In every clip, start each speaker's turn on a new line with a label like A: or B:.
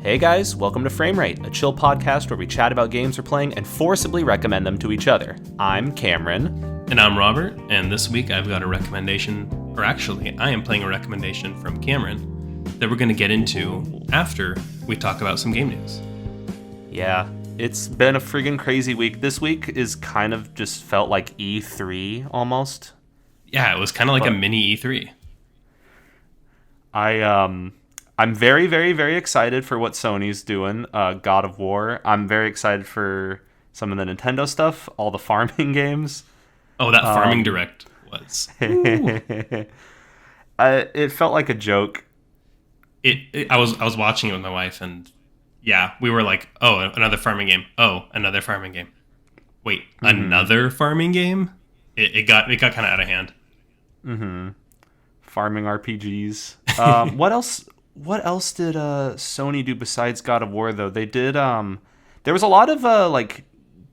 A: Hey guys, welcome to Frame Rate, a chill podcast where we chat about games we're playing and forcibly recommend them to each other. I'm Cameron.
B: And I'm Robert, and this week I've got a recommendation, or actually, I am playing a recommendation from Cameron that we're going to get into after we talk about some game news.
A: Yeah, it's been a friggin' crazy week. This week is kind of just felt like E3 almost.
B: Yeah, it was kind of like a mini E3.
A: I'm very, very, very excited for what Sony's doing. God of War. I'm very excited for some of the Nintendo stuff, all the farming games.
B: Oh, that farming direct was.
A: It felt like a joke.
B: I was watching it with my wife, and yeah, we were like, "Oh, another farming game. Oh, another farming game. Wait, another farming game?" It got kind of out of hand.
A: Mm-hmm. Farming RPGs. What else did Sony do besides God of War though? They did there was a lot of like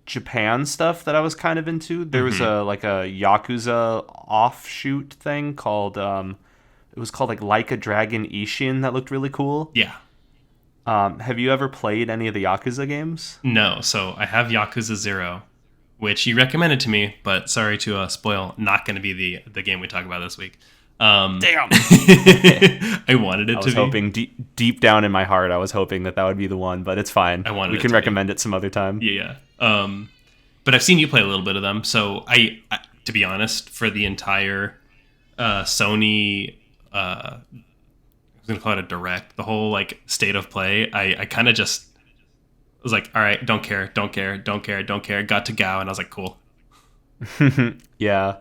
A: Japan stuff that I was kind of into. There was a Yakuza offshoot thing called it was called like a Dragon Ishin that looked really cool.
B: Yeah.
A: Have you ever played any of the Yakuza games?
B: No, so I have Yakuza 0, which you recommended to me, but sorry to spoil, not going to be the game we talk about this week.
A: Damn.
B: I wanted it to be.
A: I was hoping deep down in my heart, I was hoping that would be the one, but it's fine. We can recommend it some other time.
B: Yeah. But I've seen you play a little bit of them, so I to be honest, for the entire Sony, I was gonna call it a direct, the whole like state of play, I kind of just was like, all right, don't care. Got to Gao, and I was like, cool.
A: Yeah.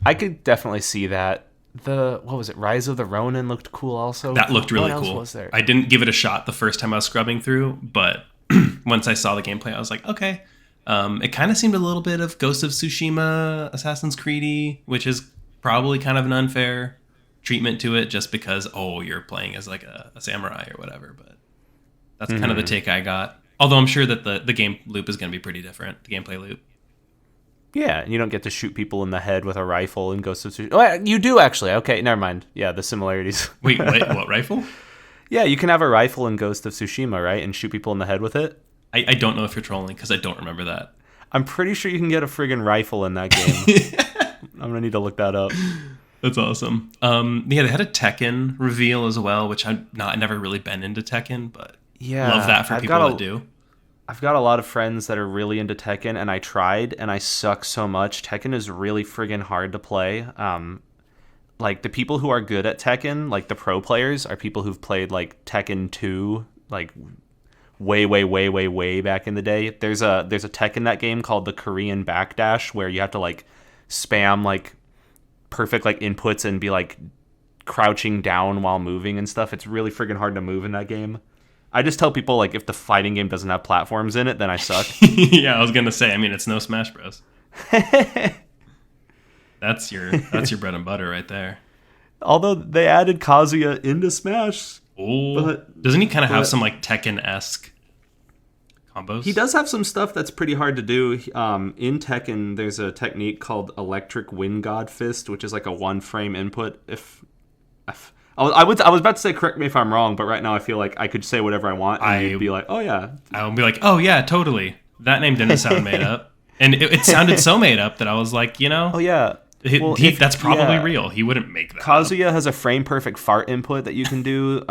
A: I could definitely see that. What was it? Rise of the Ronin looked cool also.
B: That looked really
A: cool.
B: What else
A: was there?
B: I didn't give it a shot the first time I was scrubbing through, but once I saw the gameplay, I was like, okay. It kind of seemed a little bit of Ghost of Tsushima, Assassin's Creed-y, which is probably kind of an unfair treatment to it just because, you're playing as like a samurai or whatever. But that's kind of the take I got. Although I'm sure that the game loop is going to be pretty different, the gameplay loop.
A: Yeah, you don't get to shoot people in the head with a rifle in Ghost of Tsushima. Oh, you do, actually. Okay, never mind. Yeah, the similarities.
B: Wait, what rifle?
A: Yeah, you can have a rifle in Ghost of Tsushima, right? And shoot people in the head with it.
B: I don't know if you're trolling, because I don't remember that.
A: I'm pretty sure you can get a friggin' rifle in that game. I'm going to need to look that up.
B: That's awesome. Yeah, they had a Tekken reveal as well, which I've never really been into Tekken, but love that for people that do.
A: I've got a lot of friends that are really into Tekken, and I tried, and I suck so much. Tekken is really friggin' hard to play. Like, the people who are good at Tekken, like the pro players, are people who've played, like, Tekken 2, like, way back in the day. There's a tech in that game called the Korean Backdash, where you have to, like, spam, like, perfect, like, inputs and be, like, crouching down while moving and stuff. It's really friggin' hard to move in that game. I just tell people, like, if the fighting game doesn't have platforms in it, then I suck.
B: Yeah, I was gonna say. I mean, it's no Smash Bros. That's your bread and butter right there.
A: Although they added Kazuya into Smash.
B: Oh, doesn't he kind of have some like Tekken-esque combos?
A: He does have some stuff that's pretty hard to do. In Tekken, there's a technique called Electric Wind God Fist, which is like a one-frame input. I was about to say, correct me if I'm wrong, but right now I feel like I could say whatever I want, and you'd be like, oh yeah.
B: I would be like, oh yeah, totally. That name didn't sound made up. And it sounded so made up that I was like,
A: Oh yeah.
B: That's probably real. He wouldn't make that
A: Kazuya
B: up.
A: Has a frame-perfect fart input that you can do.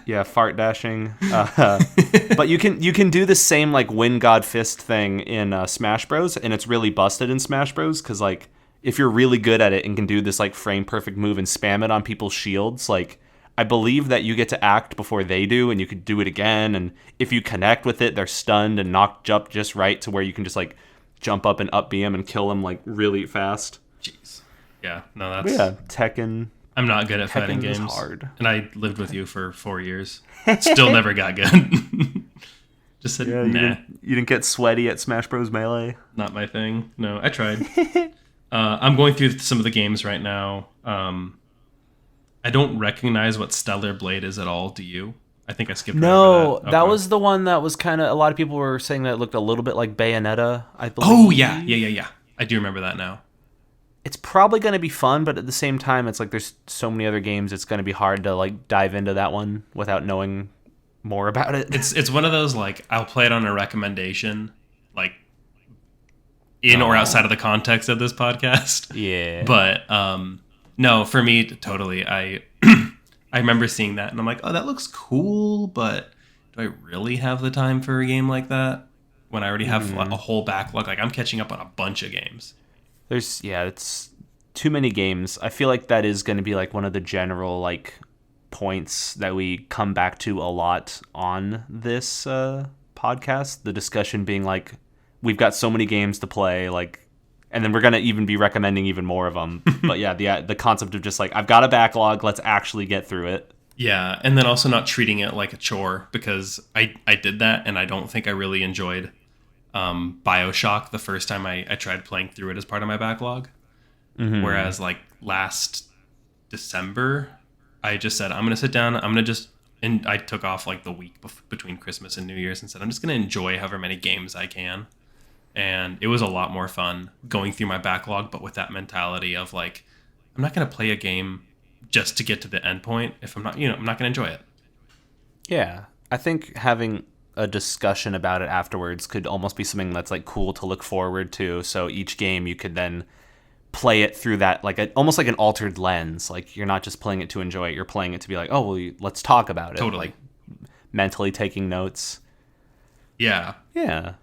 A: Yeah, fart dashing. But you can do the same like Wind God Fist thing in Smash Bros, and it's really busted in Smash Bros, because like, if you're really good at it and can do this like frame perfect move and spam it on people's shields, like I believe that you get to act before they do, and you could do it again. And if you connect with it, they're stunned and knocked up just right to where you can just like jump up and up B them and kill them like really fast.
B: Jeez. Yeah. No, that's
A: Tekken.
B: I'm not good at fighting games.
A: Is hard.
B: And I lived with you for 4 years. Still never got good. Just said nah.
A: You didn't get sweaty at Smash Bros. Melee?
B: Not my thing. No, I tried. I'm going through some of the games right now. I don't recognize what Stellar Blade is at all. Do you? I think I skipped over that.
A: That was the one that was kind of... A lot of people were saying that it looked a little bit like Bayonetta, I believe.
B: Oh, yeah. I do remember that now.
A: It's probably going to be fun, but at the same time, it's like there's so many other games, it's going to be hard to like dive into that one without knowing more about it.
B: It's one of those, like, I'll play it on a recommendation, like, in or outside of the context of this podcast.
A: Yeah.
B: But no, for me, totally. I I remember seeing that and I'm like, oh, that looks cool, but do I really have the time for a game like that when I already have a whole backlog? Like, I'm catching up on a bunch of games.
A: It's too many games. I feel like that is going to be like one of the general like points that we come back to a lot on this podcast. The discussion being like, we've got so many games to play, like, and then we're gonna even be recommending even more of them. But yeah, the concept of just like, I've got a backlog, let's actually get through it.
B: Yeah, and then also not treating it like a chore, because I did that and I don't think I really enjoyed BioShock the first time I tried playing through it as part of my backlog. Mm-hmm. Whereas like last December, I just said, I'm going to sit down, and I took off like the week between Christmas and New Year's and said, I'm just going to enjoy however many games I can. And it was a lot more fun going through my backlog, but with that mentality of like, I'm not going to play a game just to get to the end point if I'm not going to enjoy it.
A: Yeah. I think having a discussion about it afterwards could almost be something that's like cool to look forward to. So each game you could then play it through that, like almost like an altered lens. Like, you're not just playing it to enjoy it, you're playing it to be like, oh, well, let's talk about it.
B: Totally.
A: Like mentally taking notes.
B: Yeah.
A: Yeah.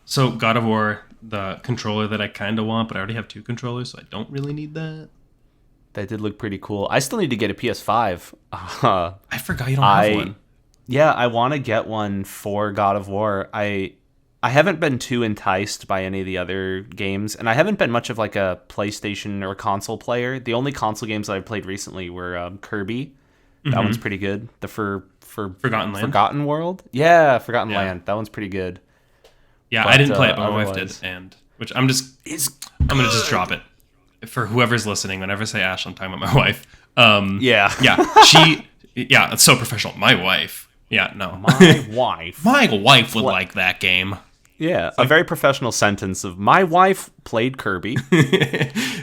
B: So God of War, the controller that I kind of want, but I already have 2 controllers, so I don't really need that.
A: That did look pretty cool. I still need to get a PS5.
B: I forgot you don't have one.
A: Yeah, I want to get one for God of War. I haven't been too enticed by any of the other games, and I haven't been much of like a PlayStation or console player. The only console games that I've played recently were Kirby. That one's pretty good. The
B: Forgotten Land?
A: Forgotten World? Yeah, Forgotten Land. That one's pretty good.
B: Yeah, but I didn't play it, but my wife did, and which I'm gonna just drop it for whoever's listening. Whenever I say Ash, I'm talking about my wife. Yeah, it's so professional. My wife. Yeah, no,
A: my wife.
B: My wife would like that game.
A: Yeah, a very professional sentence of my wife played Kirby.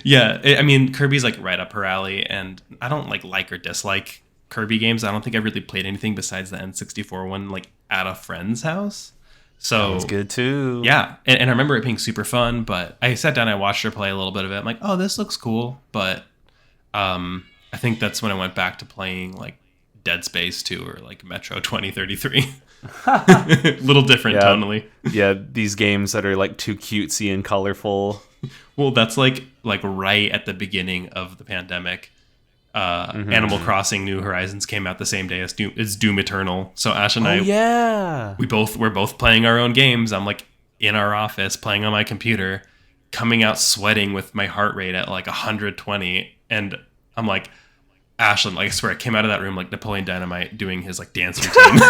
B: Yeah, I mean Kirby's like right up her alley, and I don't like or dislike Kirby games. I don't think I really played anything besides the N64 one, like at a friend's house. So
A: it's good too.
B: Yeah, and I remember it being super fun. But I sat down, I watched her play a little bit of it. I'm like, oh, this looks cool. But I think that's when I went back to playing like Dead Space 2 or like Metro 2033. Little different tonally.
A: Yeah, these games that are like too cutesy and colorful.
B: Well, that's like right at the beginning of the pandemic. Animal Crossing New Horizons came out the same day as Doom Eternal. So Ash and I, we're both playing our own games. I'm like in our office playing on my computer, coming out sweating with my heart rate at like 120, and I'm like, Ashlyn, like I swear I came out of that room like Napoleon Dynamite doing his like dance routine.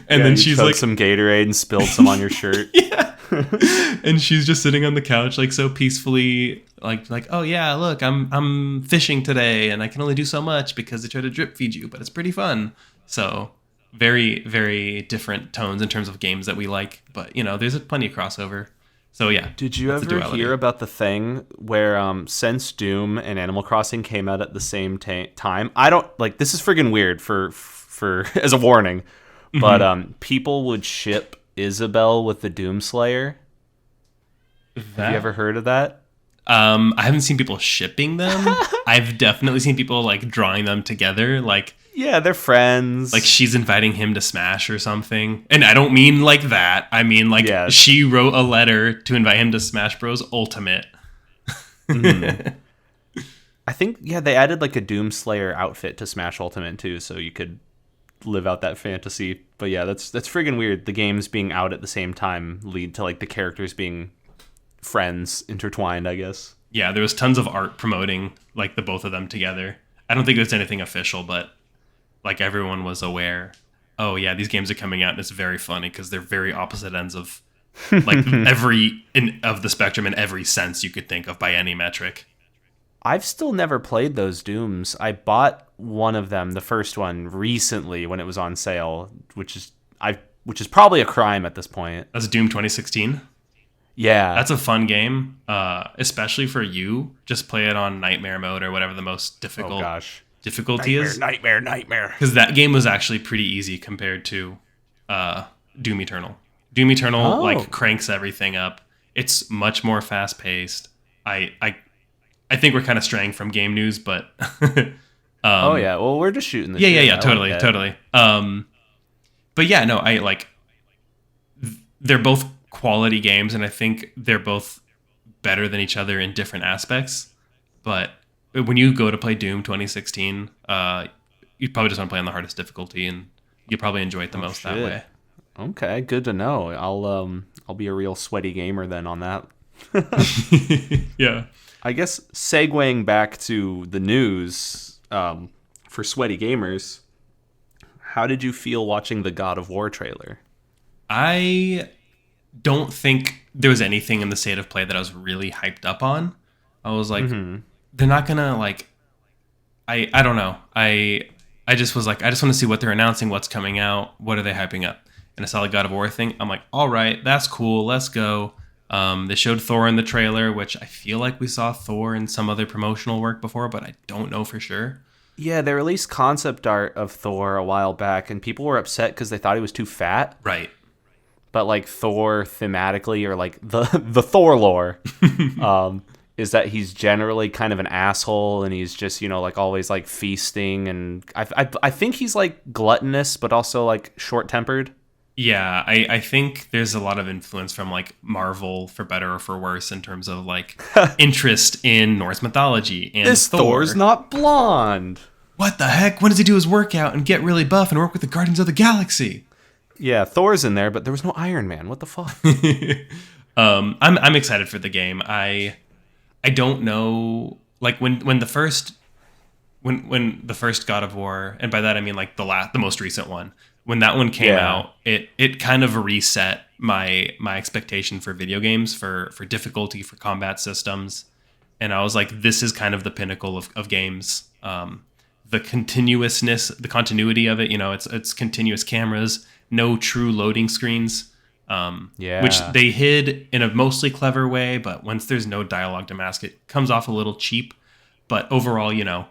B: And then she's like
A: some Gatorade and spilled some on your shirt.
B: Yeah. And she's just sitting on the couch like so peacefully, like oh yeah, look, I'm fishing today and I can only do so much because they try to drip feed you, but it's pretty fun. So very, very different tones in terms of games that we like, but you know, there's plenty of crossover. So yeah.
A: Did you ever hear about the thing where since Doom and Animal Crossing came out at the same time? I don't like, this is friggin' weird for as a warning, but people would ship Isabelle with the Doomslayer. Have you ever heard of that?
B: I haven't seen people shipping them. I've definitely seen people like drawing them together, like
A: yeah, they're friends.
B: Like she's inviting him to Smash or something. And I don't mean like that. I mean like she wrote a letter to invite him to Smash Bros. Ultimate.
A: I think, they added like a Doomslayer outfit to Smash Ultimate too, so you could live out that fantasy. But yeah, that's friggin' weird. The games being out at the same time lead to like the characters being friends intertwined, I guess.
B: Yeah, there was tons of art promoting like the both of them together. I don't think there's anything official, but like everyone was aware. Oh yeah, these games are coming out, and it's very funny because they're very opposite ends of like of the spectrum in every sense you could think of by any metric.
A: I've still never played those Dooms. I bought one of them, the first one, recently when it was on sale, which is probably a crime at this point.
B: That's Doom 2016.
A: Yeah,
B: that's a fun game, especially for you. Just play it on Nightmare mode or whatever the most difficult difficulty is.
A: Nightmare.
B: Because that game was actually pretty easy compared to Doom Eternal. Doom Eternal like cranks everything up. It's much more fast paced. I think we're kind of straying from game news, but
A: oh yeah, well we're just shooting the shit.
B: Yeah, totally. But yeah, no, I like. They're both quality games, and I think they're both better than each other in different aspects. But when you go to play Doom 2016, you probably just want to play on the hardest difficulty, and you'll probably enjoy it the most that way.
A: Okay, good to know. I'll be a real sweaty gamer then on that.
B: Yeah.
A: I guess segueing back to the news, for sweaty gamers, how did you feel watching the God of War trailer?
B: I don't think there was anything in the state of play that I was really hyped up on. I was like, they're not gonna like. I don't know. I just was like, I just want to see what they're announcing, what's coming out, what are they hyping up. And I saw the God of War thing. I'm like, all right, that's cool. Let's go. They showed Thor in the trailer, which I feel like we saw Thor in some other promotional work before, but I don't know for sure.
A: Yeah, they released concept art of Thor a while back, and people were upset because they thought he was too fat.
B: Right.
A: But like Thor thematically, or like the Thor lore, is that he's generally kind of an asshole, and he's just, you know, like always like feasting, and I think he's like gluttonous, but also like short tempered.
B: Yeah, I think there's a lot of influence from like Marvel, for better or for worse, in terms of like interest in Norse mythology and
A: this Thor's not blonde.
B: What the heck? When does he do his workout and get really buff and work with the Guardians of the Galaxy?
A: Yeah, Thor's in there, but there was no Iron Man. What the fuck?
B: I'm excited for the game. I don't know, like when the first God of War, and by that I mean like the most recent one. When that one came out, it kind of reset my expectation for video games, for difficulty, for combat systems. And I was like, this is kind of the pinnacle of games. The continuousness, the continuity of it, you know, it's continuous cameras, no true loading screens. Which they hid in a mostly clever way, but once there's no dialogue to mask it, comes off a little cheap. But overall, you know,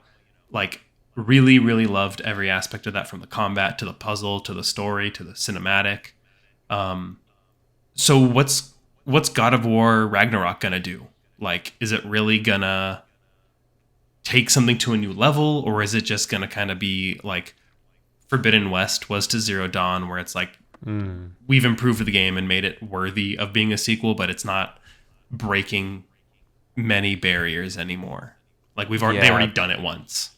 B: like, really, really loved every aspect of that, from the combat to the puzzle to the story to the cinematic. So what's God of War Ragnarok gonna do? Like, is it really gonna take something to a new level, or is it just gonna kind of be like Forbidden West was to Zero Dawn, where it's like, we've improved the game and made it worthy of being a sequel, but it's not breaking many barriers anymore. Like they already done it once.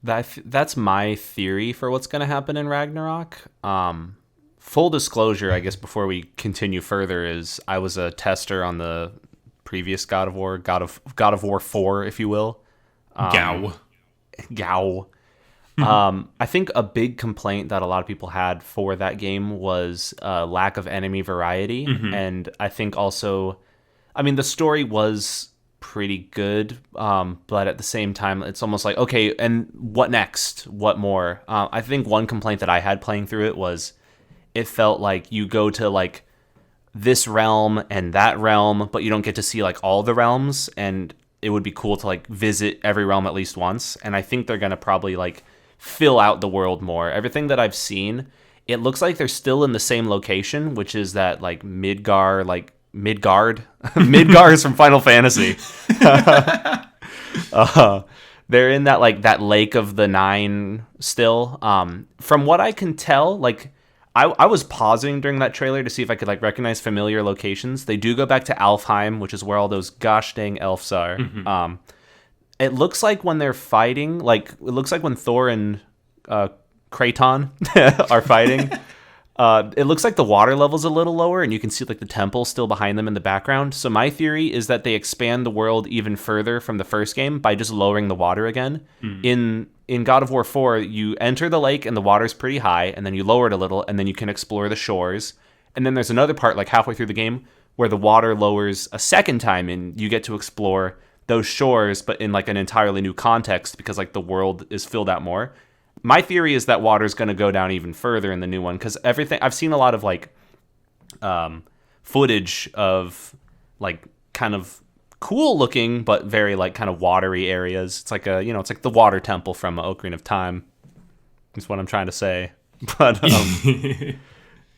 A: That's my theory for what's going to happen in Ragnarok. Full disclosure, I guess, before we continue further, is I was a tester on the previous God of War, God of War 4, if you will.
B: Gow.
A: I think a big complaint that a lot of people had for that game was lack of enemy variety, and I think also, I mean, the story was pretty good, but at the same time, it's almost like, okay, and what next? What more? I think one complaint that I had playing through it was it felt like you go to like this realm and that realm, but you don't get to see like all the realms, and it would be cool to like visit every realm at least once. And I think they're gonna probably like fill out the world more. Everything that I've seen, it looks like they're still in the same location, which is that like Midgard. Midgard is from Final Fantasy. They're in that Lake of the Nine still. From what I can tell, like I was pausing during that trailer to see if I could like recognize familiar locations. They do go back to Alfheim, which is where all those gosh dang elves are. It looks like when they're fighting, like it looks like when Thor and Kraton are fighting. It looks like the water level's a little lower, and you can see like the temple still behind them in the background. So my theory is that they expand the world even further from the first game by just lowering the water again. In God of War 4, you enter the lake and the water's pretty high, and then you lower it a little, and then you can explore the shores. And then there's another part like halfway through the game where the water lowers a second time, and you get to explore those shores, but in like an entirely new context, because like the world is filled out more. My theory is that water's going to go down even further in the new one, because everything I've seen a lot of like footage of like kind of cool looking, but very like kind of watery areas. It's like it's like the water temple from Ocarina of Time. Is what I'm trying to say. But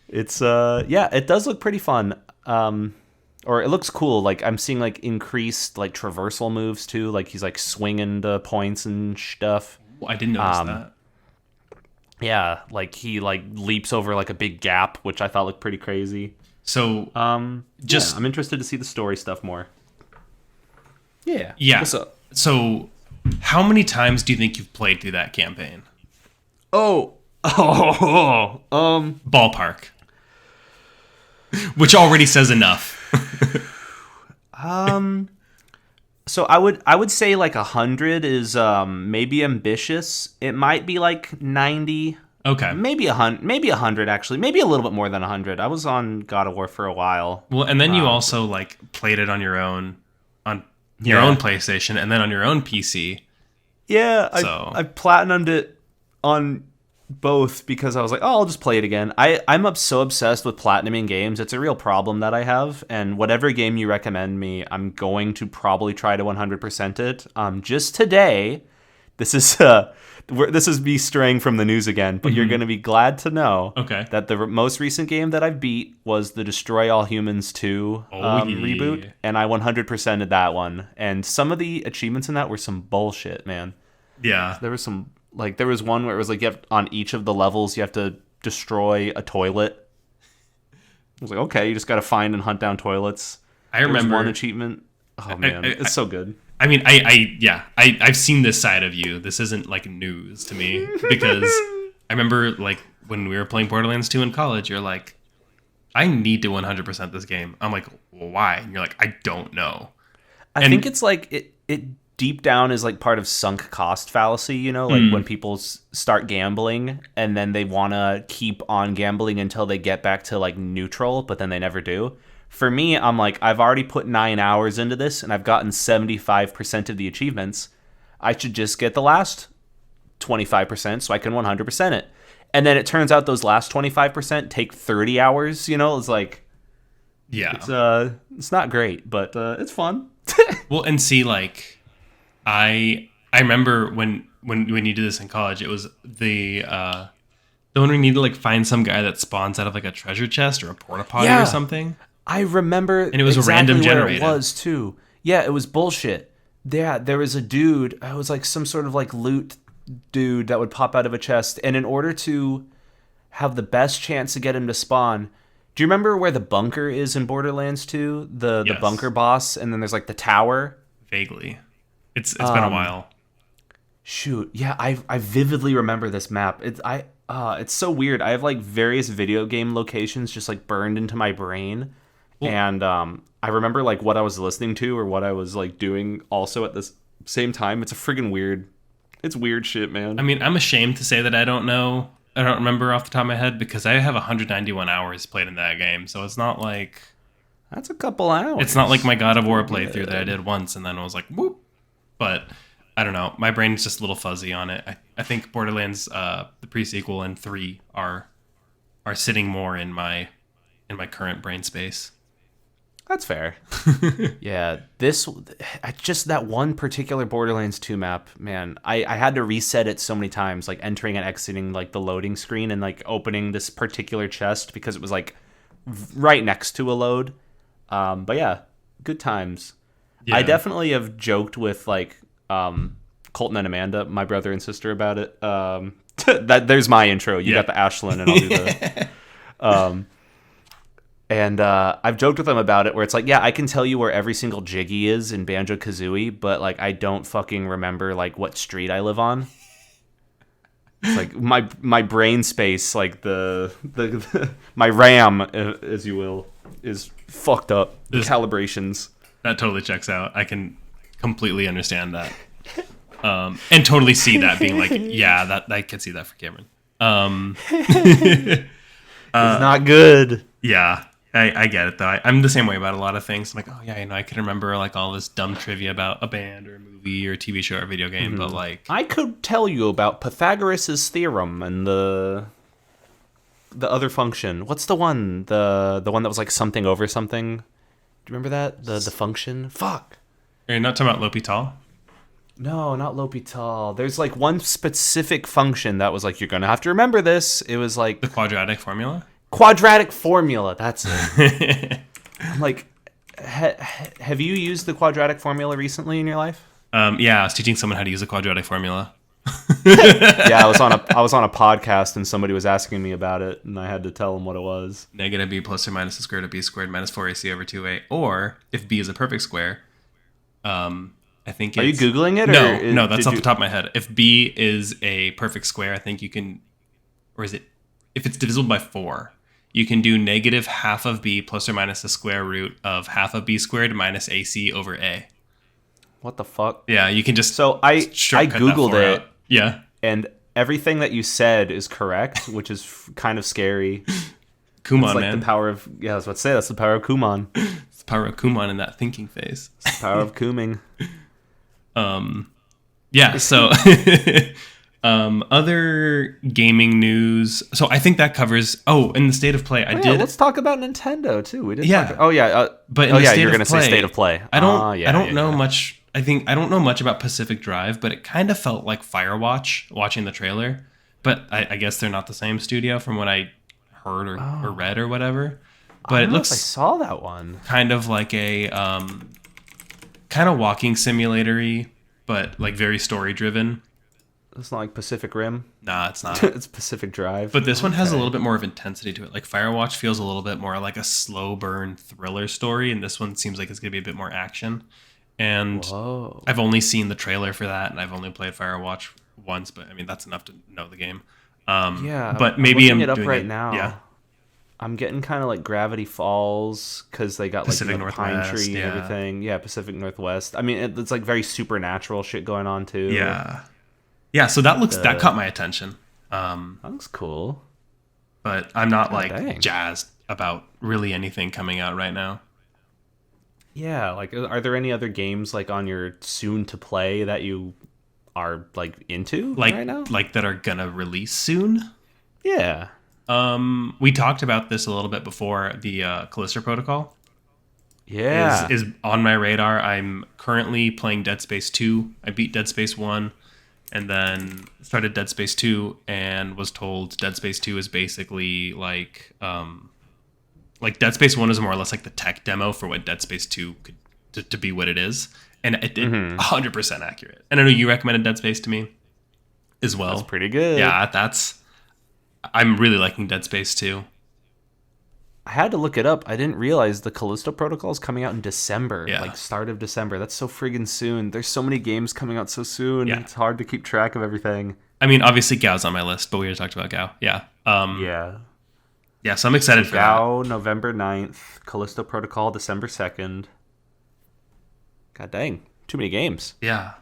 A: it's it does look pretty fun. Or it looks cool. Like I'm seeing like increased like traversal moves too. Like he's like swinging the points and stuff.
B: Well, I didn't notice that.
A: Yeah, like he like leaps over like a big gap, which I thought looked pretty crazy.
B: So
A: I'm interested to see the story stuff more. Yeah.
B: Yeah.
A: What's up?
B: So how many times do you think you've played through that campaign? Ballpark. Which already says enough.
A: So I would say like 100 is maybe ambitious. It might be like 90.
B: Okay.
A: Maybe 100 actually. Maybe a little bit more than 100. I was on God of War for a while.
B: Well, and then you also like played it on your own own PlayStation and then on your own PC.
A: Yeah, I platinumed it on both because I was like, oh, I'll just play it again. I'm so obsessed with platinuming games. It's a real problem that I have, and whatever game you recommend me, I'm going to probably try to 100% it. Just today, this is me straying from the news again, but you're going to be glad to know that the most recent game that I beat was the Destroy All Humans 2 reboot, and I 100%ed that one. And some of the achievements in that were some bullshit, man.
B: Yeah.
A: There was one where it was like on each of the levels you have to destroy a toilet. I was like, okay, you just got to find and hunt down toilets.
B: I remember
A: one achievement. Oh man, it's so good.
B: I mean, I've seen this side of you. This isn't like news to me because I remember like when we were playing Borderlands 2 in college, you're like, I need to 100% this game. I'm like, well, why? And you're like, I don't know.
A: I think it's like it deep down is like part of sunk cost fallacy, like when people start gambling and then they want to keep on gambling until they get back to like neutral, but then they never do. For me, I'm like, I've already put 9 hours into this and I've gotten 75% of the achievements. I should just get the last 25% so I can 100% it. And then it turns out those last 25% take 30 hours, it's like,
B: yeah,
A: it's not great, but it's fun.
B: Well, and see, like, I remember when you did this in college, it was the one where you need to like find some guy that spawns out of like a treasure chest or a porta potty or something.
A: I remember,
B: and it was
A: exactly
B: a random
A: where
B: generator.
A: It was too. Yeah, it was bullshit. Yeah, there was a dude. It was like some sort of like loot dude that would pop out of a chest, and in order to have the best chance to get him to spawn, do you remember where the bunker is in Borderlands 2? The bunker boss, and then there's like the tower.
B: Vaguely, it's been a while.
A: Shoot, yeah, I vividly remember this map. It's so weird. I have like various video game locations just like burned into my brain. Well, and I remember like what I was listening to or what I was like doing also at the same time. It's a friggin' weird. It's weird shit, man.
B: I mean, I'm ashamed to say that I don't know. I don't remember off the top of my head because I have 191 hours played in that game. So it's not like...
A: That's a couple hours.
B: It's not like my God of War playthrough that I did once and then I was like, whoop. But I don't know. My brain's just a little fuzzy on it. I think Borderlands, the pre-sequel and 3 are sitting more in my current brain space.
A: That's fair. Yeah, just that one particular Borderlands 2 map, man, I had to reset it so many times, like entering and exiting like the loading screen and like opening this particular chest because it was like right next to a load. But yeah, good times. Yeah. I definitely have joked with like Colton and Amanda, my brother and sister, about it. That there's my intro. You got the Ashlyn, and I'll do the. And I've joked with them about it where it's like, yeah, I can tell you where every single Jiggy is in Banjo-Kazooie, but like I don't fucking remember like what street I live on. It's like my brain space, like the my RAM, as you will, is fucked up. The calibrations.
B: That totally checks out. I can completely understand that. And totally see that being like, yeah, that I can see that for Cameron.
A: It's not good.
B: Yeah. I get it though. I'm the same way about a lot of things. I'm like, oh yeah, I can remember like all this dumb trivia about a band or a movie or a TV show or a video game, but like
A: I could tell you about Pythagoras' theorem and the other function. What's the one? The one that was like something over something. Do you remember that? The function? Fuck.
B: You're not talking about L'Hopital?
A: No, not L'Hopital. There's like one specific function that was like, you're gonna have to remember this. It was like
B: The quadratic formula?
A: quadratic formula. That's it. I'm like, have you used the quadratic formula recently in your life?
B: Yeah, I was teaching someone how to use a quadratic formula.
A: Yeah, I was on a podcast and somebody was asking me about it, and I had to tell them what it was.
B: Negative b plus or minus the square root of b squared minus 4ac over 2a. Or, if b is a perfect square, I think it's...
A: Are you Googling it?
B: No, that's off the top of my head. If b is a perfect square, I think you can... Or is it... If it's divisible by 4, you can do negative half of b plus or minus the square root of half of b squared minus ac over a.
A: What the fuck?
B: Yeah, you can just...
A: So I Googled it.
B: Yeah.
A: And everything that you said is correct, which is kind of scary.
B: Kumon,
A: it's like
B: man.
A: the power of... Yeah, I was about to say, that's the power of Kumon.
B: It's the power of Kumon in that thinking phase.
A: It's the power of Kuming.
B: Yeah, so... other gaming news. So I think that covers... Oh, in the state of play, I did...
A: Let's talk about Nintendo, too. We didn't
B: Yeah.
A: talk... Oh, yeah.
B: But in the state
A: you're
B: of
A: going to say
B: play,
A: state of play.
B: I don't know much... I don't know much about Pacific Drive, but it kind of felt like Firewatch watching the trailer. But I guess they're not the same studio from what I heard or read or whatever. But it looks...
A: I saw that one.
B: Kind of like a... kind of walking simulator-y, but like very story-driven.
A: It's not like Pacific Rim.
B: Nah, it's not.
A: It's Pacific Drive.
B: But this one has a little bit more of intensity to it. Like Firewatch feels a little bit more like a slow burn thriller story, and this one seems like it's going to be a bit more action. And
A: Whoa.
B: I've only seen the trailer for that, and I've only played Firewatch once, but I mean that's enough to know the game. But maybe
A: I'm
B: I'm
A: looking it up
B: doing
A: right
B: it,
A: now.
B: Yeah.
A: I'm getting kind of like Gravity Falls because they got
B: Pacific
A: like the pine
B: Northwest,
A: tree and everything. Yeah, Pacific Northwest. I mean, it's like very supernatural shit going on too.
B: Yeah, so that caught my attention.
A: That looks cool.
B: But I'm not
A: dang.
B: jazzed about really anything coming out right now.
A: Yeah, like are there any other games like on your soon to play that you are like into right now?
B: Like that are gonna release soon?
A: Yeah.
B: We talked about this a little bit before. The Callisto Protocol.
A: Yeah.
B: Is on my radar. I'm currently playing Dead Space 2. I beat Dead Space 1 and then started Dead Space 2 and was told Dead Space 2 is basically like Dead Space 1 is more or less like the tech demo for what Dead Space 2 could to be what it is. And it did 100% accurate. And I know you recommended Dead Space to me as well.
A: That's pretty good.
B: Yeah, I'm really liking Dead Space 2.
A: I had to look it up. I didn't realize the Callisto Protocol is coming out in December,
B: Yeah.
A: like start of December. That's so friggin' soon. There's so many games coming out so soon.
B: Yeah.
A: It's hard to keep track of everything.
B: I mean, obviously Gao's on my list, but we already talked about Gao. Yeah.
A: Yeah.
B: Yeah, so I'm excited for
A: Gao, November 9th. Callisto Protocol, December 2nd. God dang. Too many games.
B: that. Yeah.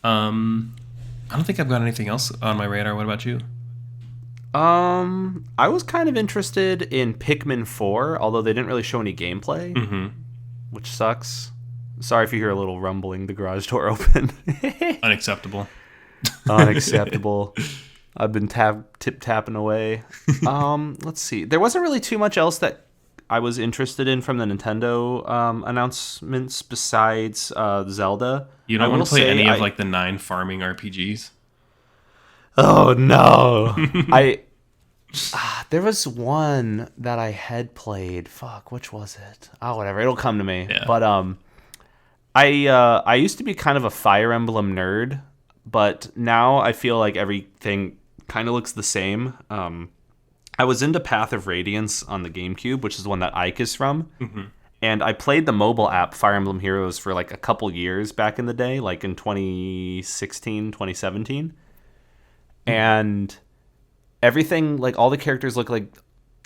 B: I don't think I've got anything else on my radar. What about you?
A: I was kind of interested in Pikmin 4, although they didn't really show any gameplay, which sucks. Sorry if you hear a little rumbling, the garage door open.
B: Unacceptable.
A: Unacceptable. I've been tip-tapping away. Let's see. There wasn't really too much else that I was interested in from the Nintendo announcements besides Zelda.
B: You don't want to play any of like the 9 farming RPGs?
A: Oh no! There was one that I had played. Fuck, which was it? Oh, whatever. It'll come to me.
B: Yeah.
A: But I used to be kind of a Fire Emblem nerd, but now I feel like everything kind of looks the same. I was into Path of Radiance on the GameCube, which is the one that Ike is from. And I played the mobile app Fire Emblem Heroes for like a couple years back in the day, like in 2016, 2017. And everything, like all the characters look like,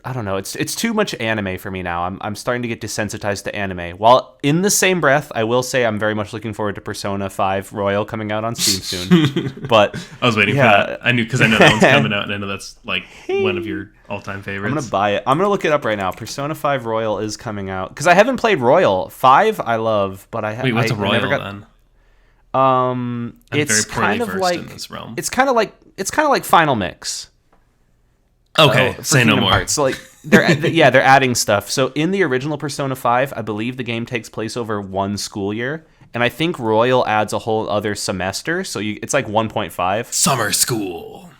A: I don't know, it's too much anime for me now. I'm starting to get desensitized to anime. While in the same breath, I will say I'm very much looking forward to Persona 5 Royal coming out on Steam soon. But
B: I was waiting for that. I knew because I know that one's coming out, and I know that's like one of your all-time favorites.
A: I'm gonna buy it. I'm gonna look it up right now. Persona 5 Royal is coming out because I haven't played Royal 5. I love, but I
B: wait. What's a Royal
A: never got,
B: then?
A: It's
B: very poorly
A: kind of
B: versed
A: like
B: in this realm.
A: it's kind of like Final Mix.
B: Okay,
A: for
B: say no
A: Kingdom
B: more.
A: Hearts. So like they're adding stuff. So in the original Persona 5, I believe the game takes place over one school year, and I think Royal adds a whole other semester, so it's like 1.5.
B: Summer school.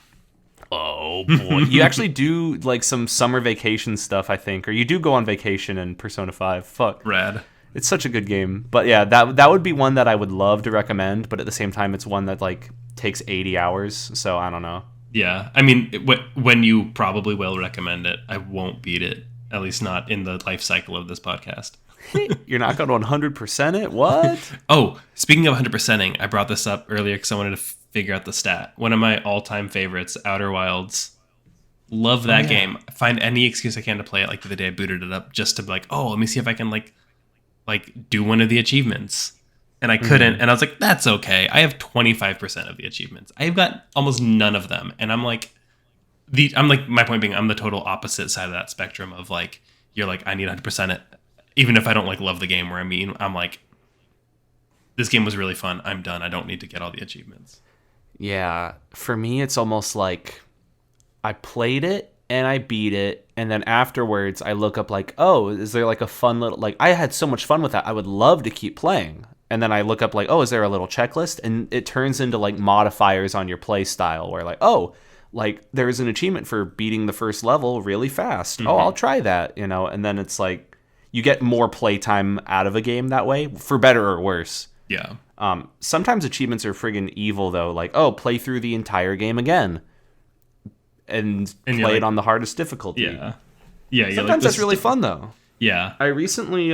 A: Oh boy. You actually do like some summer vacation stuff, I think, or you do go on vacation in Persona 5. Fuck.
B: Rad.
A: It's such a good game. But yeah, that would be one that I would love to recommend, but at the same time it's one that like takes 80 hours, so I don't know.
B: Yeah, I mean, when you probably will recommend it, I won't beat it. At least not in the life cycle of this podcast.
A: You're not going to 100% it? What?
B: Oh, speaking of 100%ing, I brought this up earlier because I wanted to figure out the stat. One of my all-time favorites, Outer Wilds. Love that game. Find any excuse I can to play it. Like the day I booted it up, just to be like, oh, let me see if I can like do one of the achievements. And I couldn't, and I was like, that's okay. I have 25% of the achievements. I've got almost none of them, and my point being, I'm the total opposite side of that spectrum of like, you're like, I need 100% it, even if I don't like love the game. Where I'm like, this game was really fun. I'm done. I don't need to get all the achievements.
A: Yeah, for me, it's almost like I played it and I beat it, and then afterwards I look up like, oh, is there like a fun little, like, I had so much fun with that. I would love to keep playing. And then I look up like, oh, is there a little checklist? And it turns into like modifiers on your play style where like, oh, like there's an achievement for beating the first level really fast. Oh, I'll try that, you know? And then it's like you get more playtime out of a game that way, for better or worse.
B: Yeah.
A: Sometimes achievements are friggin' evil though. Like, oh, play through the entire game again and play
B: like,
A: it on the hardest difficulty.
B: Yeah. Yeah.
A: Sometimes
B: like
A: that's really fun though.
B: Yeah.
A: I recently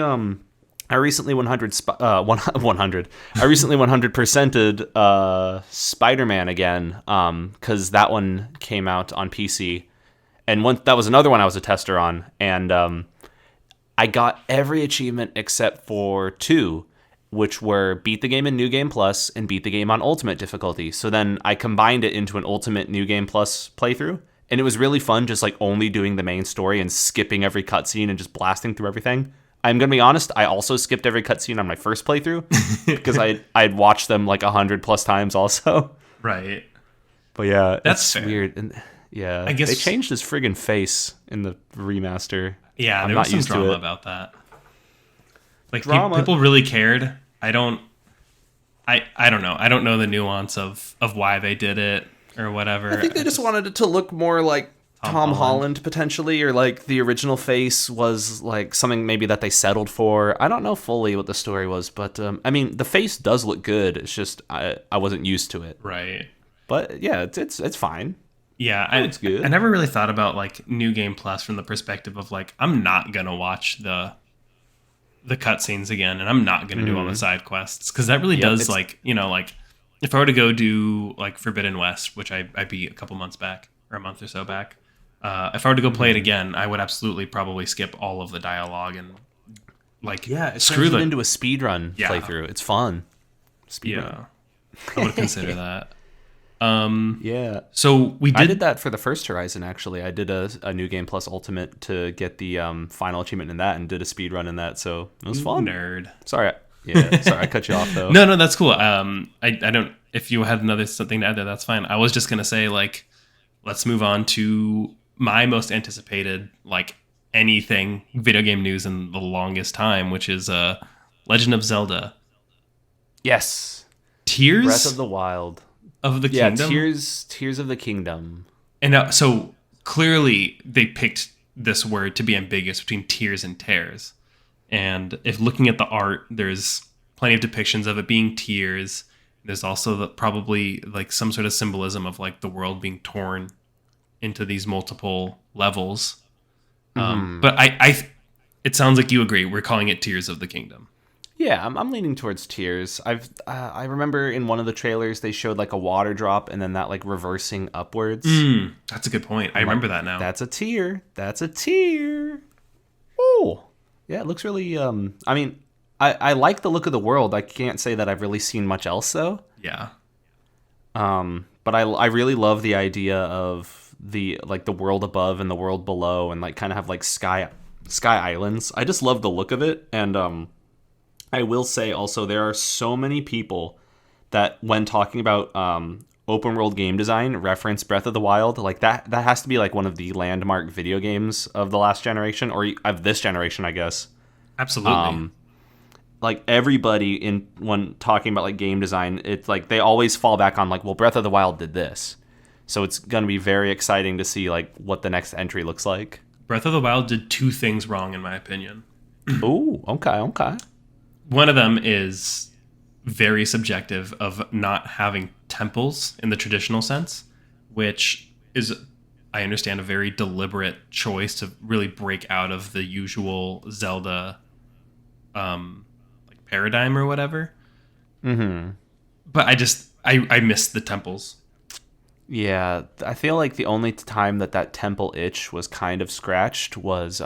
A: 100%ed Spider-Man again, because that one came out on PC, and that was another one I was a tester on, and I got every achievement except for 2, which were beat the game in New Game Plus and beat the game on Ultimate difficulty. So then I combined it into an Ultimate New Game Plus playthrough, and it was really fun just like only doing the main story and skipping every cutscene and just blasting through everything. I'm going to be honest, I also skipped every cutscene on my first playthrough because I'd watched them like 100+ times also.
B: Right.
A: But yeah,
B: that's
A: it's weird. And yeah,
B: I guess
A: they changed his friggin' face in the remaster.
B: Yeah, there was some drama about that. Like people really cared. I don't know. I don't know the nuance of why they did it or whatever.
A: I think they just wanted it to look more like Tom Holland potentially, or like the original face was like something maybe that they settled for. I don't know fully what the story was, but I mean the face does look good. It's just I wasn't used to it.
B: Right.
A: But yeah, it's fine.
B: Yeah,
A: it's good.
B: I never really thought about like New Game Plus from the perspective of like, I'm not gonna watch the cutscenes again, and I'm not gonna do all the side quests, because that really does like, you know, like if I were to go do like Forbidden West, which I beat a couple months back or a month or so back. If I were to go play it again, I would absolutely probably skip all of the dialogue and like
A: it
B: screw
A: turns it into a speedrun playthrough. It's fun.
B: Yeah, I would consider that.
A: Yeah.
B: So
A: I did that for the first Horizon. Actually, I did a New Game Plus Ultimate to get the final achievement in that, and did a speedrun in that. So it was fun.
B: Nerd.
A: Sorry, I cut you off though.
B: No, that's cool. I don't. If you had something to add there, that's fine. I was just gonna say like, let's move on to my most anticipated like anything video game news in the longest time, which is Legend of Zelda.
A: Yes.
B: Tears
A: Breath of the Wild.
B: Of the Kingdom?
A: Yeah, Tears of the Kingdom.
B: And so clearly they picked this word to be ambiguous between tears and tears. And if looking at the art, there's plenty of depictions of it being tears. There's also probably like some sort of symbolism of like the world being torn into these multiple levels. But it sounds like you agree. We're calling it Tears of the Kingdom.
A: Yeah, I'm leaning towards tears. I remember in one of the trailers they showed like a water drop and then that like reversing upwards.
B: That's a good point. I remember that now.
A: That's a tear. That's a tear. Oh, yeah, it looks really. I mean, I like the look of the world. I can't say that I've really seen much else though.
B: Yeah.
A: But I really love the idea of the like the world above and the world below, and like kind of have like sky islands. I just love the look of it, and I will say also there are so many people that when talking about open world game design reference Breath of the Wild, like that has to be like one of the landmark video games of the last generation, or of this generation, I guess.
B: Absolutely.
A: Like everybody in when talking about like game design, it's like they always fall back on like, well, Breath of the Wild did this. So it's going to be very exciting to see like what the next entry looks like.
B: Breath of the Wild did two things wrong, in my opinion.
A: Ooh, okay.
B: One of them is very subjective of not having temples in the traditional sense, which is, I understand, a very deliberate choice to really break out of the usual Zelda like paradigm or whatever.
A: Mm-hmm.
B: But I missed the temples.
A: Yeah, I feel like the only time that temple itch was kind of scratched was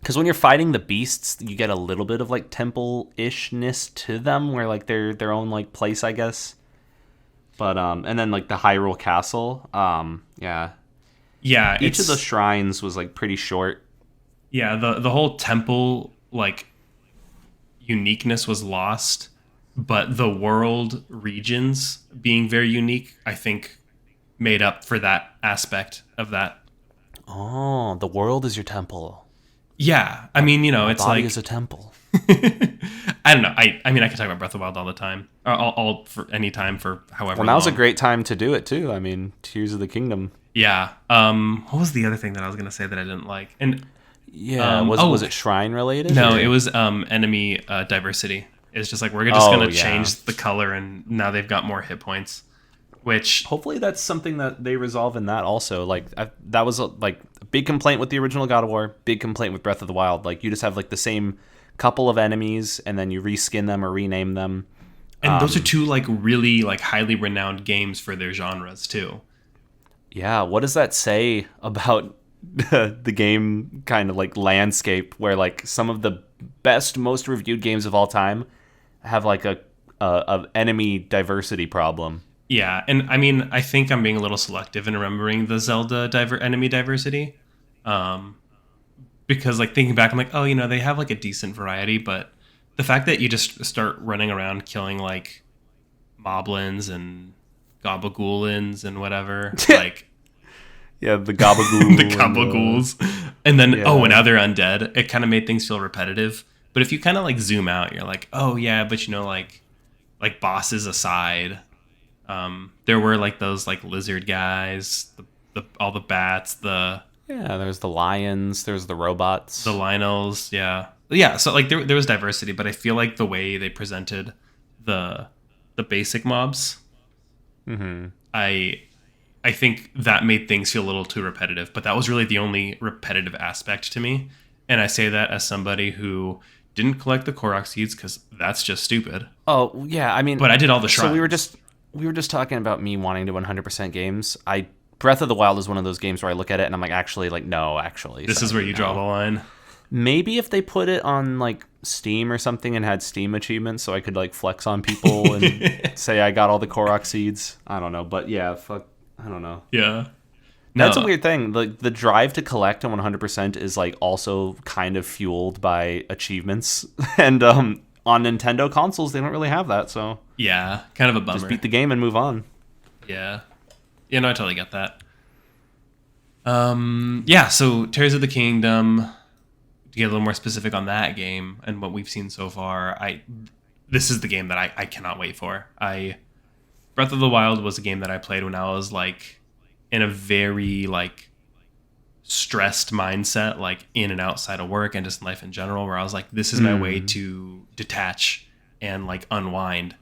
A: because when you're fighting the beasts, you get a little bit of like temple-ishness to them, where like they're their own like place, I guess. But and then like the Hyrule Castle, yeah, each of the shrines was like pretty short.
B: Yeah, the whole temple like uniqueness was lost, but the world regions being very unique, I think, made up for that aspect of that.
A: Oh, the world is your temple.
B: Yeah, I mean, you know,
A: My
B: it's
A: body
B: like
A: is a temple.
B: I don't know. I mean, I could talk about Breath of the Wild all the time, or all for any time for however.
A: Well, now's
B: long.
A: a great time to do it too. I mean, Tears of the Kingdom.
B: Yeah. What was the other thing that I was gonna say that I didn't like? And
A: Yeah, was it shrine related?
B: no,
A: or?
B: it was enemy diversity. It's just like we're just gonna
A: yeah.
B: change the color, and now they've got more hit points. Which
A: Hopefully that's something that they resolve in that also. Like that was like a big complaint with the original God of War, big complaint with Breath of the Wild. Like you just have like the same couple of enemies and then you reskin them or rename them.
B: and those are two like really like highly renowned games for their genres too.
A: Yeah, what does that say about the game kind of like landscape where like some of the best, most reviewed games of all time have like a enemy diversity problem?
B: Yeah, and I mean, I think I'm being a little selective in remembering the Zelda enemy diversity, because like thinking back, I'm like, oh, you know, they have like a decent variety, but the fact that you just start running around killing like moblins and gobblegoolins and whatever, like
A: Yeah, the gabagool.
B: the gobagools, and then
A: Yeah.
B: oh, and now they're undead. It kind of made things feel repetitive. But if you kind of like zoom out, you're like, oh yeah, but you know, like bosses aside. There were like those like lizard guys, all the bats,
A: Yeah, there's the lions, there's the robots.
B: the Lionels, yeah. So like there was diversity, but I feel like the way they presented the basic mobs, I think that made things feel a little too repetitive. But that was really the only repetitive aspect to me, and I say that as somebody who didn't collect the Korok seeds because that's just stupid.
A: Oh, yeah, I mean,
B: But I did all the shrines.
A: so we were just talking about me wanting to 100% games. Breath of the Wild is one of those games where I look at it and I'm like, actually, like, no, actually.
B: This is where you draw the line.
A: Maybe if they put it on like Steam or something and had Steam achievements so I could like flex on people and say I got all the Korok seeds. I don't know, but yeah, fuck, I don't know.
B: Yeah.
A: That's a weird thing. Like the drive to collect on 100% is like also kind of fueled by achievements, and on Nintendo consoles they don't really have that. So
B: Yeah, kind of a bummer.
A: just beat the game and move on.
B: Yeah. Yeah, no, I totally get that. Yeah, so Tears of the Kingdom, to get a little more specific on that game and what we've seen so far, this is the game that I cannot wait for. Breath of the Wild was a game that I played when I was like in a very like stressed mindset, like in and outside of work and just life in general, where I was like, this is my way to detach and like unwind.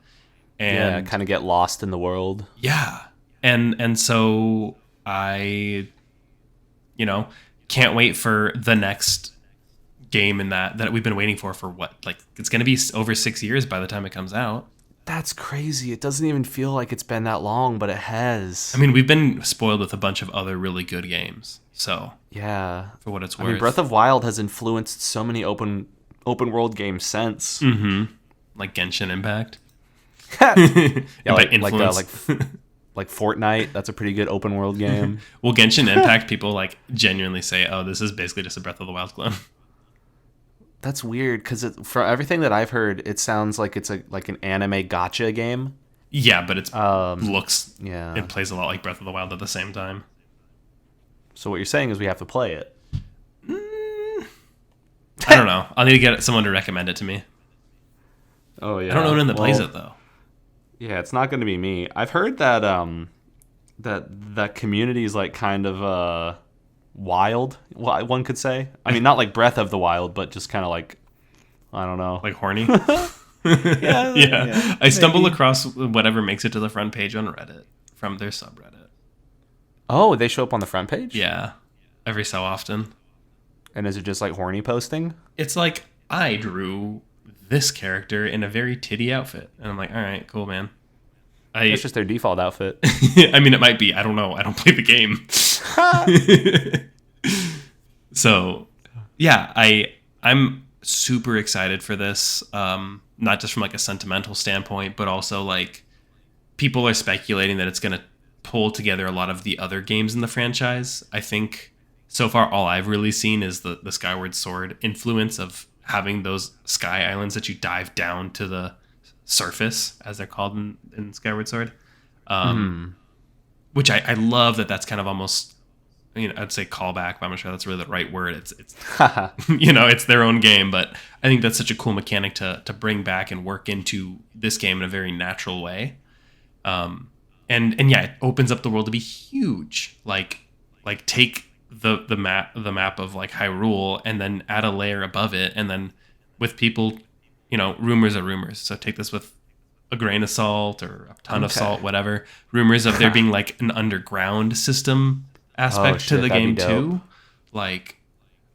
B: And
A: kind of get lost in the world.
B: yeah. And so I, you know, can't wait for the next game in that we've been waiting for what? Like, it's going to be over 6 years by the time it comes out.
A: That's crazy. It doesn't even feel like it's been that long, but it has.
B: I mean, we've been spoiled with a bunch of other really good games. So,
A: yeah.
B: for what it's
A: I
B: worth.
A: mean, Breath of Wild has influenced so many open world games since.
B: Like Genshin Impact.
A: Yeah,
B: By
A: like
B: influence.
A: like Fortnite. That's a pretty good open world game.
B: Well, Genshin Impact, people like genuinely say, oh, this is basically just a Breath of the Wild clone.
A: That's weird because for everything that I've heard, it sounds like it's like an anime gacha game.
B: Yeah, but it looks,
A: Yeah.
B: it plays a lot like Breath of the Wild at the same time.
A: So what you're saying is we have to play it.
B: I don't know. I'll need to get someone to recommend it to me.
A: Oh yeah.
B: I don't know anyone that plays it though.
A: Yeah, it's not going to be me. I've heard that that community is like kind of wild, one could say. I mean, not like Breath of the Wild, but just kind of like, I don't know.
B: Like horny?
A: Yeah.
B: I stumble across whatever makes it to the front page on Reddit from their subreddit.
A: Oh, they show up on the front page?
B: Yeah. Every so often.
A: And is it just like horny posting?
B: It's like, I drew this character in a very titty outfit. And I'm like, all right, cool, man.
A: It's just their default outfit.
B: I mean, it might be. I don't know. I don't play the game. So, yeah, I'm super excited for this. Not just from like a sentimental standpoint, but also like people are speculating that it's going to pull together a lot of the other games in the franchise. I think so far all I've really seen is the Skyward Sword influence of having those sky islands that you dive down to the surface, as they're called in Skyward Sword. Which I love that's kind of almost, I'd say callback, but I'm not sure that's really the right word. It's it's their own game, but I think that's such a cool mechanic to bring back and work into this game in a very natural way. And yeah, it opens up the world to be huge. Like take the map of like Hyrule and then add a layer above it, and then with people, rumors are rumors. So take this with a grain of salt or a ton of salt, whatever. Rumors of there being like an underground system aspect to the game too. Like,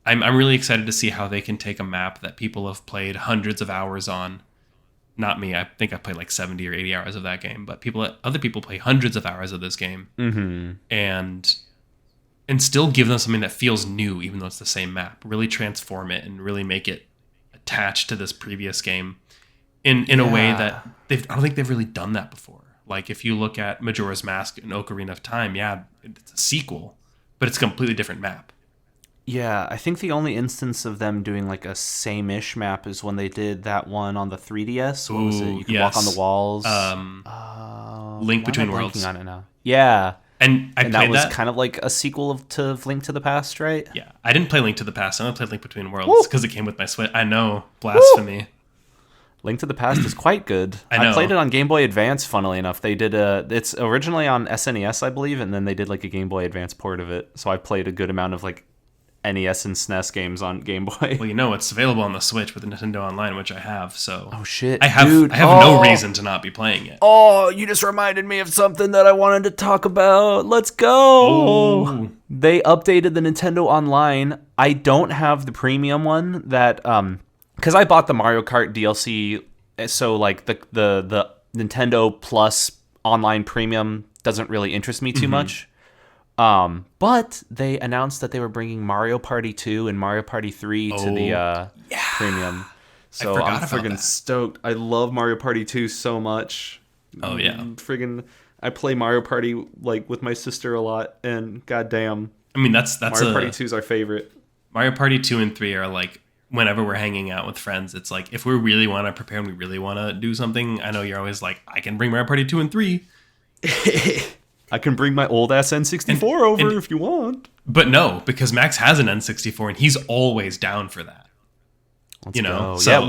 B: I'm really excited to see how they can take a map that people have played hundreds of hours on. Not me. I think I played like 70 or 80 hours of that game, but other people play hundreds of hours of this game, and still give them something that feels new, even though it's the same map. Really transform it and really make it attached to this previous game in a way that I don't think they've really done that before. Like if you look at Majora's Mask and Ocarina of Time, it's a sequel, but it's a completely different map.
A: Yeah, I think the only instance of them doing like a same-ish map is when they did that one on the 3DS. What was it? You can walk on the walls.
B: Link Between Worlds.
A: On it now. Yeah.
B: And
A: that was kind of like a sequel to Link to the Past, right?
B: Yeah. I didn't play Link to the Past. I only played Link Between Worlds because it came with my Switch. I know. Blasphemy. Woo!
A: Link to the Past is quite good.
B: I
A: played it on Game Boy Advance, funnily enough. They did it's originally on SNES, I believe, and then they did like a Game Boy Advance port of it. So I played a good amount of like NES and SNES games on Game Boy.
B: Well, it's available on the Switch with Nintendo Online, which I have. So
A: oh shit,
B: I have no reason to not be playing it.
A: Oh, you just reminded me of something that I wanted to talk about. Let's go. Oh. They updated the Nintendo Online. I don't have the premium one that because I bought the Mario Kart DLC, so like the Nintendo Plus Online Premium doesn't really interest me too much. But they announced that they were bringing Mario Party 2 and Mario Party 3 to the premium. So I'm friggin' stoked. I love Mario Party 2 so much.
B: Oh yeah.
A: I play Mario Party like with my sister a lot, and goddamn.
B: I mean that's
A: Mario Party 2 is our favorite.
B: Mario Party 2 and 3 are like whenever we're hanging out with friends, it's like if we really want to prepare and we really want to do something, I know you're always like, I can bring Mario Party 2 and 3.
A: I can bring my old ass N64 over if you want.
B: But no, because Max has an N64 and he's always down for that.
A: Let's go. So,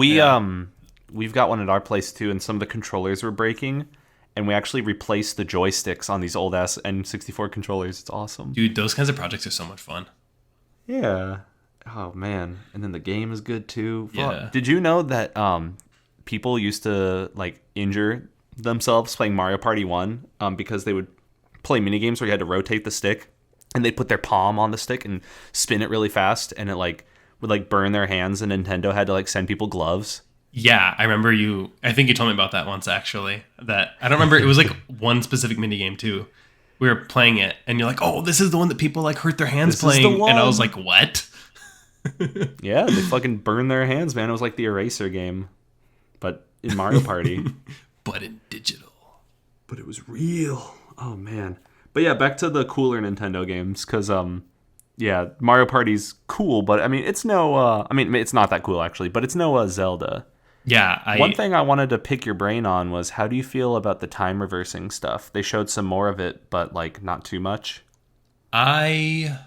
A: we've got one at our place too, and some of the controllers were breaking, and we actually replaced the joysticks on these old ass N64 controllers. It's awesome.
B: Dude, those kinds of projects are so much fun.
A: Yeah. Oh man. And then the game is good too.
B: Yeah.
A: Did you know that people used to like injure themselves playing Mario Party 1 because they would play minigames where you had to rotate the stick, and they'd put their palm on the stick and spin it really fast, and it like would like burn their hands, and Nintendo had to like send people gloves.
B: Yeah, I remember I think you told me about that once actually. That I don't remember, it was like one specific minigame too. We were playing it and you're like, "Oh, this is the one that people like hurt their hands playing." And I was like, "What?"
A: Yeah, they fucking burned their hands, man. It was like the eraser game, but in Mario Party.
B: But in digital.
A: But it was real. Oh man. But yeah, back to the cooler Nintendo games, because Mario Party's cool, but I mean it's no it's not that cool actually, but it's no Zelda.
B: Yeah,
A: One thing I wanted to pick your brain on was, how do you feel about the time reversing stuff? They showed some more of it, but like not too much.
B: I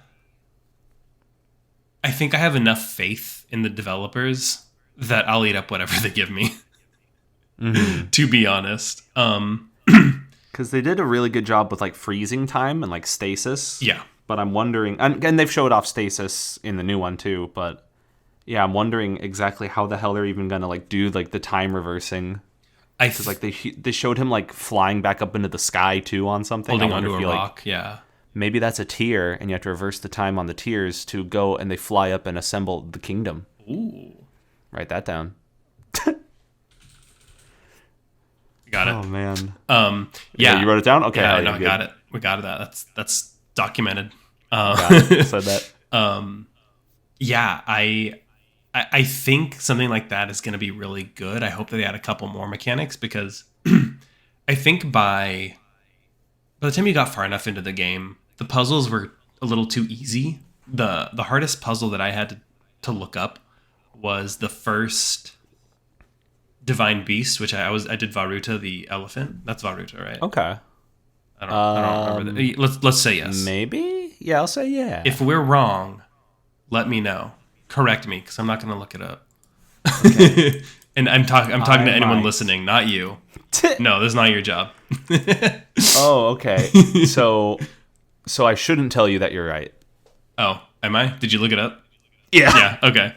B: I think I have enough faith in the developers that I'll eat up whatever they give me. To be honest,
A: Because they did a really good job with like freezing time and like stasis.
B: yeah,
A: But I'm wondering, and they've showed off stasis in the new one too. But yeah, I'm wondering exactly how the hell they're even gonna like do like the time reversing.
B: I
A: Because like they showed him like flying back up into the sky too on something.
B: holding
A: I wonder
B: onto
A: if
B: a
A: you,
B: rock. Yeah,
A: maybe that's a tier, and you have to reverse the time on the tiers to go, and they fly up and assemble the kingdom.
B: ooh,
A: Write that down.
B: got it.
A: Oh man.
B: Yeah,
A: you wrote it down. Okay,
B: Yeah,
A: all right,
B: no, I
A: good.
B: got it. We got that. That's documented.
A: Got it. Said that.
B: Yeah, I think something like that is going to be really good. I hope that they add a couple more mechanics because I think by the time you got far enough into the game, the puzzles were a little too easy. The hardest puzzle that I had to look up was the first Divine Beast, which I did Varuta the elephant. That's Varuta, right?
A: Okay.
B: I don't remember that. Let's say yes.
A: Maybe. Yeah, I'll say yeah.
B: If we're wrong, let me know. Correct me, because I'm not going to look it up.
A: Okay.
B: And I'm talking to anyone
A: might.
B: listening, not you. No, this is not your job.
A: Oh, okay. So I shouldn't tell you that you're right.
B: Oh, am I? Did you look it up?
A: Yeah.
B: Yeah. Okay.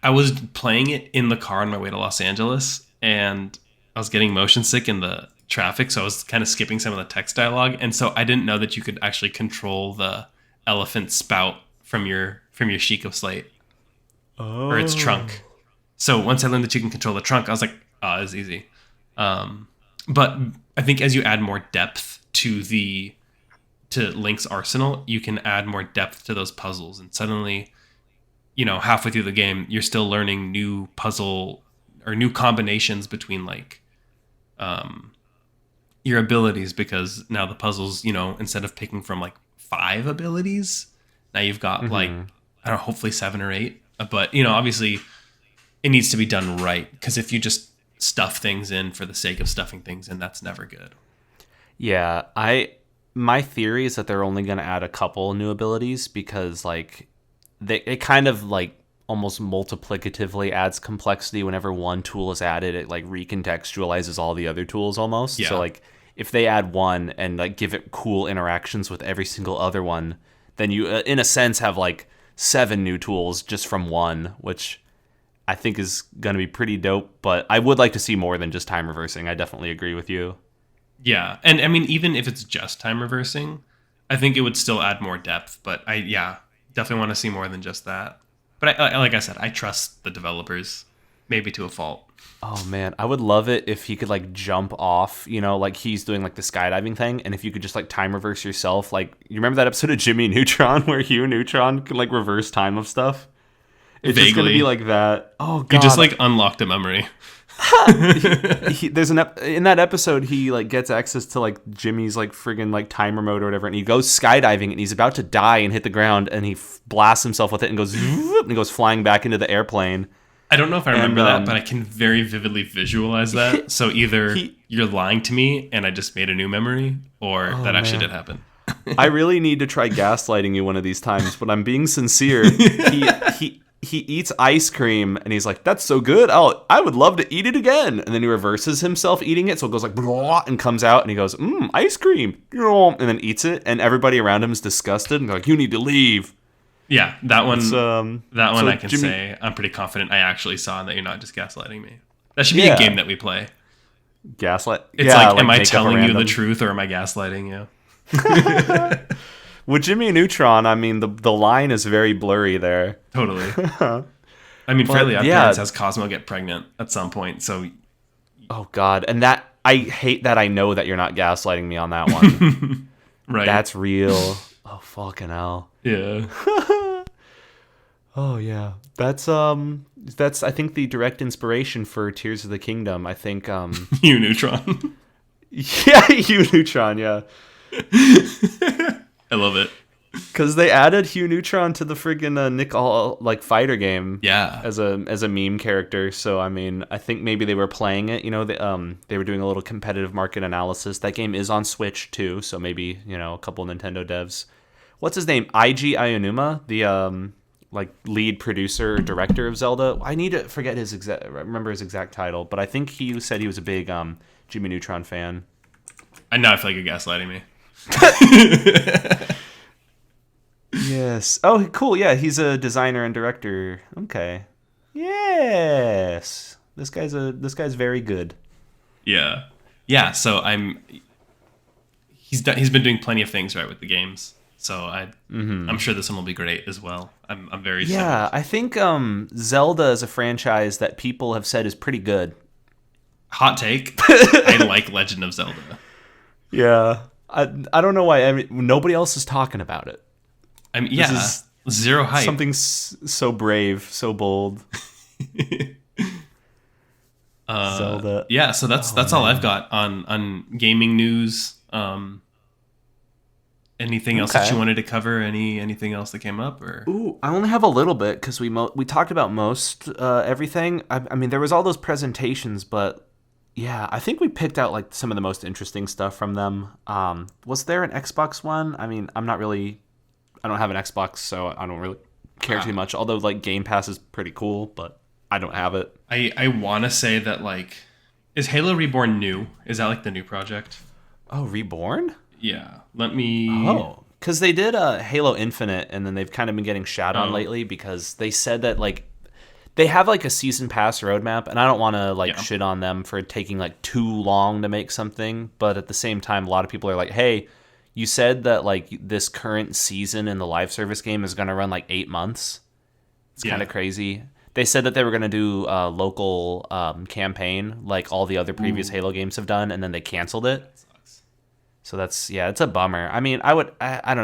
B: I was playing it in the car on my way to Los Angeles, and I was getting motion sick in the traffic, so I was kind of skipping some of the text dialogue, and so I didn't know that you could actually control the elephant spout from your Sheikah slate or its trunk. So once I learned that you can control the trunk, I was like, oh, it's easy. But I think as you add more depth to Link's arsenal, you can add more depth to those puzzles, and suddenly, halfway through the game, you're still learning new puzzle or new combinations between like your abilities, because now the puzzles, instead of picking from like 5 abilities, now you've got like, I don't know, hopefully 7 or 8. But, obviously it needs to be done right, because if you just stuff things in for the sake of stuffing things in, that's never good.
A: Yeah, my theory is that they're only going to add a couple new abilities because like it kind of like almost multiplicatively adds complexity whenever one tool is added. It like recontextualizes all the other tools almost.
B: Yeah.
A: So like if they add one and like give it cool interactions with every single other one, then you in a sense have like 7 new tools just from one, which I think is going to be pretty dope. But I would like to see more than just time reversing. I definitely agree with you.
B: Yeah. And I mean, even if it's just time reversing, I think it would still add more depth. But I definitely want to see more than just that. But like I said, I trust the developers, maybe to a fault.
A: Oh man, I would love it if he could like jump off, like he's doing like the skydiving thing, and if you could just like time reverse yourself. Like, you remember that episode of Jimmy Neutron where Hugh Neutron could like reverse time of stuff? It's just gonna be like that. Oh god,
B: You just like unlocked a memory.
A: In that episode he like gets access to like Jimmy's like friggin' like time remote or whatever, and he goes skydiving and he's about to die and hit the ground, and he blasts himself with it and goes flying back into the airplane.
B: I don't know if I remember that, but I can very vividly visualize that. So either you're lying to me and I just made a new memory, or that actually did happen.
A: I really need to try gaslighting you one of these times, but I'm being sincere. He eats ice cream and he's like, "That's so good. I would love to eat it again." And then he reverses himself eating it, so it goes like blah, and comes out, and he goes, "Ice cream," and then eats it, and everybody around him is disgusted and they're like, "You need to leave."
B: Yeah, that one. That one
A: so
B: I can say I'm pretty confident I actually saw, and that you're not just gaslighting me. That should be a game that we play.
A: Gaslight.
B: It's like, am I telling you the truth or am I gaslighting you?
A: With Jimmy Neutron, I mean, the line is very blurry there.
B: Totally. I mean, Fairly Odd Parents has Cosmo get pregnant at some point, so...
A: Oh, God. And that... I hate that I know that you're not gaslighting me on that one.
B: Right.
A: That's real. Oh, fucking hell.
B: Yeah.
A: Oh, yeah. That's, I think, the direct inspiration for Tears of the Kingdom. I think,
B: You Neutron.
A: Yeah, You Neutron, yeah.
B: I love it.
A: Because they added Hugh Neutron to the friggin' Nick All like fighter game,
B: Yeah.
A: as a meme character. So I mean, I think maybe they were playing it. They were doing a little competitive market analysis. That game is on Switch too, so maybe a couple Nintendo devs. What's his name? Eiji Aonuma, the like lead producer or director of Zelda. I need to remember his exact title, but I think he said he was a big Jimmy Neutron fan.
B: I know I feel like you're gaslighting me.
A: Yes. Oh, cool. Yeah, he's a designer and director. Okay. Yes. This guy's very good.
B: Yeah. Yeah, so he's been doing plenty of things right with the games. So I'm sure this one will be great as well. I'm very
A: Yeah,
B: stoked.
A: I think Zelda is a franchise that people have said is pretty good.
B: Hot take. I like Legend of Zelda.
A: Yeah. I don't know why. I mean, nobody else is talking about it.
B: I mean, yeah,
A: This is
B: zero hype.
A: something so brave, so bold. Zelda.
B: Yeah, so that's all I've got on gaming news. Anything else that you wanted to cover? Anything else that came up? Or
A: Ooh, I only have a little bit because we talked about most everything. I mean, there was all those presentations, but yeah, I think we picked out like some of the most interesting stuff from them. Was there an Xbox one? I mean, I don't have an Xbox, so I don't really care too much. Although like Game Pass is pretty cool, but I don't have it.
B: I want to say that like, is Halo Reborn new? Is that like the new project?
A: Oh, Reborn?
B: Yeah. Let me.
A: Oh, because they did Halo Infinite, and then they've kind of been getting shat on lately because they said that like they have like a season pass roadmap, and I don't want to shit on them for taking like too long to make something, but at the same time, a lot of people are like, hey, you said that like this current season in the live service game is going to run like 8 months. It's kind of crazy. They said that they were going to do a local campaign like all the other previous Halo games have done, and then they canceled it. So it's a bummer. I mean, I don't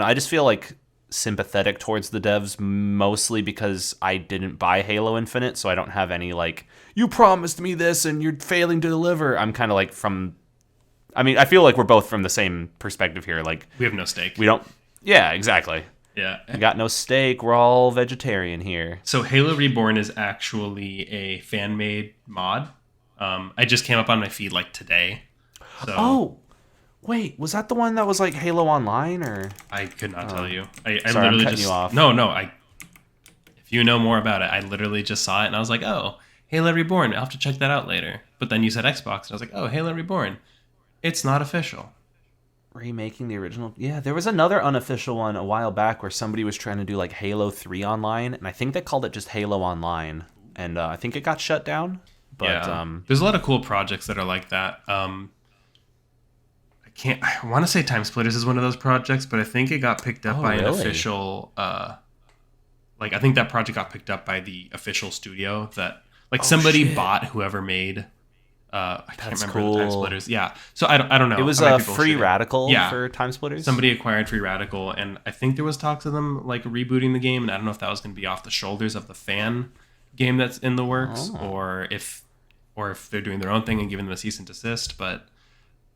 A: know. I just feel like sympathetic towards the devs mostly because I didn't buy Halo Infinite, so I don't have any like, you promised me this and you're failing to deliver. I'm kind of like I feel like we're both from the same perspective here. Like,
B: we have no stake.
A: We don't. Yeah, exactly.
B: Yeah.
A: We got no steak. We're all vegetarian here.
B: So Halo Reborn is actually a fan-made mod. I just came up on my feed like today. So
A: Oh, wait. Was that the one that was like Halo Online or?
B: I could not tell you. I
A: Sorry,
B: literally
A: I'm cutting you off.
B: No. If you know more about it, I literally just saw it and I was like, oh, Halo Reborn. I'll have to check that out later. But then you said Xbox and I was like, oh, Halo Reborn. It's not official.
A: Remaking the original. Yeah, there was another unofficial one a while back where somebody was trying to do like Halo 3 online, and I think they called it just Halo Online, and I think it got shut down. But
B: yeah. There's a lot of cool projects that are like that. I want to say Time Splitters is one of those projects, but I think it got picked up by an official I think that project got picked up by the official studio that somebody bought whoever made I can't remember the Time Splitters. Yeah. So I don't know.
A: It was Free Radical for Time Splitters.
B: Somebody acquired Free Radical, and I think there was talks of them like rebooting the game, and I don't know if that was going to be off the shoulders of the fan game that's in the works, or if they're doing their own thing and giving them a cease and desist. But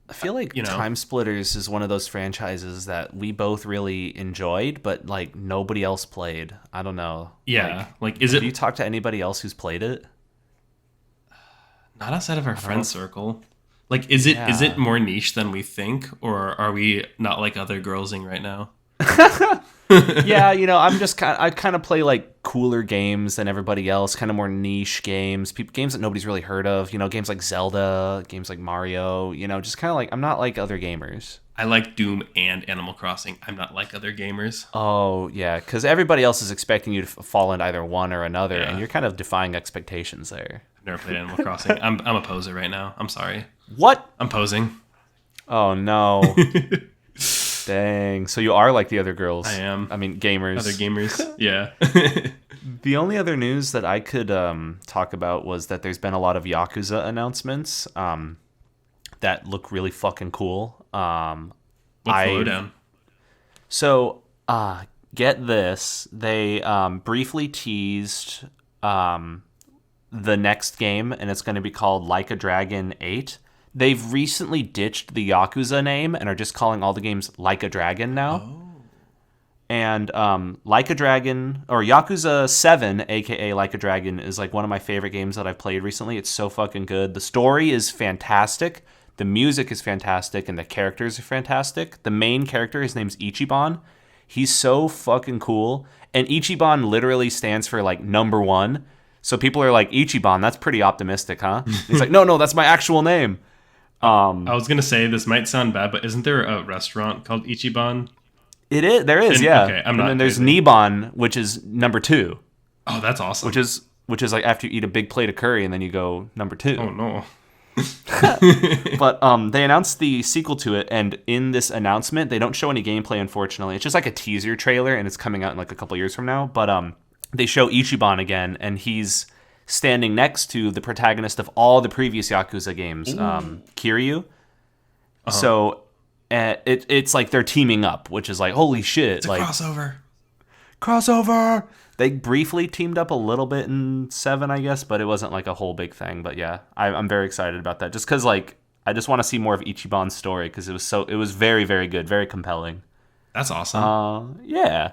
A: I feel like Time Splitters is one of those franchises that we both really enjoyed, but like nobody else played. I don't know.
B: Yeah.
A: Have you talked to anybody else who's played it?
B: Not outside of our friend circle. Like, is it more niche than we think, or are we not like other girlsing right now?
A: Yeah, I kind of play like cooler games than everybody else, kind of more niche games, games that nobody's really heard of. Games like Zelda, games like Mario. Just kind of like I'm not like other gamers.
B: I like Doom and Animal Crossing. I'm not like other gamers.
A: Oh yeah, because everybody else is expecting you to fall into either one or another, and you're kind of defying expectations there.
B: Never played Animal Crossing. I'm a poser right now. I'm sorry.
A: What?
B: I'm posing.
A: Oh no. Dang. So you are like the other girls.
B: I am.
A: I mean, gamers.
B: Other gamers. Yeah.
A: The only other news that I could talk about was that there's been a lot of Yakuza announcements that look really fucking cool.
B: What's the lowdown?
A: So, get this. They briefly teased the next game, and it's going to be called Like a Dragon 8. They've recently ditched the Yakuza name and are just calling all the games Like a Dragon now. Oh. And Like a Dragon, or Yakuza 7, aka Like a Dragon, is like one of my favorite games that I've played recently. It's so fucking good. The story is fantastic. The music is fantastic, and the characters are fantastic. The main character, his name's Ichiban. He's so fucking cool. And Ichiban literally stands for like number one. So people are like, Ichiban, that's pretty optimistic, huh? He's like, no, that's my actual name.
B: I was gonna say this might sound bad, but isn't there a restaurant called Ichiban?
A: It is. There is, yeah.
B: Okay, I'm
A: and
B: not
A: then there's
B: crazy.
A: Niban, which is number two,
B: Oh, that's awesome.
A: which is like after you eat a big plate of curry and then you go number two.
B: Oh no.
A: But they announced the sequel to it, and in this announcement, they don't show any gameplay. Unfortunately, it's just like a teaser trailer, and it's coming out in like a couple years from now. But they show Ichiban again, and he's standing next to the protagonist of all the previous Yakuza games, Kiryu. So it's like they're teaming up, which is like holy shit!
B: It's a
A: like crossover. They briefly teamed up a little bit in 7, I guess, but it wasn't like a whole big thing. But yeah, I'm very excited about that, just because like I just want to see more of Ichiban's story, because it was very, very good, very compelling.
B: That's awesome.
A: Yeah,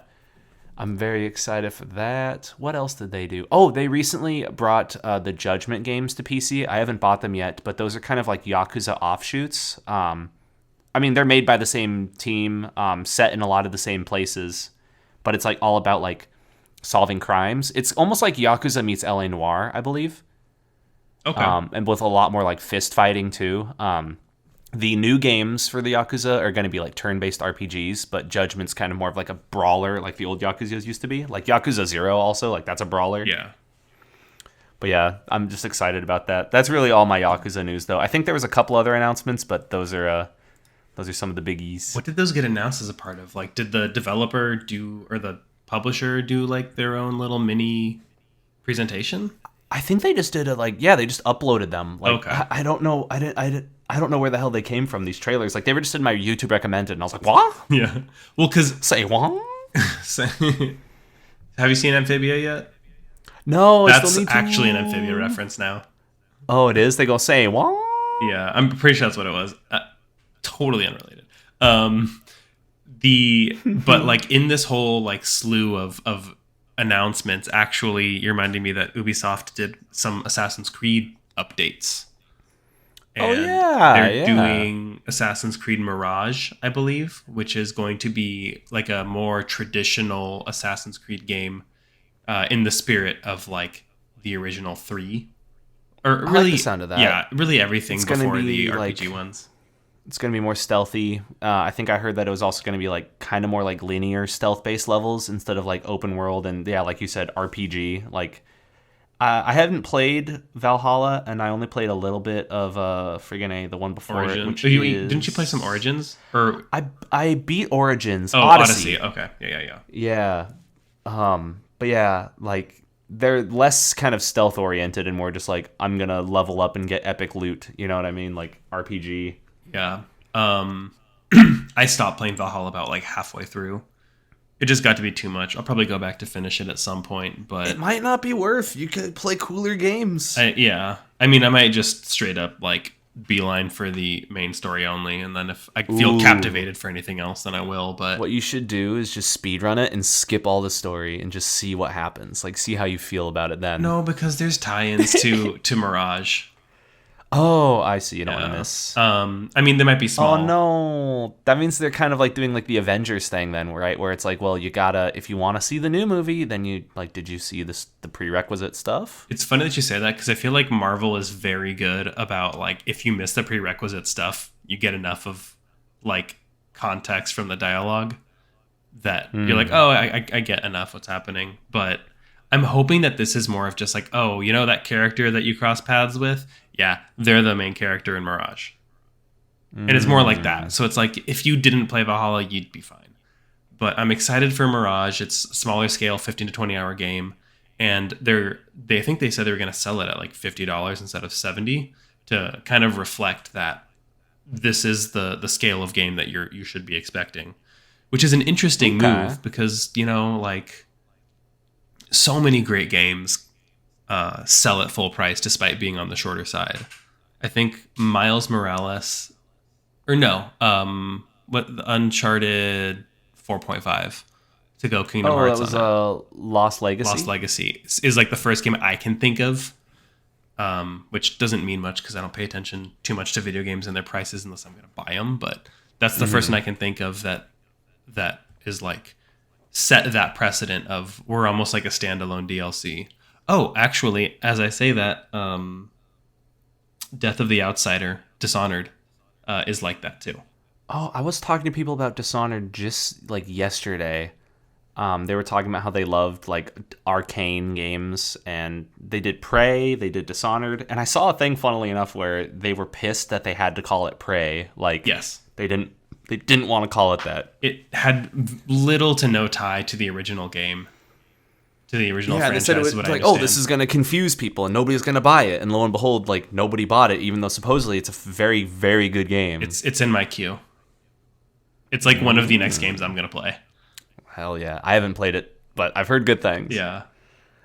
A: I'm very excited for that. What else did they do? Oh, they recently brought the Judgment games to PC. I haven't bought them yet, but those are kind of like Yakuza offshoots. I mean, they're made by the same team, set in a lot of the same places, but it's like all about like solving crimes. It's almost like Yakuza meets LA Noire, I believe.
B: Okay.
A: And with a lot more like fist fighting too. The new games for the Yakuza are going to be like turn-based RPGs, but Judgment's kind of more of like a brawler, like the old Yakuzas used to be. Like Yakuza 0 also, like that's a brawler.
B: Yeah.
A: But yeah, I'm just excited about that. That's really all my Yakuza news, though. I think there was a couple other announcements, but those are some of the biggies.
B: What did those get announced as a part of? Like, did the developer do, or the publisher do like their own little mini presentation?
A: I think they just did it like, yeah, they just uploaded them. Like,
B: Okay.
A: I don't know. I don't know where the hell they came from, these trailers. Like, they were just in my YouTube recommended, and I was like, what?
B: Yeah. Well, because
A: Say what?
B: have you seen Amphibia yet?
A: No, I
B: That's
A: still need to.
B: actually an Amphibia reference now.
A: Oh, it is? They go, say what?
B: Yeah, I'm pretty sure that's what it was. Totally unrelated. But like in this whole like slew of announcements, actually, you're reminding me that Ubisoft did some Assassin's Creed updates.
A: Oh,
B: And
A: yeah,
B: they're
A: yeah.
B: doing Assassin's Creed Mirage, I believe, which is going to be like a more traditional Assassin's Creed game, in the spirit of like the original 3. Or
A: I
B: really,
A: like the sound of that.
B: yeah, really everything
A: It's gonna
B: before
A: be
B: the
A: like-
B: RPG ones.
A: It's going to be more stealthy. I think I heard that it was also going to be like kind of more like linear stealth-based levels instead of like open world. And yeah, like you said, RPG. Like, I haven't played Valhalla, and I only played a little bit of the one before it,
B: Origin.
A: which
B: Didn't you play some Origins? Or
A: I beat Origins.
B: Odyssey. Okay. Yeah.
A: Yeah. But yeah, like they're less kind of stealth oriented and more just like I'm gonna level up and get epic loot. You know what I mean? Like RPG.
B: Yeah. I stopped playing Valhalla about like halfway through. It just got to be too much. I'll probably go back to finish it at some point, but
A: It might not be worth. You could play cooler games.
B: yeah. I mean, I might just straight up like beeline for the main story only, and then if I feel
A: Ooh.
B: captivated for anything else, then I will. But
A: What you should do is just speedrun it and skip all the story and just see what happens. Like, see how you feel about it then.
B: no, because there's tie-ins to Mirage.
A: Oh, I see. You don't want
B: Yeah.
A: to miss.
B: I mean, they might be small.
A: Oh no, that means they're kind of like doing like the Avengers thing then, right? Where it's like, well, you gotta, if you want to see the new movie, then you like, did you see the prerequisite stuff?
B: It's funny that you say that because I feel like Marvel is very good about like if you miss the prerequisite stuff, you get enough of like context from the dialogue that you're like, oh, I get enough what's happening. But I'm hoping that this is more of just like, oh, you know that character that you cross paths with? Yeah, they're the main character in Mirage. And it's more like that. So it's like if you didn't play Valhalla, you'd be fine. But I'm excited for Mirage. It's a smaller scale, 15 to 20 hour game. And I think they said they were going to sell it at like $50 instead of $70 to kind of reflect that this is the scale of game that you should be expecting, which is an interesting move because, you know, like so many great games sell at full price despite being on the shorter side. I think Miles Morales, or no, what the Uncharted 4.5 to go Kingdom
A: Oh, that
B: Hearts
A: was
B: on it.
A: Lost Legacy.
B: Lost Legacy is like the first game I can think of, which doesn't mean much because I don't pay attention too much to video games and their prices unless I'm going to buy them. But that's the first one I can think of that is like set that precedent of we're almost like a standalone DLC. Oh, actually, as I say that, Death of the Outsider, Dishonored, is like that too.
A: Oh, I was talking to people about Dishonored just like yesterday. They were talking about how they loved like arcane games, and they did Prey, they did Dishonored, and I saw a thing, funnily enough, where they were pissed that they had to call it Prey. Like,
B: Yes.
A: they didn't want to call it that.
B: It had little to no tie to the original game, to the original franchise.
A: They said it was
B: is what I
A: like,
B: understand.
A: oh, this is going to confuse people, and nobody's going to buy it. And lo and behold, like nobody bought it, even though supposedly it's a very, very good game.
B: It's in my queue. It's like one of the next games I'm gonna play.
A: Hell yeah, I haven't played it, but I've heard good things.
B: Yeah,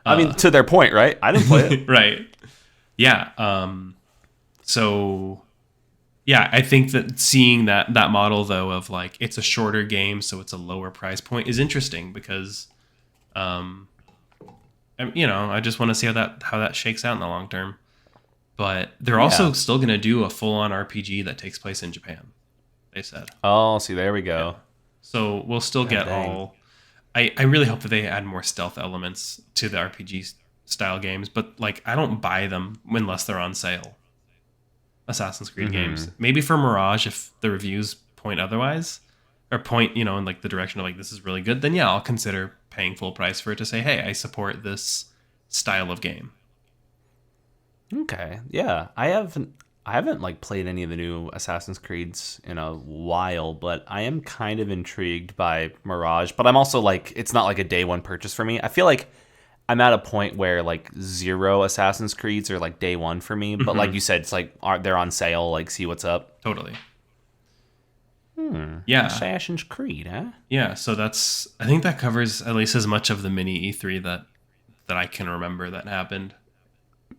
A: I mean, to their point, right? I didn't play it.
B: right. Yeah. So, yeah, I think that seeing that model though of like it's a shorter game, so it's a lower price point is interesting because, I just want to see how that shakes out in the long term. But they're also still gonna do a full on RPG that takes place in Japan. They said.
A: Oh, see, there we go.
B: Yeah. So we'll still get all. I really hope that they add more stealth elements to the RPG style games, but like I don't buy them unless they're on sale. Assassin's Creed games, maybe for Mirage if the reviews point otherwise, or point in like the direction of like this is really good, then yeah, I'll consider paying full price for it to say, hey, I support this style of game.
A: Okay, yeah, I haven't like played any of the new Assassin's Creeds in a while, but I am kind of intrigued by Mirage. But I'm also like, it's not like a day one purchase for me. I feel like I'm at a point where like 0 Assassin's Creeds are like day one for me. But like you said, it's like they're on sale. Like, see what's up.
B: Totally. Yeah.
A: Assassin's Creed, huh?
B: Yeah. So I think that covers at least as much of the mini E3 that I can remember that happened.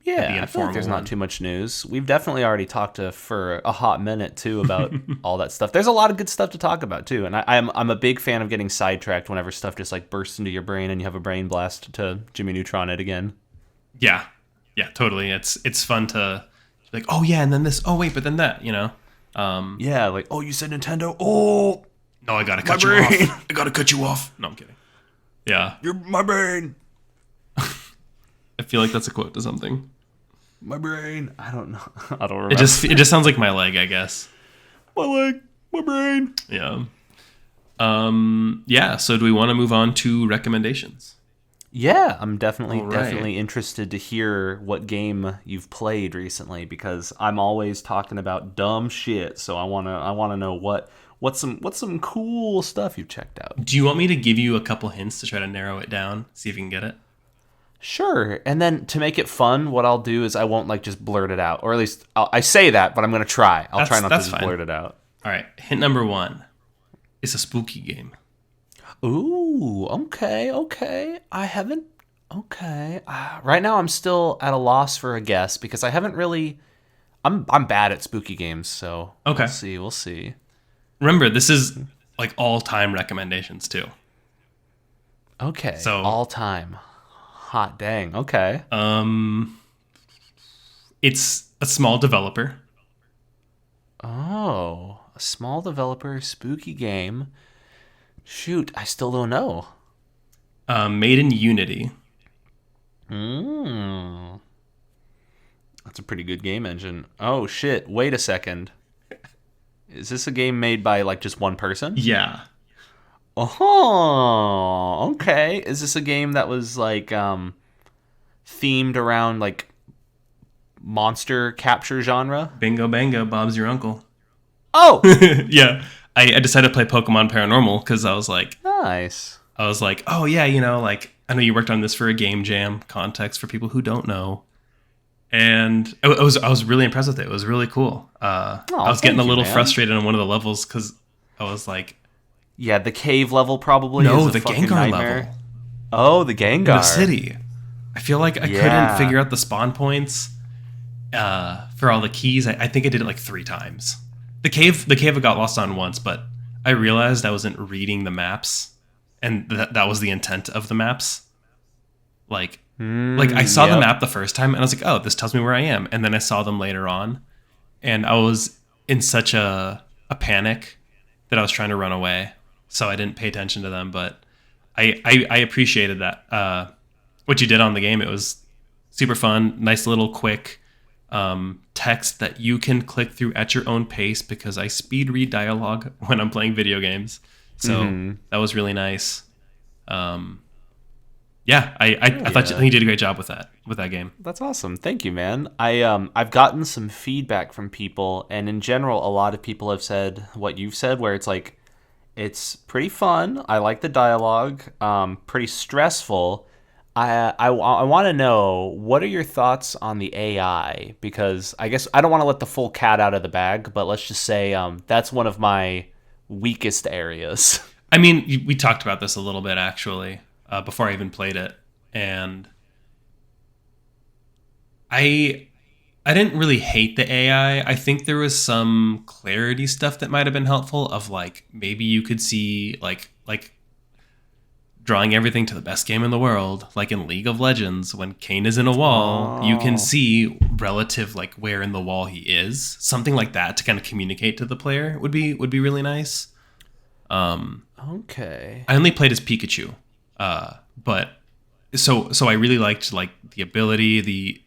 A: Yeah, I feel like there's not too much news. We've definitely already talked for a hot minute too about all that stuff. There's a lot of good stuff to talk about too, and I'm a big fan of getting sidetracked whenever stuff just like bursts into your brain and you have a brain blast to Jimmy Neutron it again.
B: Yeah, totally. It's fun to be like, oh yeah, and then this. Oh wait, but then that.
A: Yeah, like oh, you said Nintendo. Oh
B: no, I gotta cut you off. I gotta cut you off. No, I'm kidding. Yeah,
A: you're my brain.
B: I feel like that's a quote to something.
A: My brain. I don't know. I don't remember.
B: It just sounds like my leg, I guess.
A: My leg. My brain.
B: Yeah. Yeah. So do we want to move on to recommendations?
A: Yeah, I'm definitely interested to hear what game you've played recently because I'm always talking about dumb shit. So I wanna know what's some cool stuff you've checked out.
B: Do you want me to give you a couple hints to try to narrow it down? See if you can get it.
A: Sure, and then to make it fun, what I'll do is I won't like just blurt it out, or at least I say that, but I'm gonna try. I'll try not to just blurt it out.
B: All right, hint number 1: it's a spooky game.
A: Ooh, okay. I haven't. Okay, right now I'm still at a loss for a guess because I haven't really. I'm bad at spooky games, so
B: okay.
A: We'll see.
B: Remember, this is like all-time recommendations too.
A: Okay,
B: so
A: all time. Hot dang. Okay.
B: It's a small developer.
A: Oh, a small developer, spooky game. Shoot, I still don't know.
B: Made in Unity.
A: That's a pretty good game engine. Oh shit! Wait a second. Is this a game made by like just one person?
B: Yeah.
A: Oh, okay. Is this a game that was like themed around like monster capture genre?
B: Bingo bango, Bob's your uncle.
A: Oh!
B: Yeah. I decided to play Pokémon Paranormal because I was like...
A: Nice.
B: I was like, oh yeah, like, I know you worked on this for a game jam context for people who don't know. And I was really impressed with it. It was really cool. I was getting a little frustrated on one of the levels because I was like...
A: Yeah, the cave level probably.
B: No,
A: is
B: the Gengar
A: nightmare.
B: level.
A: Oh, the Gengar.
B: In the city. I feel like I couldn't figure out the spawn points for all the keys. I think I did it like 3 times. The cave I got lost on once, but I realized I wasn't reading the maps and that was the intent of the maps. Like I saw the map the first time and I was like, oh, this tells me where I am. And then I saw them later on and I was in such a panic that I was trying to run away. So I didn't pay attention to them, but I appreciated that. What you did on the game, it was super fun, nice little quick text that you can click through at your own pace because I speed read dialogue when I'm playing video games. So that was really nice. Yeah, I thought you did a great job with that game.
A: That's awesome. Thank you, man. I've gotten some feedback from people, and in general, a lot of people have said what you've said, where it's like, it's pretty fun. I like the dialogue. Pretty stressful. I want to know, what are your thoughts on the AI? Because I guess I don't want to let the full cat out of the bag, but let's just say that's one of my weakest areas.
B: I mean, we talked about this a little bit, actually, before I even played it. And I didn't really hate the AI. I think there was some clarity stuff that might have been helpful of like, maybe you could see like drawing everything to the best game in the world, like in League of Legends, when Kayn is in a wall, you can see relative like where in the wall he is. Something like that to kind of communicate to the player would be really nice.
A: Okay.
B: I only played as Pikachu, but so I really liked like the ability, the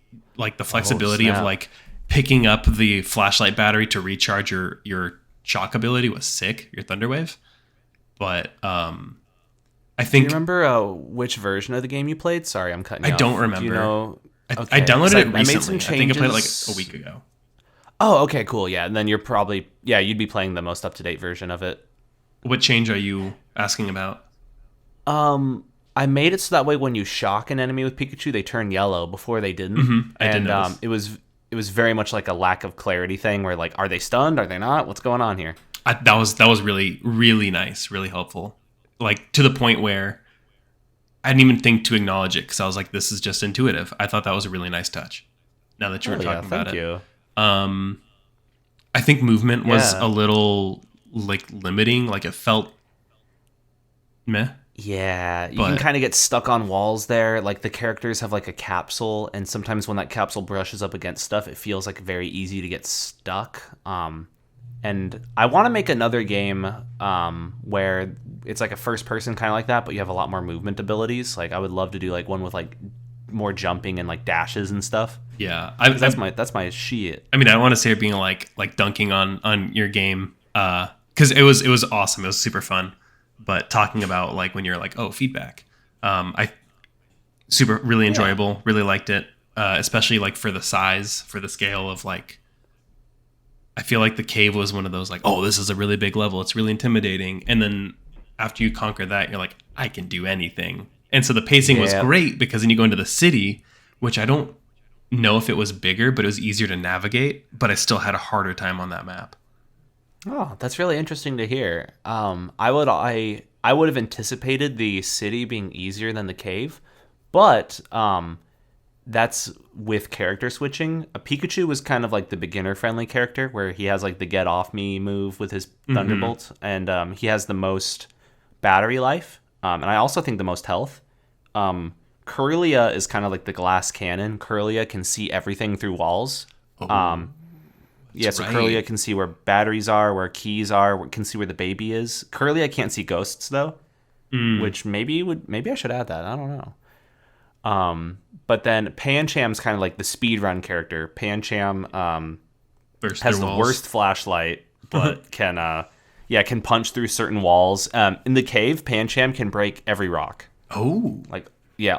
B: flexibility of like picking up the flashlight battery to recharge your shock ability was sick, your Thunder Wave. But I think.
A: Do you remember which version of the game you played? Sorry, I'm cutting you off.
B: I don't remember.
A: Do you know?
B: Okay. I downloaded it recently.
A: I made some changes.
B: I think I played it like a week ago.
A: Oh, okay, cool. Yeah, and then you're probably you'd be playing the most up-to-date version of it.
B: What change are you asking about?
A: I made it so that way when you shock an enemy with Pikachu, they turn yellow. Before they didn't.
B: Mm-hmm. I did notice.
A: It was very much like a lack of clarity thing, where like, are they stunned? Are they not? What's going on here?
B: That was really, really nice, really helpful. Like to the point where I didn't even think to acknowledge it because I was like, this is just intuitive. I thought that was a really nice touch. Now that you were talking about it.
A: Thank you.
B: I think movement was a little like limiting. Like it felt meh.
A: Yeah, you can kind of get stuck on walls there. Like the characters have like a capsule, and sometimes when that capsule brushes up against stuff, it feels like very easy to get stuck. And I want to make another game where it's like a first person kind of like that, but you have a lot more movement abilities. Like I would love to do like one with like more jumping and like dashes and stuff.
B: Yeah,
A: that's my shit.
B: I mean, I don't want to say it being like dunking on your game because it was awesome. It was super fun. But talking about like when you're like, oh, feedback, really enjoyable. Really liked it, especially like for the size, for the scale of like. I feel like the cave was one of those like, oh, this is a really big level. It's really intimidating. And then after you conquer that, you're like, I can do anything. And so the pacing was great because then you go into the city, which I don't know if it was bigger, but it was easier to navigate. But I still had a harder time on that map.
A: Oh, that's really interesting to hear. I would have anticipated the city being easier than the cave, but that's with character switching. Pikachu was kind of like the beginner-friendly character, where he has like the get off me move with his Thunderbolt, and he has the most battery life, and I also think the most health. Corellia is kind of like the glass cannon. Corellia can see everything through walls. So Corellia can see where batteries are, where keys are, can see where the baby is. Corellia can't see ghosts though, which maybe I should add that. I don't know. But then Pancham's kind of like the speedrun character. Pancham has the worst flashlight, but can punch through certain walls. In the cave, Pancham can break every rock.
B: Oh,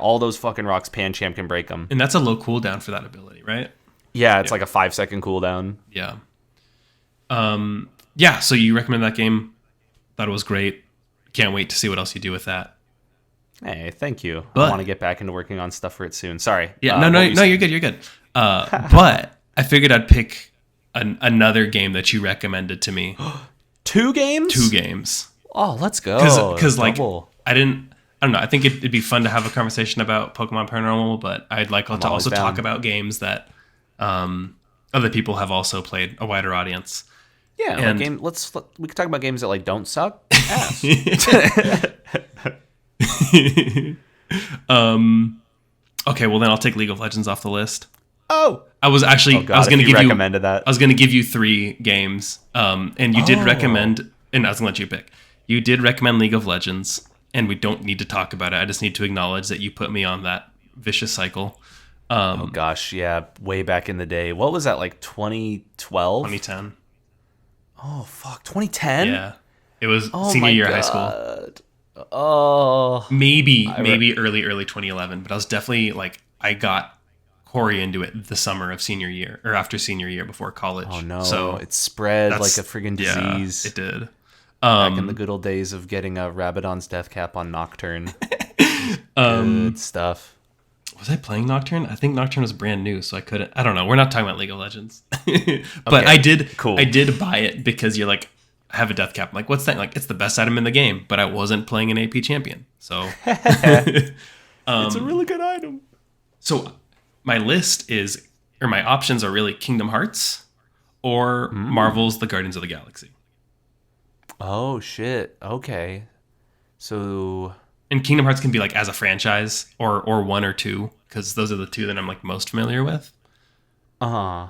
A: all those fucking rocks, Pancham can break them.
B: And that's a low cooldown for that ability, right?
A: Yeah, it's like a 5-second cooldown.
B: Yeah. So you recommend that game? Thought it was great. Can't wait to see what else you do with that.
A: Hey, thank you. I want to get back into working on stuff for it soon. Sorry.
B: Yeah, no, you're good. You're good. But I figured I'd pick another game that you recommended to me.
A: 2 games?
B: 2 games.
A: Oh, let's go.
B: Because like I don't know. I think it'd be fun to have a conversation about Pokemon Paranormal, but I'd like to also talk about games that other people have also played, a wider audience.
A: Yeah, we can talk about games that like don't suck. Ass.
B: Okay, well then I'll take League of Legends off the list.
A: Oh,
B: I was
A: God,
B: going to give
A: recommended that.
B: I was going to give you 3 games. And you did recommend, and I was going to let you pick. You did recommend League of Legends, and we don't need to talk about it. I just need to acknowledge that you put me on that vicious cycle.
A: Oh gosh, yeah, way back in the day. What was that, like 2012?
B: 2010.
A: Oh fuck, 2010?
B: Yeah. It was
A: Oh
B: senior
A: my
B: year of
A: God.
B: high school.
A: Oh,
B: Maybe early 2011, but I was definitely like, I got Corey into it the summer of senior year, or after senior year before college.
A: oh no,
B: So
A: it spread like
B: that's
A: a friggin'
B: yeah,
A: disease.
B: it did.
A: Back in the good old days of getting a Rabadon's death cap on Nocturne. Good stuff.
B: Was I playing Nocturne? I think Nocturne was brand new, so I couldn't. I don't know. We're not talking about League of Legends, but
A: Okay,
B: I did.
A: cool.
B: I did buy it because you're like, I have a death cap. I'm like, what's that? Like, it's the best item in the game, but I wasn't playing an AP champion, so.
A: It's a really good item.
B: So my list is, or my options are really Kingdom Hearts or Marvel's The Guardians of the Galaxy.
A: Oh shit. Okay. So
B: And Kingdom Hearts can be like as a franchise or 1 or 2, because those are the 2 that I'm like most familiar with.
A: so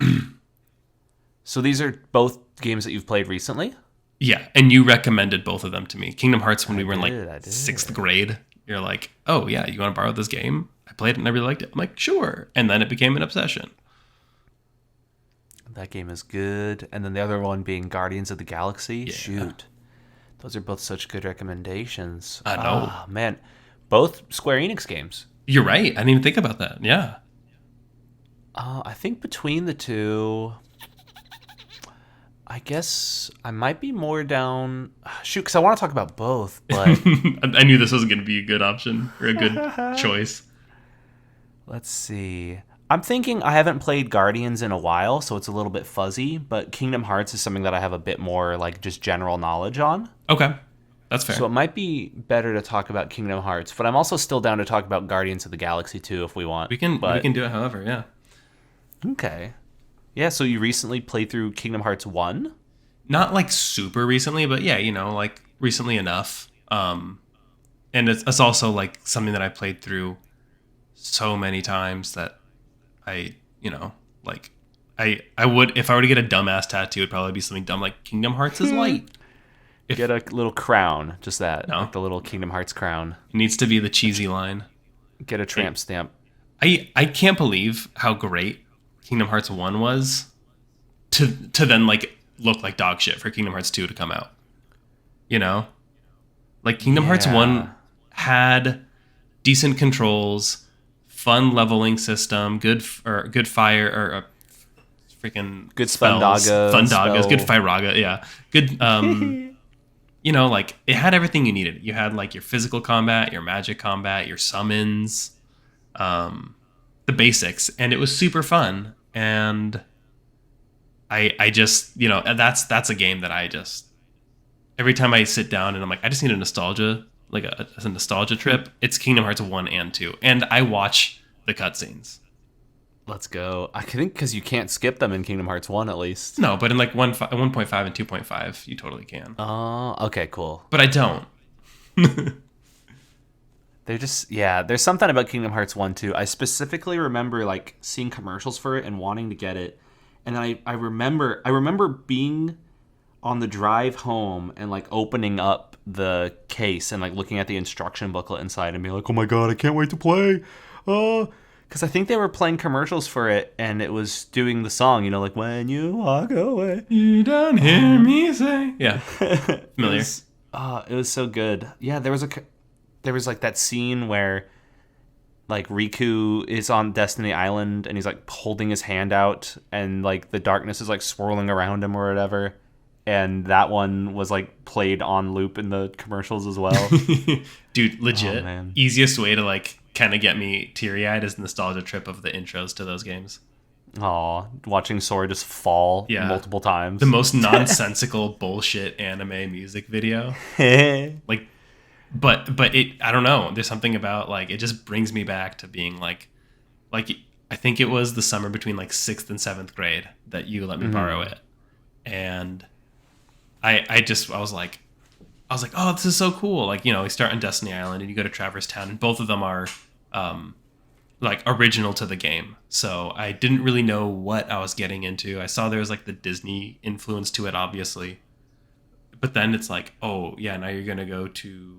A: these are both games that you've played recently?
B: Yeah, and you recommended both of them to me. Kingdom Hearts when we were in
A: I
B: like
A: did.
B: 6th grade. You're like, oh yeah, you want to borrow this game? I played it and I really liked it. I'm like, sure. And then it became an obsession.
A: That game is good. And then the other one being Guardians of the Galaxy.
B: Yeah.
A: Shoot. Those are both such good recommendations.
B: I know.
A: Ah, man. Both Square Enix games.
B: You're right. I didn't even think about that. Yeah.
A: I think between the two, I guess I might be more down. Shoot, because I want to talk about both, but
B: I knew this wasn't going to be a good option or a good choice.
A: let's see. I'm thinking I haven't played Guardians in a while, so it's a little bit fuzzy, but Kingdom Hearts is something that I have a bit more like just general knowledge on.
B: Okay. That's fair.
A: So it might be better to talk about Kingdom Hearts, but I'm also still down to talk about Guardians of the Galaxy too if we want.
B: we can do it however, yeah.
A: Okay. Yeah, so you recently played through Kingdom Hearts 1?
B: Not like super recently, but yeah, like recently enough. And it's also like something that I played through so many times that I like I would, if I were to get a dumbass tattoo, it'd probably be something dumb like Kingdom Hearts is light.
A: Get a little crown, just that,
B: No.
A: like the little Kingdom Hearts crown.
B: It needs to be the cheesy line.
A: Get a tramp stamp.
B: I can't believe how great Kingdom Hearts 1 was to then like look like dog shit for Kingdom Hearts 2 to come out. Like Kingdom Hearts 1 had decent controls, fun leveling system, good fire or freaking
A: Good
B: spells,
A: Thundaga
B: Thundagas,
A: spell.
B: good Firaga, yeah. Good like it had everything you needed. You had like your physical combat, your magic combat, your summons, the basics, and it was super fun. And I just, that's a game that I just, every time I sit down and I'm like, I just need a nostalgia, like a nostalgia trip, it's Kingdom Hearts 1 and 2. And I watch the cutscenes.
A: Let's go. I think because you can't skip them in Kingdom Hearts 1 at least.
B: No, but in like 1.5 and 2.5, you totally can.
A: Oh, okay, cool.
B: But I don't.
A: They're just, yeah, there's something about Kingdom Hearts 1 too. I specifically remember like seeing commercials for it and wanting to get it. And I remember being on the drive home and like opening up the case and like looking at the instruction booklet inside and being like, oh my God, I can't wait to play. Because I think they were playing commercials for it and it was doing the song, like when you walk away.
B: You don't hear me say. Yeah. Familiar.
A: It was so good. Yeah, there was like that scene where like Riku is on Destiny Island and he's like holding his hand out and like the darkness is like swirling around him or whatever. And that one was like played on loop in the commercials as well.
B: Dude, legit.
A: Oh, man.
B: Easiest way to like kind of get me teary-eyed is nostalgia trip of the intros to those games.
A: Aw, watching Sora just fall multiple times.
B: The most nonsensical bullshit anime music video. Like, but it, I don't know. There's something about like, it just brings me back to being like I think it was the summer between like 6th and 7th grade that you let me borrow it. And I was like, I was like, oh, this is so cool. Like, you start on Destiny Island and you go to Traverse Town, and both of them are like original to the game. So I didn't really know what I was getting into. I saw there was like the Disney influence to it, obviously. But then it's like, oh, yeah, now you're going to go to.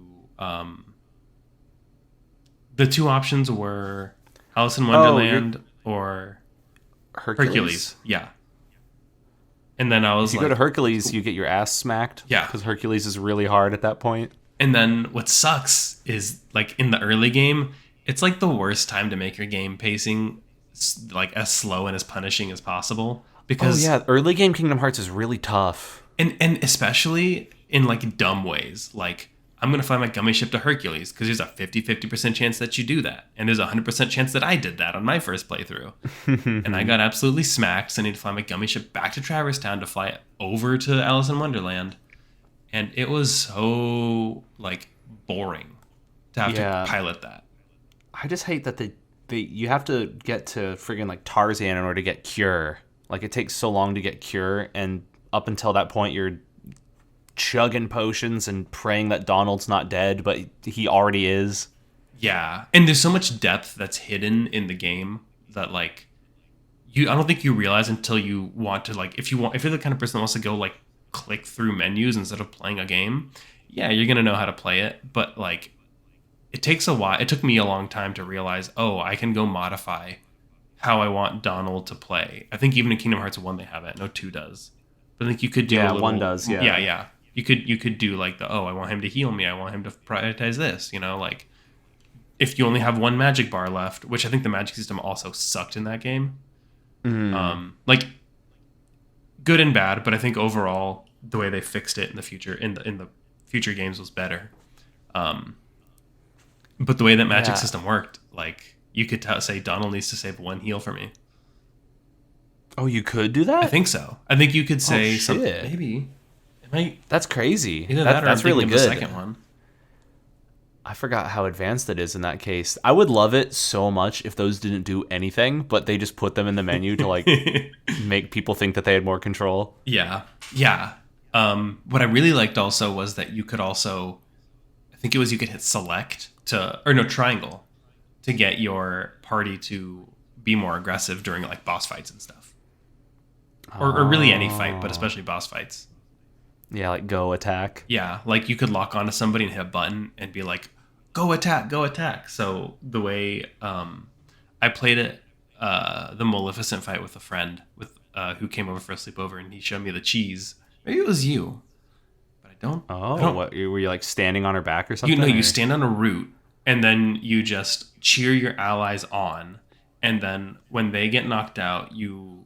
B: The two options were Alice in Wonderland or Hercules. Yeah. And then I was
A: if you go to Hercules, you get your ass smacked.
B: Yeah.
A: Because Hercules is really hard at that point.
B: And then what sucks is, like, in the early game, it's like the worst time to make your game pacing like as slow and as punishing as possible. Because
A: early game Kingdom Hearts is really tough.
B: And especially in like dumb ways. Like, I'm going to find my gummy ship to Hercules because there's a 50% chance that you do that. And there's a 100% chance that I did that on my first playthrough. And I got absolutely smacked. So I need to fly my gummy ship back to Traverse Town to fly it over to Alice in Wonderland. And it was so, like, boring to have to pilot that.
A: I just hate that you have to get to friggin' like Tarzan in order to get Cure. Like, it takes so long to get Cure, and up until that point, you're chugging potions and praying that Donald's not dead, but he already is.
B: Yeah, and there's so much depth that's hidden in the game that, like, I don't think you realize until you want to, like, if you're the kind of person that wants to go, like, click through menus instead of playing a game, yeah, you're gonna know how to play it, but, like, it takes a while. It took me a long time to realize, oh, I can go modify how I want Donald to play. I think even in Kingdom Hearts 1 they have it. No, 2 does. But I think you could do a little,
A: 1 does, yeah.
B: Yeah. You could do like I want him to heal me. I want him to prioritize this, like if you only have one magic bar left, which I think the magic system also sucked in that game. Like good and bad, but I think overall the way they fixed it in the future in the future games was better. But the way that magic system worked, like, you could say Donald needs to save 1 heal for me.
A: Oh, you could do that?
B: I think so. I think you could say something. Maybe.
A: That's crazy.
B: Either that or
A: that's really good.
B: The second one.
A: I forgot how advanced it is in that case. I would love it so much if those didn't do anything, but they just put them in the menu to, like, make people think that they had more control.
B: Yeah. What I really liked also was that you could also, I think it was you could hit select triangle to get your party to be more aggressive during, like, boss fights and stuff. Or really any fight, but especially boss fights.
A: Yeah, like go attack.
B: Yeah, like you could lock onto somebody and hit a button and be like, go attack. So the way I played it, the Maleficent fight with a friend who came over for a sleepover, and he showed me the cheese. Maybe it was you, but I don't.
A: What, were you like standing on her back or something?
B: You stand on a root, and then you just cheer your allies on, and then when they get knocked out, you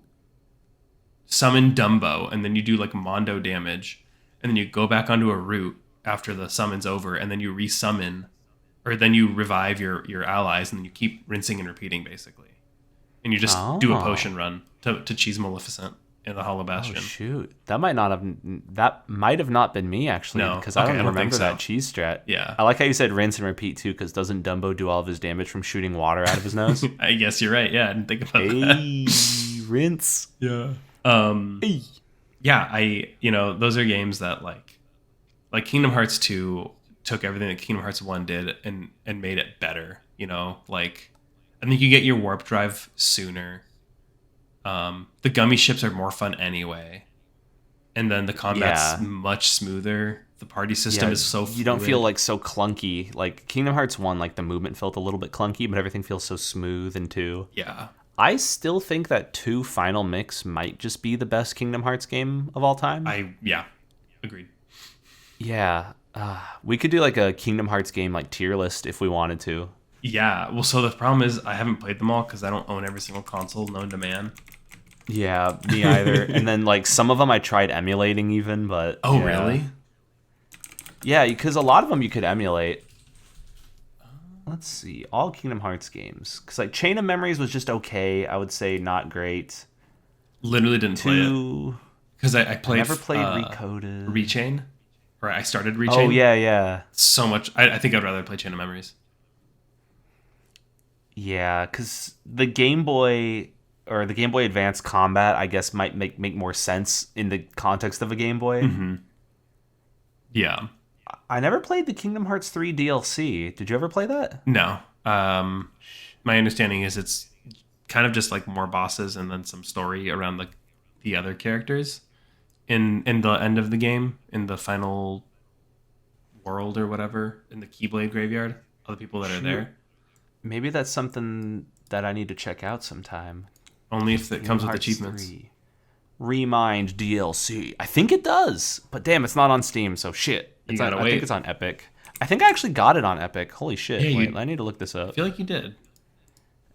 B: summon Dumbo, and then you do like Mondo damage. And then you go back onto a route after the summon's over, and then you resummon, or then you revive your allies, and then you keep rinsing and repeating, basically. And you just do a potion run to cheese Maleficent in the Hollow Bastion.
A: Oh, shoot. That might have not been me, actually, because I don't remember that cheese strat.
B: Yeah.
A: I like how you said rinse and repeat, too, because doesn't Dumbo do all of his damage from shooting water out of his nose?
B: I guess you're right. Yeah, I didn't think about that.
A: Rinse.
B: Yeah. Yeah, those are games that like Kingdom Hearts 2 took everything that Kingdom Hearts 1 did and made it better, like I think you get your warp drive sooner. The gummy ships are more fun anyway. And then the combat's much smoother. The party system is so fluid.
A: You don't feel like so clunky. Like Kingdom Hearts 1, like the movement felt a little bit clunky, but everything feels so smooth in 2.
B: Yeah.
A: I still think that 2 Final Mix might just be the best Kingdom Hearts game of all time.
B: Agreed.
A: Yeah, we could do like a Kingdom Hearts game like tier list if we wanted to.
B: Yeah, well, so the problem is I haven't played them all because I don't own every single console known to man.
A: Yeah, me either. And then like some of them I tried emulating even, but
B: really?
A: Yeah, because a lot of them you could emulate. Let's see, all Kingdom Hearts games. Because like Chain of Memories was just okay. I would say not great.
B: Literally didn't play it. Because I played.
A: I never played Recoded.
B: Rechain? Or I started Rechain.
A: Oh, yeah.
B: So much. I think I'd rather play Chain of Memories.
A: Yeah, because the Game Boy or the Game Boy Advance combat, I guess, might make more sense in the context of a Game Boy.
B: Mm-hmm. Yeah.
A: I never played the Kingdom Hearts 3 DLC. Did you ever play that?
B: No. My understanding is it's kind of just like more bosses and then some story around the other characters in the end of the game, in the final world or whatever, in the Keyblade graveyard, all the people that are there.
A: Maybe that's something that I need to check out sometime.
B: Only if it
A: Kingdom
B: comes with
A: Hearts
B: achievements.
A: 3. Remind DLC. I think it does, but damn, it's not on Steam, so shit.
B: You gotta
A: I
B: wait.
A: think it's on Epic. I think I actually got it on Epic. Holy shit.
B: Yeah,
A: Wait, I need to look this
B: I
A: up.
B: feel like you did.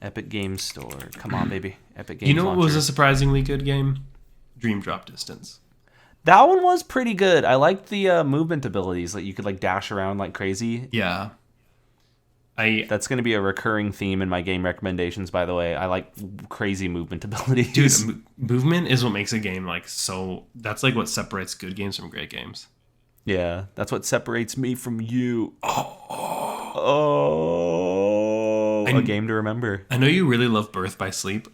A: Epic Games Store. Come on, baby. Epic Games
B: You know what was
A: Launcher.
B: a surprisingly good game? Dream Drop Distance.
A: That one was pretty good. I liked the movement abilities. Like you could like dash around like crazy.
B: Yeah.
A: That's going to be a recurring theme in my game recommendations, by the way. I like crazy movement abilities.
B: Dude, movement is what makes a game like so. That's like what separates good games from great games.
A: Yeah, that's what separates me from you. A game to remember.
B: I know you really love Birth by Sleep.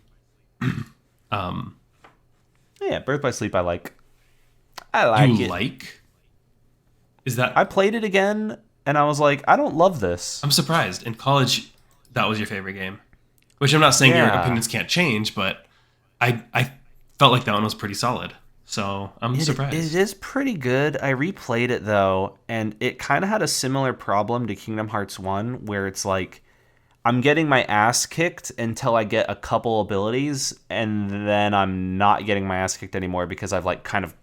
A: Yeah, Birth by Sleep I like. I like
B: You
A: it.
B: like? Is that?
A: I played it again, and I was like, I don't love this.
B: I'm surprised. In college, that was your favorite game. Which I'm not saying your
A: Yeah.
B: opinions can't change, but I felt like that one was pretty solid. So I'm surprised.
A: It is pretty good. I replayed it, though, and it kind of had a similar problem to Kingdom Hearts 1, where it's like, I'm getting my ass kicked until I get a couple abilities, and then I'm not getting my ass kicked anymore because I've like kind of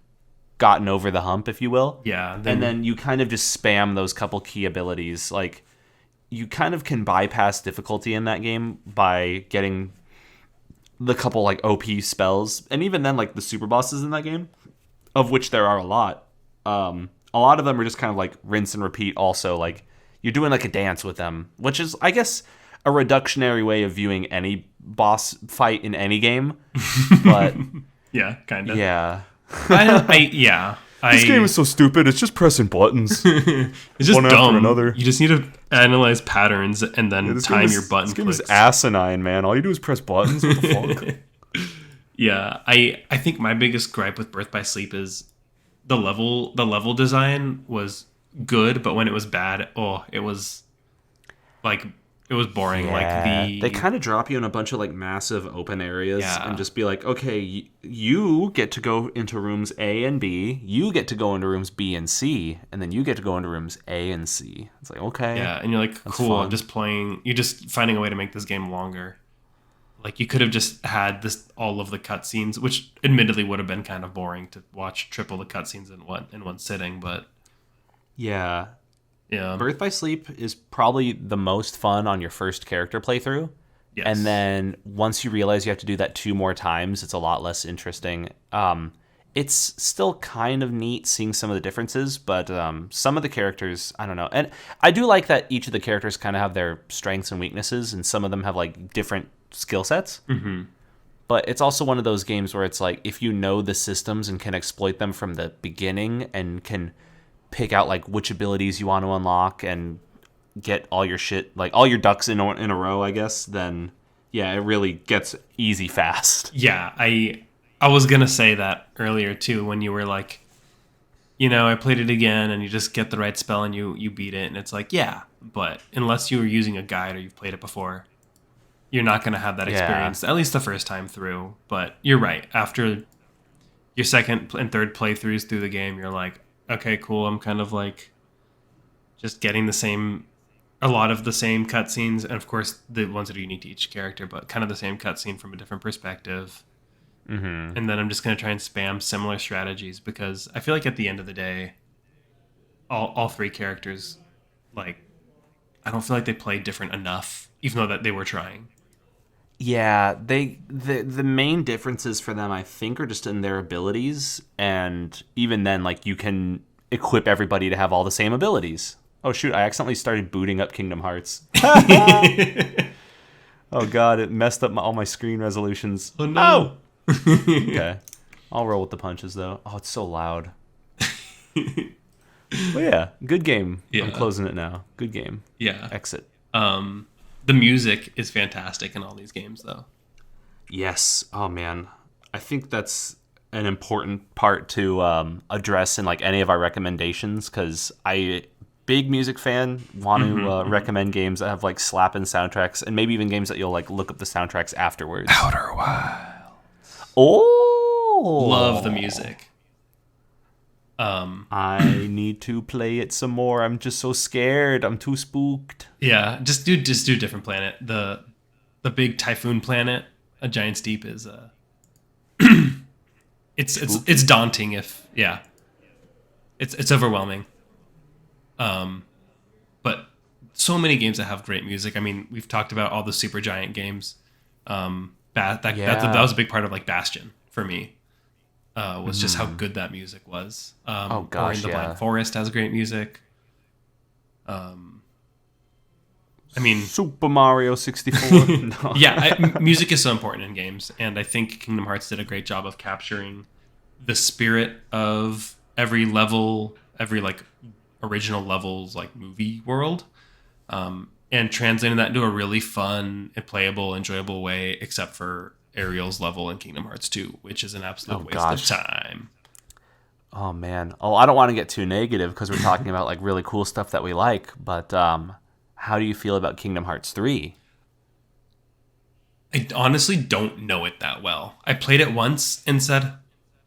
A: gotten over the hump, if you will.
B: Yeah.
A: And then you kind of just spam those couple key abilities. Like, you kind of can bypass difficulty in that game by getting the couple like OP spells, and even then like the super bosses in that game, of which there are a lot. A lot of them are just kind of like rinse and repeat. Also, like you're doing like a dance with them, which is, I guess, a reductionary way of viewing any boss fight in any game. But
B: yeah, kind of.
A: yeah,
B: This
A: game is so stupid. It's just pressing buttons.
B: It's just
A: one after
B: dumb.
A: another.
B: You just need to analyze patterns and then time your button
A: This game
B: clicks.
A: is asinine, man. All you do is press buttons. What the fuck?
B: Yeah, I think my biggest gripe with Birth by Sleep is the level design was good, but when it was bad, it was like it was boring.
A: Yeah, they kind of drop you in a bunch of like massive open areas
B: Yeah.
A: and just be like, okay, you get to go into rooms A and B, you get to go into rooms B and C, and then you get to go into rooms A and C. It's like, okay.
B: Yeah, and you're like,
A: That's
B: cool,
A: fun.
B: just playing. You're just finding a way to make this game longer. Like you could have just had all of the cutscenes, which admittedly would have been kind of boring to watch triple the cutscenes in one sitting, but
A: Yeah.
B: yeah.
A: Birth by Sleep is probably the most fun on your first character playthrough.
B: Yes.
A: And then once you realize you have to do that 2 more times, it's a lot less interesting. It's still kind of neat seeing some of the differences, but some of the characters, I don't know. And I do like that each of the characters kind of have their strengths and weaknesses, and some of them have like different skill sets.
B: Mm-hmm.
A: But it's also one of those games where it's like, if you know the systems and can exploit them from the beginning and can pick out like which abilities you want to unlock and get all your shit, like all your ducks in a row, I guess, then yeah, it really gets easy fast.
B: Yeah, I was gonna say that earlier too when you were like, I played it again and you just get the right spell and you beat it, and it's like, yeah, but unless you were using a guide or you've played it before, you're not gonna have that
A: Yeah.
B: experience, at least the first time through. But you're right, after your second and third playthroughs through the game, you're like, okay, cool, I'm kind of like just getting a lot of the same cutscenes, and of course the ones that are unique to each character, but kind of the same cutscene from a different perspective.
A: Mm-hmm.
B: And then I'm just going to try and spam similar strategies because I feel like at the end of the day, all 3 characters, like, I don't feel like they played different enough, even though that they were trying.
A: Yeah, the main differences for them, I think, are just in their abilities, and even then, like, you can equip everybody to have all the same abilities. Oh shoot, I accidentally started booting up Kingdom Hearts. Oh god, it messed up all my screen resolutions.
B: Oh no!
A: Okay, I'll roll with the punches though. Oh, it's so loud. Well, yeah, good game.
B: Yeah.
A: I'm closing it now. Good game.
B: Yeah.
A: Exit.
B: The music is fantastic in all these games, though.
A: Yes. Oh man, I think that's an important part to address in like any of our recommendations, because I big music fan, want to recommend games that have like slapping soundtracks, and maybe even games that you'll like look up the soundtracks afterwards.
B: Outer Wild.
A: Oh,
B: Love the music.
A: I need to play it some more. I'm just so scared. I'm too spooked.
B: Yeah, just do different planet. The big typhoon planet, A Giant's Deep, is it's daunting. It's overwhelming. But so many games that have great music. I mean, we've talked about all the Supergiant games. That was a big part of like Bastion for me. Was just how good that music was.
A: Oh gosh,
B: Ori and the Blind Forest has great music. I mean,
A: Super Mario 64. No.
B: Yeah, music is so important in games, and I think Kingdom Hearts did a great job of capturing the spirit of every level, every like original levels like movie world, and translating that into a really fun and playable, enjoyable way, except for Ariel's level in Kingdom Hearts 2, which is an absolute waste of time.
A: Oh man. Oh, I don't want to get too negative because we're talking about like really cool stuff that we like, but how do you feel about Kingdom Hearts 3?
B: I honestly don't know it that well. I played it once and said,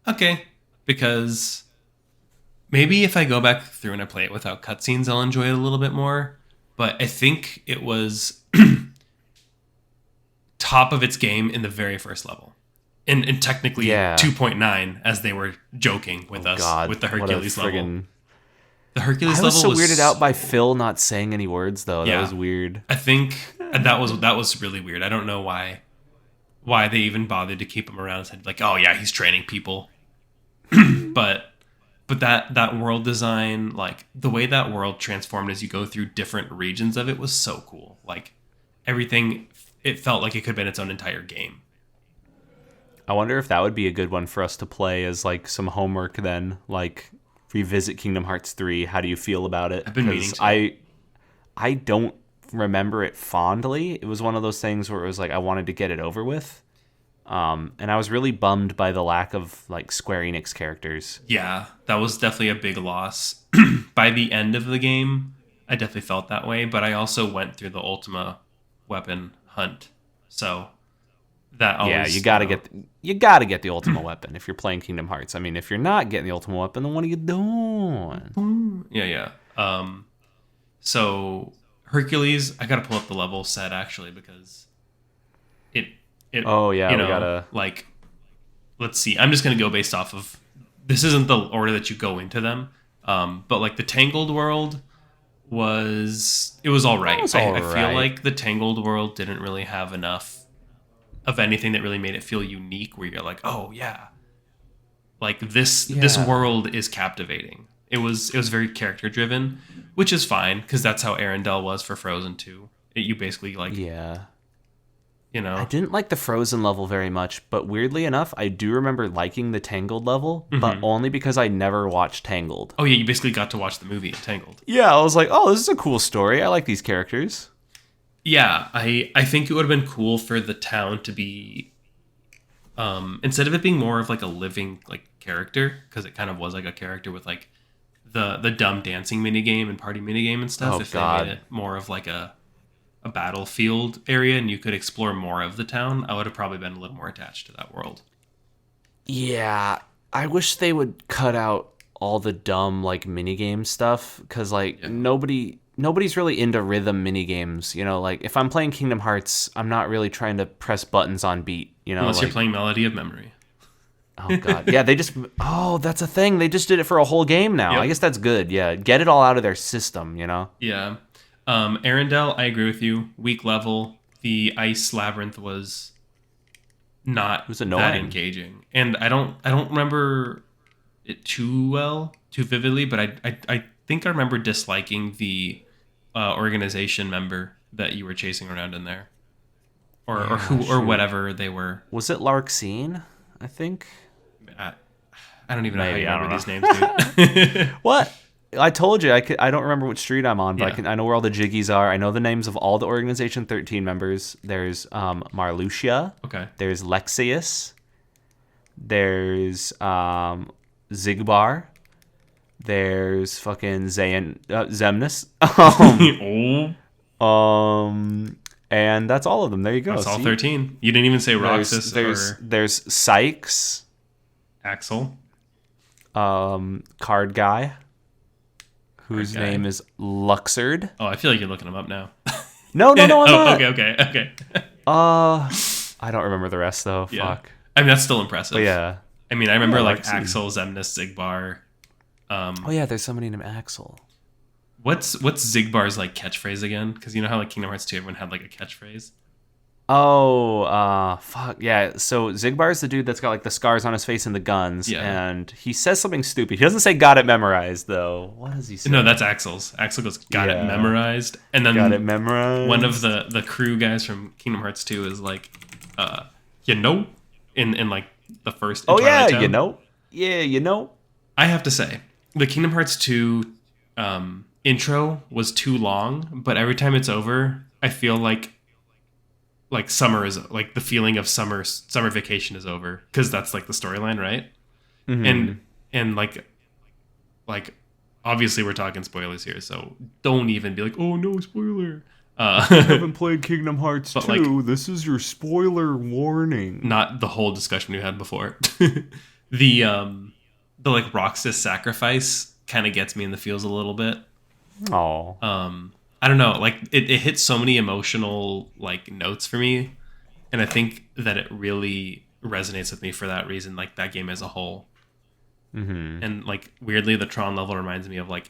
B: okay, because maybe if I go back through and I play it without cutscenes, I'll enjoy it a little bit more. But I think it was top of its game in the very first level. And technically 2.9, as they were joking with us with the Hercules level. The Hercules level was
A: so weirded out by Phil not saying any words, though. Yeah, that was weird.
B: I think that was really weird. I don't know why they even bothered to keep him around and said like, oh yeah, he's training people. but that world design, like the way that world transformed as you go through different regions of it was so cool. Like everything, it felt like it could have been its own entire game.
A: I wonder if that would be a good one for us to play as like some homework then, like revisit Kingdom Hearts 3. How do you feel about it?
B: I've been meaning to.
A: I don't remember it fondly. It was one of those things where it was like I wanted to get it over with. And I was really bummed by the lack of like Square Enix characters.
B: Yeah, that was definitely a big loss. By the end of the game, I definitely felt that way, but I also went through the Ultima weapon hunt. So that always,
A: you gotta get the Ultima weapon if you're playing Kingdom Hearts. I mean, if you're not getting the Ultima weapon, then what are you doing?
B: Yeah. So Hercules, I gotta pull up the level set actually because it we gotta like. Let's see. I'm just gonna go based off of. This isn't the order that you go into them, but like the Tangled world was all right. I feel like the Tangled world didn't really have enough of anything that really made it feel unique where you're like, oh yeah, like this world is captivating. It was very character driven, which is fine because that's how Arendelle was for Frozen 2. You basically like I
A: didn't like the Frozen level very much, but weirdly enough, I do remember liking the Tangled level, but only because I never watched Tangled.
B: Oh yeah, you basically got to watch the movie Tangled.
A: Yeah, I was like, oh, this is a cool story. I like these characters.
B: Yeah, I think it would have been cool for the town to be, instead of it being more of like a living like character, because it kind of was like a character with like the dumb dancing minigame and party minigame and stuff. They made it more of like a battlefield area and you could explore more of the town, I would have probably been a little more attached to that world.
A: Yeah, I wish they would cut out all the dumb like minigame stuff because like nobody's really into rhythm minigames. You know, like if I'm playing Kingdom Hearts, I'm not really trying to press buttons on beat. You know,
B: unless you're playing Melody of Memory.
A: Oh god, yeah, that's a thing. They just did it for a whole game now. Yep. I guess that's good. Yeah, get it all out of their system. You know.
B: Yeah. Arendelle, I agree with you. Weak level. The ice labyrinth was not that engaging, and I don't remember it too vividly. But I think I remember disliking the organization member that you were chasing around in there, or whatever they were.
A: Was it Larxene? I think.
B: I don't even know how you remember these names, dude.
A: What? I told you I don't remember which street I'm on, but I know where all the Jiggies are. I know the names of all the Organization 13 members. There's Marluxia.
B: Okay.
A: There's Lexius. There's Zigbar. There's fucking Zemnis.
B: Oh,
A: And that's all of them. There you go.
B: that's all
A: See?
B: 13. You didn't even say Roxas
A: There's Sykes,
B: Axel.
A: Card Guy, whose
B: Card Guy.
A: name is Luxord.
B: Oh, I feel like you're looking him up now.
A: No, I'm not.
B: Okay.
A: I don't remember the rest though.
B: Yeah.
A: Fuck.
B: I mean, that's still impressive.
A: But yeah.
B: I mean, I remember like
A: Lexi.
B: Axel, Zemnis, Zigbar.
A: Oh yeah, there's somebody named Axel.
B: What's Zigbar's like catchphrase again? Because you know how like Kingdom Hearts 2, everyone had like a catchphrase.
A: Oh, fuck yeah. So Zigbar's the dude that's got like the scars on his face and the guns,
B: Yeah.
A: and he says something stupid. He doesn't say "got it memorized" though. What does he say?
B: No, that's Axel's. Axel goes, got it memorized, and then
A: Got it memorized.
B: one of the crew guys from Kingdom Hearts 2 is like, you know, in like the first.
A: Oh yeah,
B: Twilight Town.
A: you know.
B: I have to say, the Kingdom Hearts 2 intro was too long, but every time it's over, I feel like summer is like the feeling of summer vacation is over, because that's like the storyline, right?
A: Mm-hmm.
B: And like obviously we're talking spoilers here, so don't even be like, oh no, spoiler.
A: Haven't played Kingdom Hearts 2.
B: Like,
A: this is your spoiler warning.
B: not the whole discussion we had before. the like Roxas sacrifice kind of gets me in the feels a little bit.
A: Oh.
B: I don't know, like it hits so many emotional like notes for me, and I think that it really resonates with me for that reason, like that game as a whole.
A: Mm-hmm.
B: And like weirdly, the Tron level reminds me of like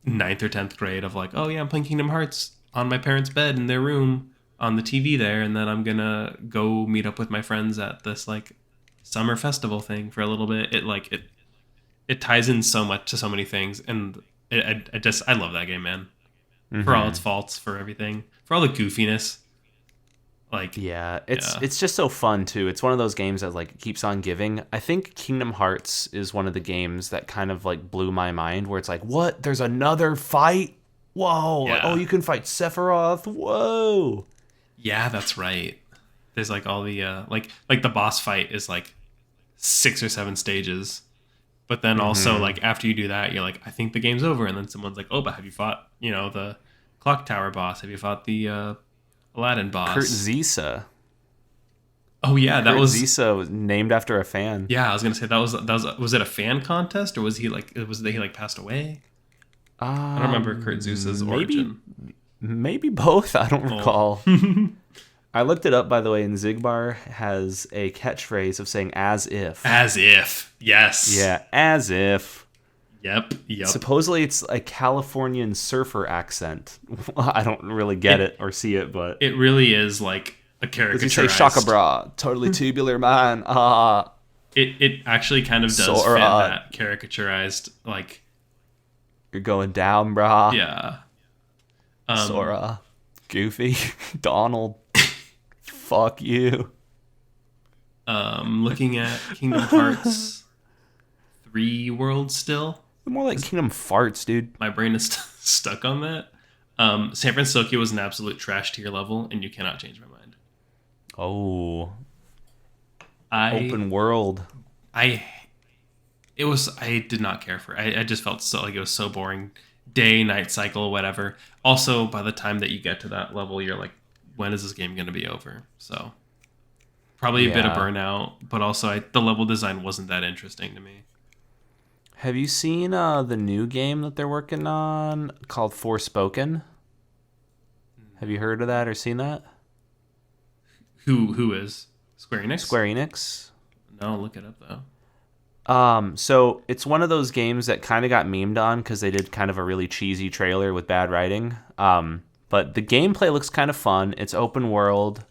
B: 9th or 10th grade of like, oh yeah, I'm playing Kingdom Hearts on my parents' bed in their room on the TV there, and then I'm gonna go meet up with my friends at this like summer festival thing for a little bit. It ties in so much to so many things, and I love that game, man.
A: Mm-hmm.
B: For all its faults, for everything, for all the goofiness. Like,
A: Yeah, it's just so fun too. It's one of those games that like keeps on giving. I think Kingdom Hearts is one of the games that kind of like blew my mind, where it's like, what? There's another fight? Whoa! Like,
B: Yeah.
A: oh, you can fight Sephiroth? Whoa!
B: yeah, that's right. There's like all the like the boss fight is like 6 or 7 stages, but then also like after you do that, you're like, I think the game's over, and then someone's like, oh, but have you fought the clock tower boss? Have you fought the Aladdin boss?
A: Kurt Zisa.
B: Oh yeah, that
A: Kurt
B: was
A: Zisa was named after a fan.
B: Yeah, I was gonna say that was it a fan contest, or was he like passed away? I don't remember Kurt Zeus's origin.
A: Maybe both. I don't recall. I looked it up, by the way, and Zigbar has a catchphrase of saying "as if."
B: As if, yes.
A: Yeah, as if.
B: Yep.
A: Supposedly it's a Californian surfer accent. I don't really get it or see it, but
B: It really is like a
A: does he
B: caricaturized.
A: say "shaka bra"? Totally tubular man.
B: It actually kind of does
A: Sora.
B: fit that caricaturized, like,
A: You're going down, brah.
B: yeah.
A: Sora, Goofy, Donald. Fuck you.
B: Looking at Kingdom Hearts 3 World still.
A: More like Kingdom Farts, dude.
B: My brain is stuck on that. San Francisco was an absolute trash tier level, and you cannot change my mind.
A: Oh,
B: I
A: open world.
B: I did not care for it. I just felt so like it was so boring. Day, night cycle, whatever. Also, by the time that you get to that level, you're like, when is this game going to be over? So probably a bit of
A: Yeah.
B: burnout, but also the level design wasn't that interesting to me.
A: Have you seen the new game that they're working on called Forspoken? Have you heard of that or seen that?
B: Who is Square Enix?
A: Square Enix.
B: No, look it up though.
A: So it's one of those games that kind of got memed on because they did kind of a really cheesy trailer with bad writing. But the gameplay looks kind of fun. It's open world.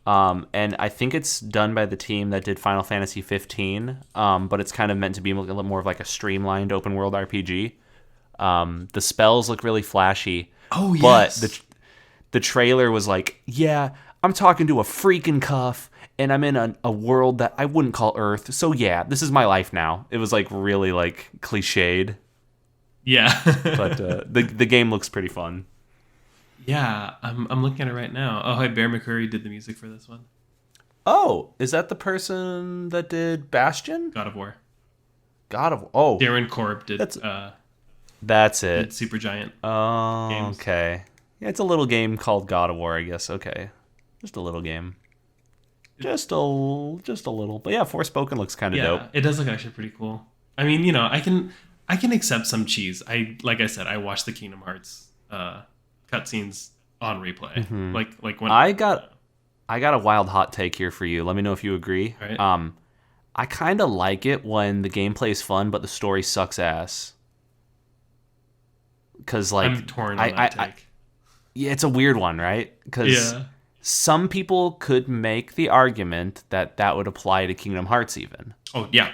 A: And I think it's done by the team that did Final Fantasy 15. But it's kind of meant to be a little more of like a streamlined open world RPG. The spells look really flashy.
B: Oh, yes.
A: But the trailer was like, yeah, I'm talking to a freaking cuff, and I'm in a world that I wouldn't call Earth. So yeah, this is my life now. It was like really like cliched.
B: Yeah.
A: But the game looks pretty fun.
B: Yeah, I'm looking at it right now. Oh, hi, Bear McCreary did the music for this one.
A: Oh, is that the person that did Bastion?
B: God of War.
A: God of
B: Darren Korb
A: that's
B: did
A: it.
B: Supergiant
A: Oh,
B: games.
A: okay. Yeah, it's a little game called God of War, I guess. Okay, just a little game, just a little. But yeah, Forspoken looks kind of dope.
B: Yeah, it does look actually pretty cool. I mean, I can accept some cheese. Like I said, I watched the Kingdom Hearts cutscenes on replay.
A: Hmm.
B: Like when
A: I got I got a wild hot take here for you. Let me know if you agree.
B: right.
A: I kind of like it when the gameplay is fun, but the story sucks ass. Cause like
B: I'm torn on that
A: I
B: take.
A: yeah, it's a weird one, right? Because
B: Yeah.
A: some people could make the argument that that would apply to Kingdom Hearts even.
B: Oh yeah.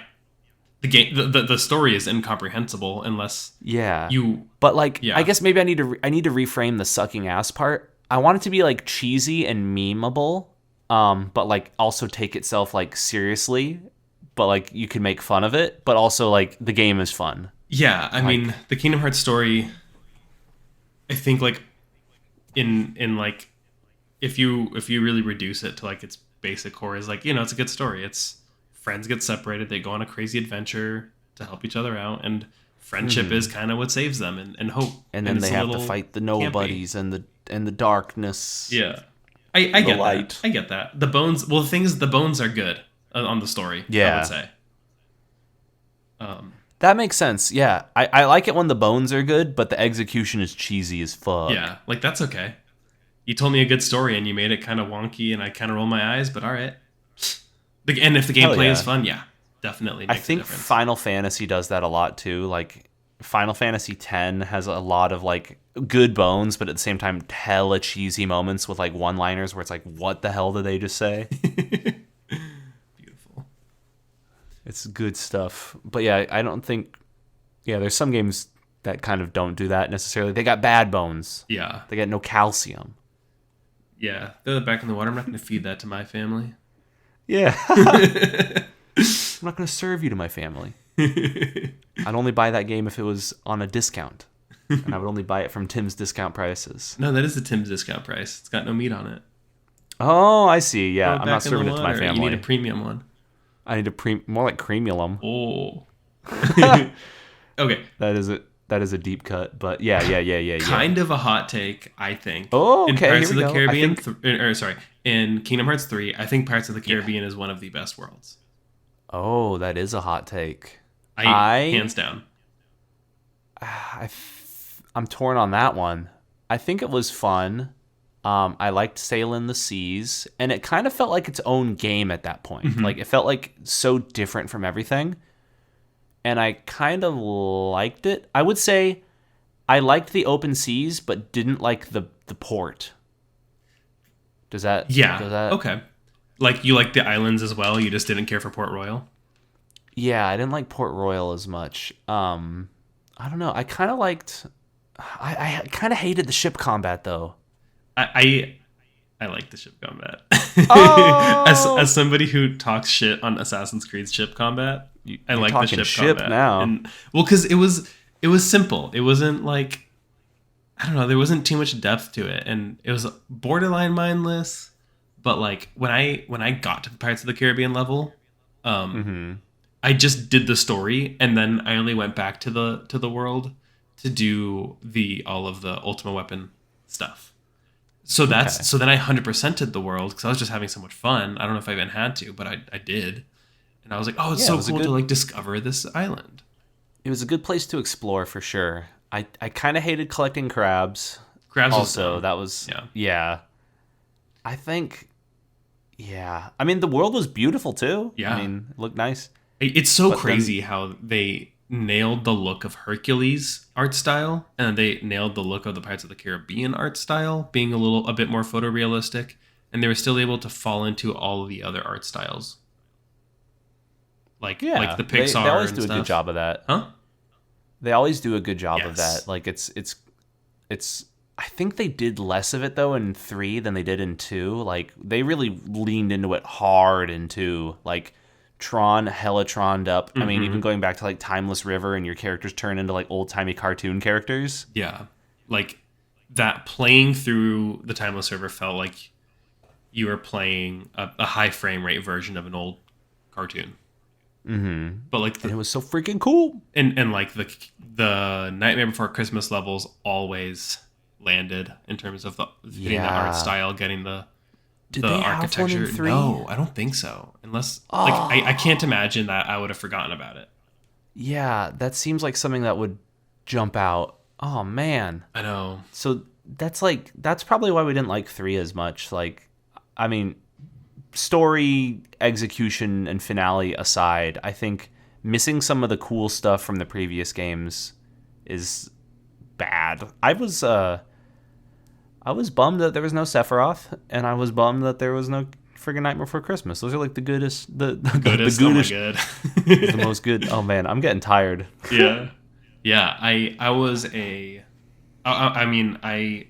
B: The story is incomprehensible unless
A: Yeah.
B: you
A: But like I
B: yeah.
A: guess maybe I need to reframe the sucking ass part. I want it to be like cheesy and memeable, but like also take itself like seriously, but like you can make fun of it, but also like the game is fun.
B: Yeah, I
A: Like
B: mean, the Kingdom Hearts story, I think like in like if you really reduce it to like its basic core is like, it's a good story. It's friends get separated, they go on a crazy adventure to help each other out, and friendship is kind of what saves them, and hope.
A: and
B: And
A: then
B: it's
A: they
B: a
A: have to
B: little
A: fight the
B: campy.
A: nobodies and the darkness,
B: Yeah. I
A: the
B: get that.
A: light.
B: I get that. The bones, well, the thing is, the bones are good on the story, I would
A: Yeah.
B: say. Um,
A: That makes sense. Yeah. I like it when the bones are good, but the execution is cheesy as fuck.
B: yeah, like that's okay. You told me a good story and you made it kind of wonky and I kind of roll my eyes, but all right. And if the
A: Hell
B: gameplay is
A: yeah.
B: fun, yeah, definitely
A: I
B: makes a
A: think
B: difference.
A: Final Fantasy does that a lot too. Like Final Fantasy X has a lot of like good bones, but at the same time hella cheesy moments with like one-liners where it's like, what the hell did they just say?
B: Beautiful.
A: It's good stuff. But yeah, I don't think there's some games that kind of don't do that necessarily. They got bad bones.
B: Yeah.
A: They got no calcium.
B: Yeah. Throw that back in the water. I'm not going to feed that to my family.
A: Yeah. I'm not going to serve you to my family. I'd only buy that game if it was on a discount. And I would only buy it from Tim's discount prices.
B: No, that is the Tim's discount price. It's got no meat on it.
A: Oh, I see. Yeah,
B: Throw it
A: I'm not
B: back in the
A: serving it to my
B: water.
A: family.
B: You need a premium one.
A: I need a more like cremulum.
B: Oh. Okay.
A: That is a deep cut, but yeah.
B: Kind of a hot take, I think.
A: Oh,
B: In
A: okay.
B: Pirates
A: Here
B: of
A: we
B: the
A: go.
B: Caribbean, in Kingdom Hearts 3, I think Pirates of the Caribbean is one of the best worlds.
A: Oh, that is a hot take.
B: Hands down.
A: I'm torn on that one. I think it was fun. I liked sailing the seas, and it kind of felt like its own game at that point.
B: Mm-hmm.
A: Like it felt like so different from everything, and I kind of liked it. I would say I liked the open seas, but didn't like the port. Does that?
B: Yeah.
A: Does that?
B: Okay. Like you like the islands as well. You just didn't care for Port Royal.
A: Yeah, I didn't like Port Royal as much. I don't know. I kind of liked. I kind of hated the ship combat though.
B: I like the ship combat.
A: Oh!
B: As somebody who talks shit on Assassin's Creed ship combat, I
A: You're
B: like the
A: talking
B: ship
A: ship
B: combat.
A: now.
B: And well, because it was simple. It wasn't like I don't know. There wasn't too much depth to it, and it was borderline mindless. But like when I got to the Pirates of the Caribbean level, I just did the story, and then I only went back to the world to do all of the Ultima Weapon stuff. So
A: Okay.
B: so then I 100%ed the world because I was just having so much fun. I don't know if I even had to, but I did, and I was like, oh, it's
A: Yeah, it
B: so
A: was a
B: cool
A: good-
B: to like discover this island.
A: It was a good place to explore for sure. I kind of hated collecting crabs.
B: Crabs was
A: Also,
B: dumb.
A: that was
B: Yeah.
A: yeah. I think yeah. I mean, the world was beautiful too.
B: Yeah.
A: I mean, it looked nice.
B: It's so
A: But then-
B: crazy how they nailed the look of Hercules art style, and they nailed the look of the Pirates of the Caribbean art style, being a bit more photorealistic, and they were still able to fall into all of the other art styles, like the Pixar.
A: They always
B: and
A: do a
B: stuff.
A: good job of that.
B: Huh?
A: They always do a good job of
B: Yes.
A: that. Like it's I think they did less of it though in 3 than they did in 2. Like they really leaned into it hard in 2. Like Tron hella troned up. I mean, even going back to like Timeless River and your characters turn into like old-timey cartoon characters.
B: Yeah, like that playing through the Timeless Server felt like you were playing a high frame rate version of an old cartoon. But like
A: And it was so freaking cool.
B: and like the Nightmare Before Christmas levels always landed in terms of the getting the art style, getting the
A: Did they
B: architecture.
A: have one in 3?
B: No, I don't think so. Unless like I can't imagine that I would have forgotten about it.
A: Yeah, that seems like something that would jump out. Oh man.
B: I know.
A: So that's probably why we didn't like 3 as much. Like, I mean, story, execution, and finale aside, I think missing some of the cool stuff from the previous games is bad. I was bummed that there was no Sephiroth, and I was bummed that there was no friggin' Nightmare Before Christmas. Those are like the goodest, the
B: Goodest,
A: the
B: oh my
A: goodest,
B: god.
A: the most good. Oh man, I'm getting tired.
B: Yeah. Yeah, I was I mean, I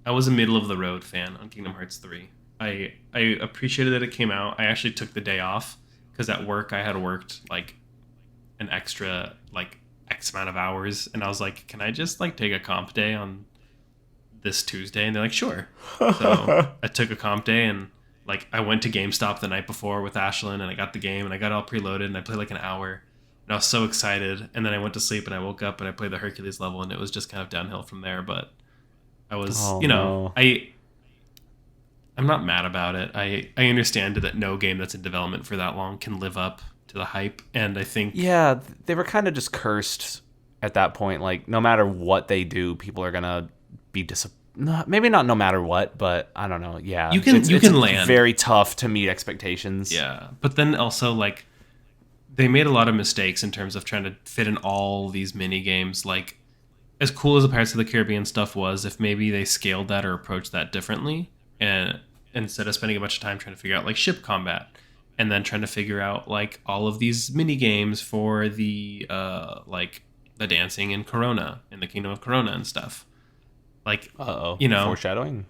B: was a middle of the road fan on Kingdom Hearts 3. I appreciated that it came out. I actually took the day off because at work I had worked like an extra like X amount of hours, and I was like, can I just like take a comp day on this Tuesday? And they're like, sure. So I took a comp day, and like I went to GameStop the night before with Ashlyn, and I got the game and I got it all preloaded, and I played like an hour, and I was so excited. And then I went to sleep, and I woke up and I played the Hercules level, and it was just kind of downhill from there. But I was,
A: No.
B: I'm not mad about it. I understand that no game that's in development for that long can live up to the hype, and I think
A: Yeah, they were kind of just cursed at that point. Like, no matter what they do, people are gonna be maybe not no matter what, but I don't know. Yeah,
B: you can
A: it's
B: land.
A: Very tough to meet expectations.
B: Yeah, but then also like they made a lot of mistakes in terms of trying to fit in all these mini games. Like, as cool as the Pirates of the Caribbean stuff was, if maybe they scaled that or approached that differently, and instead of spending a bunch of time trying to figure out like ship combat, and then trying to figure out like all of these mini games for the like the dancing in Corona, in the Kingdom of Corona and stuff. Like, you know,
A: foreshadowing.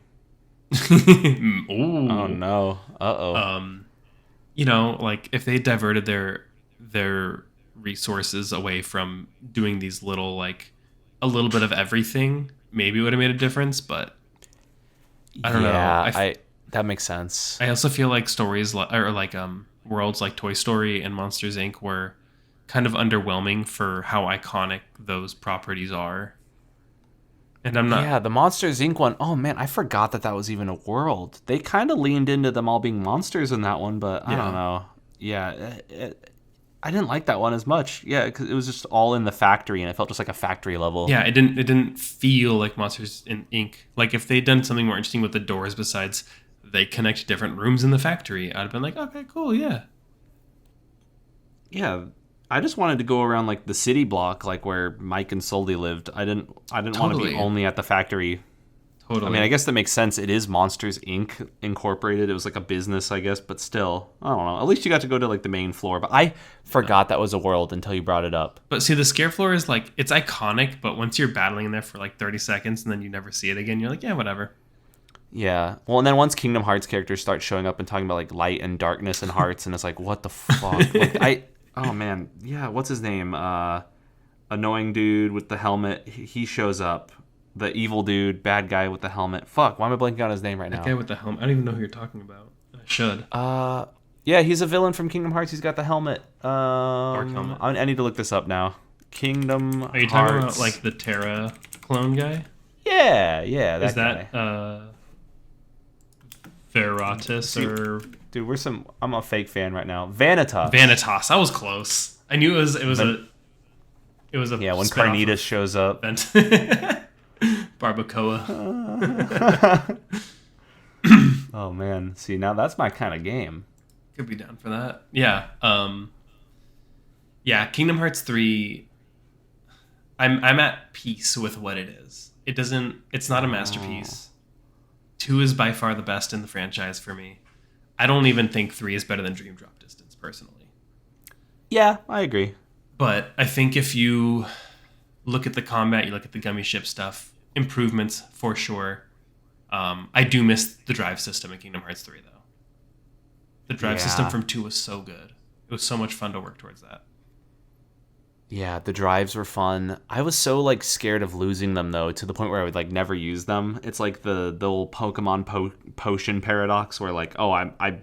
B: Ooh.
A: Oh no.
B: You know, like if they diverted their resources away from doing these little like a little bit of everything, maybe it would have made a difference. But I don't know.
A: That makes sense.
B: I also feel like stories or like worlds like Toy Story and Monsters Inc. were kind of underwhelming for how iconic those properties are. And I'm not.
A: Yeah, the Monsters Inc. one. Oh man, I forgot that was even a world. They kind of leaned into them all being monsters in that one, but I don't know. Yeah, I didn't like that one as much. Yeah, because it was just all in the factory, and it felt just like a factory level.
B: Yeah, it didn't feel like Monsters Inc. Like if they'd done something more interesting with the doors, besides they connect different rooms in the factory, I'd have been like, okay, cool, yeah.
A: Yeah, I just wanted to go around like the city block, like where Mike and Sully lived. I didn't want to be only at the factory.
B: Totally.
A: I mean, I guess that makes sense. It is Monsters Inc. Incorporated. It was like a business, I guess, but still, I don't know. At least you got to go to like the main floor. But I forgot that was a world until you brought it up.
B: But see, the scare floor is like, it's iconic, but once you're battling in there for like 30 seconds and then you never see it again, you're like, yeah, whatever.
A: Yeah. Well, and then once Kingdom Hearts characters start showing up and talking about like light and darkness and hearts, and it's like, what the fuck? Oh man, yeah. What's his name? Annoying dude with the helmet. He shows up. The evil dude, bad guy with the helmet. Fuck, why am I blanking on his name right now?
B: That guy with the helmet. I don't even know who you're talking about. I should.
A: Yeah, he's a villain from Kingdom Hearts. He's got the helmet.
B: Dark helmet.
A: I need to look this up now. Kingdom Hearts.
B: Are you talking about like the Terra clone guy?
A: Yeah, that
B: Is that
A: guy.
B: Veratus or
A: dude? I'm a fake fan right now. Vanitas.
B: Vanitas. I was close. I knew it was a
A: yeah, when Carnitas shows up.
B: Barbacoa.
A: Oh man, see now that's my kind of game.
B: Could be down for that. Yeah. Yeah, Kingdom Hearts 3, I'm at peace with what it is. It's not a masterpiece. 2 is by far the best in the franchise for me. I don't even think 3 is better than Dream Drop Distance personally.
A: Yeah, I agree.
B: But I think if you look at the combat, you look at the gummy ship stuff, improvements for sure. I do miss the drive system in Kingdom Hearts 3 though. The drive system from 2 was so good. It was so much fun to work towards that.
A: Yeah, the drives were fun. I was so like scared of losing them though, to the point where I would like never use them. It's like the old Pokemon potion paradox, where like, oh, I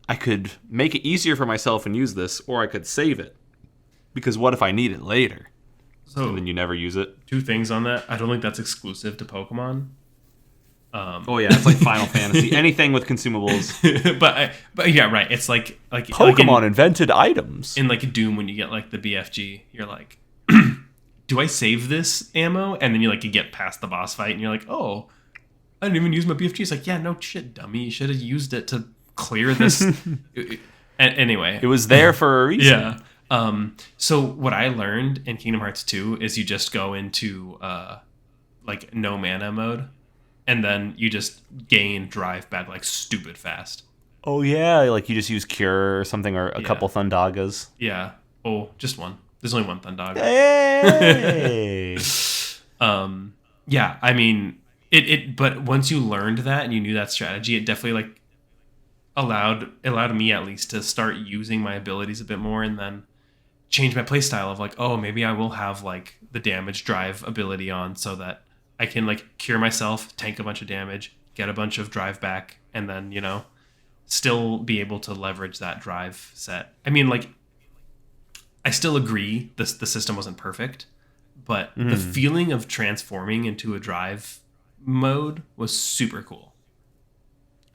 A: I could make it easier for myself and use this, or I could save it. Because what if I need it later?
B: So
A: And then you never use it.
B: 2 things on that. I don't think that's exclusive to Pokemon.
A: Oh yeah, it's like Final Fantasy. Anything with consumables.
B: but yeah, right. It's like
A: Pokemon invented items.
B: in like Doom when you get like the BFG, you're like, do I save this ammo? And then you get past the boss fight and you're like, oh, I didn't even use my BFG. It's like, yeah, no shit, dummy. You should have used it to clear this. Anyway,
A: It was there for a reason.
B: yeah. So what I learned in Kingdom Hearts 2 is you just go into like no mana mode, and then you just gain drive back like stupid fast.
A: Oh yeah, like you just use Cure or something, or a couple Thundagas.
B: Yeah. Oh, just one. There's only one Thundaga.
A: Hey.
B: Yeah. I mean, it. But once you learned that and you knew that strategy, it definitely like allowed me at least to start using my abilities a bit more, and then change my playstyle of like, oh, maybe I will have like the damage drive ability on so that I can like cure myself, tank a bunch of damage, get a bunch of drive back, and then, still be able to leverage that drive set. I mean, like, I still agree the system wasn't perfect, but the feeling of transforming into a drive mode was super cool.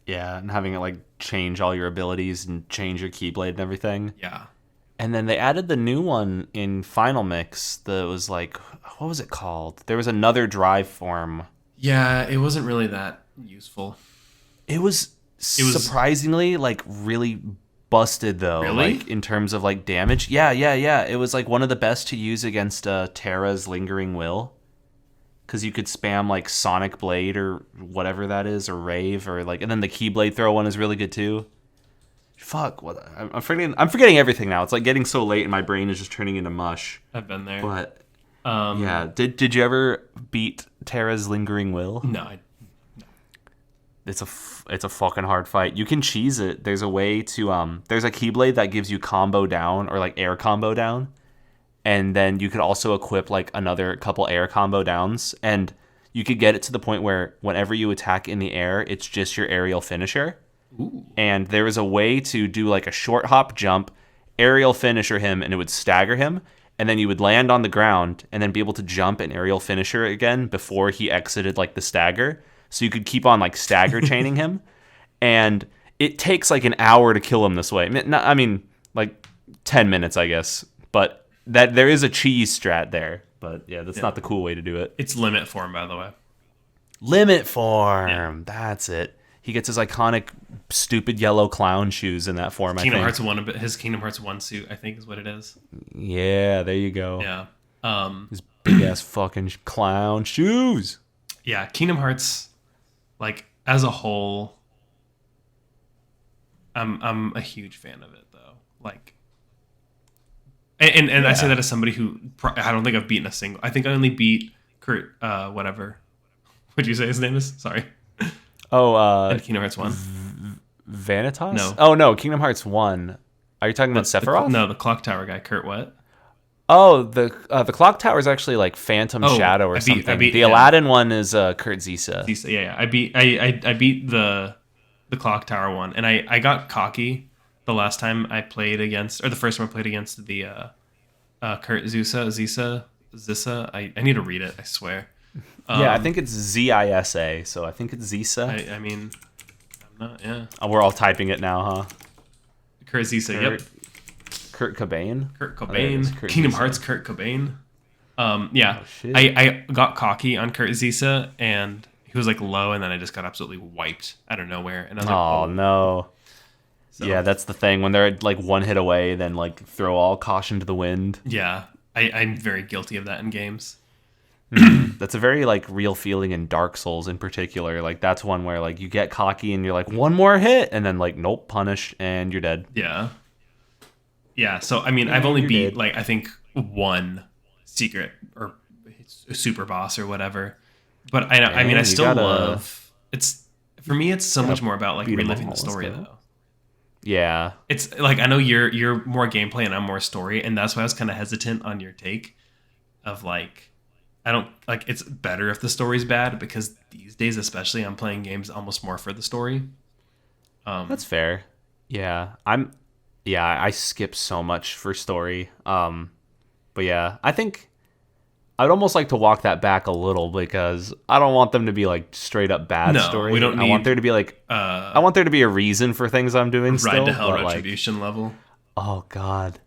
A: Yeah, and having it like change all your abilities and change your Keyblade and everything.
B: Yeah.
A: And then they added the new one in Final Mix that was like, what was it called? There was another drive form.
B: Yeah, it wasn't really that useful.
A: It was surprisingly like really busted though.
B: Really?
A: Like in terms of like damage. Yeah. It was like one of the best to use against Terra's Lingering Will. Because you could spam like Sonic Blade or whatever that is, or Rave, or like, and then the Keyblade throw one is really good too. Fuck, what I'm forgetting everything now. It's like getting so late and my brain is just turning into mush.
B: I've been there.
A: But yeah, did you ever beat Terra's Lingering Will?
B: No.
A: It's a fucking hard fight. You can cheese it. There's a way to there's a Keyblade that gives you combo down, or like air combo down. And then you could also equip like another couple air combo downs, and you could get it to the point where whenever you attack in the air, it's just your aerial finisher.
B: Ooh.
A: And there was a way to do like a short hop jump, aerial finisher him, and it would stagger him, and then you would land on the ground and then be able to jump and aerial finisher again before he exited like the stagger. So you could keep on like stagger chaining him, and it takes like an hour to kill him this way. I mean like 10 minutes, I guess, but that there is a cheese strat there. But yeah, that's not the cool way to do it.
B: It's limit form, by the way.
A: Limit form. That's it. He gets his iconic stupid yellow clown shoes in that form.
B: Kingdom Hearts 1, his Kingdom Hearts 1 suit, I think is what it is.
A: Yeah, there you go.
B: Yeah.
A: His big ass fucking clown shoes.
B: Yeah, Kingdom Hearts, like as a whole, I'm a huge fan of it though. Like, and I say that as somebody who I don't think I've beaten a single. I think I only beat Kurt, whatever. What'd you say his name is? Sorry.
A: Oh,
B: in Kingdom Hearts 1.
A: Vanitas?
B: No.
A: Oh no, Kingdom Hearts 1. Are you talking about Sephiroth?
B: No, the Clock Tower guy. Kurt what?
A: Oh, the Clock Tower is actually like Phantom Shadow or something. The Aladdin one is Kurt Zisa.
B: Yeah. I beat the Clock Tower one, and I got cocky the last time I played against, or the first time I played against the Kurt Zisa. I need to read it. I swear.
A: Yeah, I think it's Zisa, so I think it's Zisa.
B: I mean, I'm not. Yeah.
A: Oh, we're all typing it now, huh?
B: Kurt Zisa. Yep.
A: Kurt Cobain.
B: Kingdom Hearts. Kurt Cobain. Yeah.
A: Oh, shit.
B: I got cocky on Kurt Zisa, and he was like low, and then I just got absolutely wiped out of nowhere. And I was like,
A: oh no. So, yeah, that's the thing. When they're like one hit away, then like throw all caution to the wind.
B: Yeah, I'm very guilty of that in games.
A: That's a very like real feeling in Dark Souls in particular. Like that's one where like you get cocky and you're like one more hit, and then like nope, punish, and you're dead.
B: Yeah. So I mean, I've only beat like I think one secret or super boss or whatever. But I mean, I still love. It's for me. It's so much more about like reliving the story though.
A: Yeah,
B: it's like I know you're more gameplay and I'm more story, and that's why I was kind of hesitant on your take of like I don't like it's better if the story's bad, because these days especially I'm playing games almost more for the story.
A: That's fair. Yeah, I skip so much for story. But yeah, I think I'd almost like to walk that back a little because I don't want them to be like straight up bad
B: No, we
A: story.
B: don't
A: I want there
B: need
A: to be like I want there to be a reason for things I'm doing
B: Ride to
A: still,
B: Hell
A: but like
B: Retribution level.
A: oh god.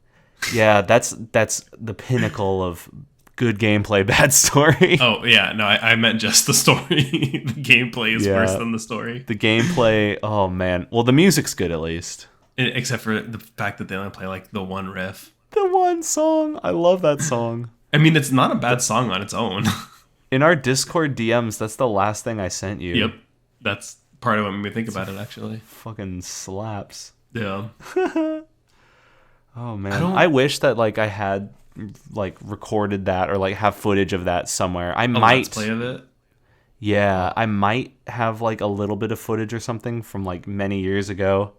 A: Yeah, that's the pinnacle of good gameplay, bad story.
B: Oh yeah, no, I meant just the story. The gameplay is worse
A: Yeah,
B: than the story.
A: the gameplay, oh man. Well, the music's good at least.
B: Except for the fact that they only play like the one riff.
A: The one song. I love that song.
B: I mean, it's not a bad song on its own.
A: In our Discord DMs, that's the last thing I sent you.
B: Yep, that's part of what made me think about it. Actually,
A: Fucking slaps.
B: yeah.
A: Oh man, I wish that like I had like recorded that or like have footage of that somewhere. I
B: A
A: might
B: let's play of it.
A: Yeah, I might have like a little bit of footage or something from like many years ago.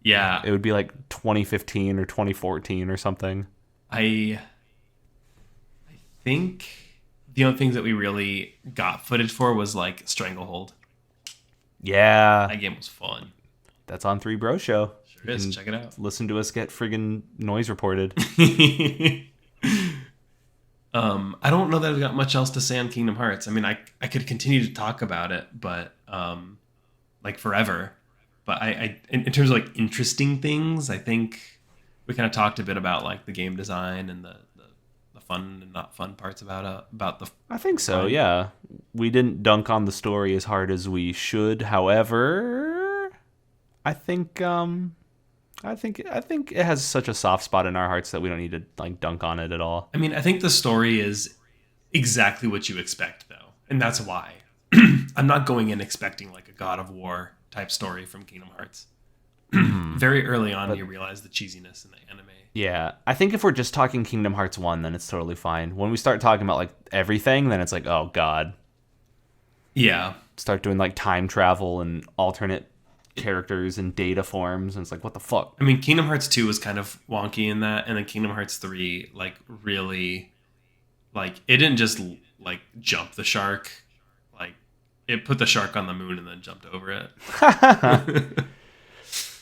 B: Yeah,
A: It would be like 2015 or 2014 or something.
B: I think the only things that we really got footage for was like Stranglehold.
A: Yeah,
B: That game was fun.
A: that's on Three Bro Show.
B: Sure is. Check it out.
A: Listen to us get friggin' noise reported.
B: I don't know that I've got much else to say on Kingdom Hearts. I mean, I could continue to talk about it, but like forever. But I in terms of like interesting things, I think we kind of talked a bit about like the game design and the fun and not fun parts about the.
A: I think so, yeah. We didn't dunk on the story as hard as we should. However, I think it has such a soft spot in our hearts that we don't need to like dunk on it at all.
B: I mean, I think the story is exactly what you expect, though, and that's why I'm not going in expecting like a God of War type story from Kingdom Hearts. Very early on, you realize the cheesiness in the anime.
A: Yeah, I think if we're just talking Kingdom Hearts 1, then it's totally fine. When we start talking about like everything, then it's like, oh god.
B: Yeah.
A: Start doing like time travel and alternate characters and data forms, and it's like, what the fuck?
B: I mean, Kingdom Hearts 2 was kind of wonky in that, and then Kingdom Hearts 3, like, really, like, it didn't just, like, jump the shark. Like, it put the shark on the moon and then jumped over it.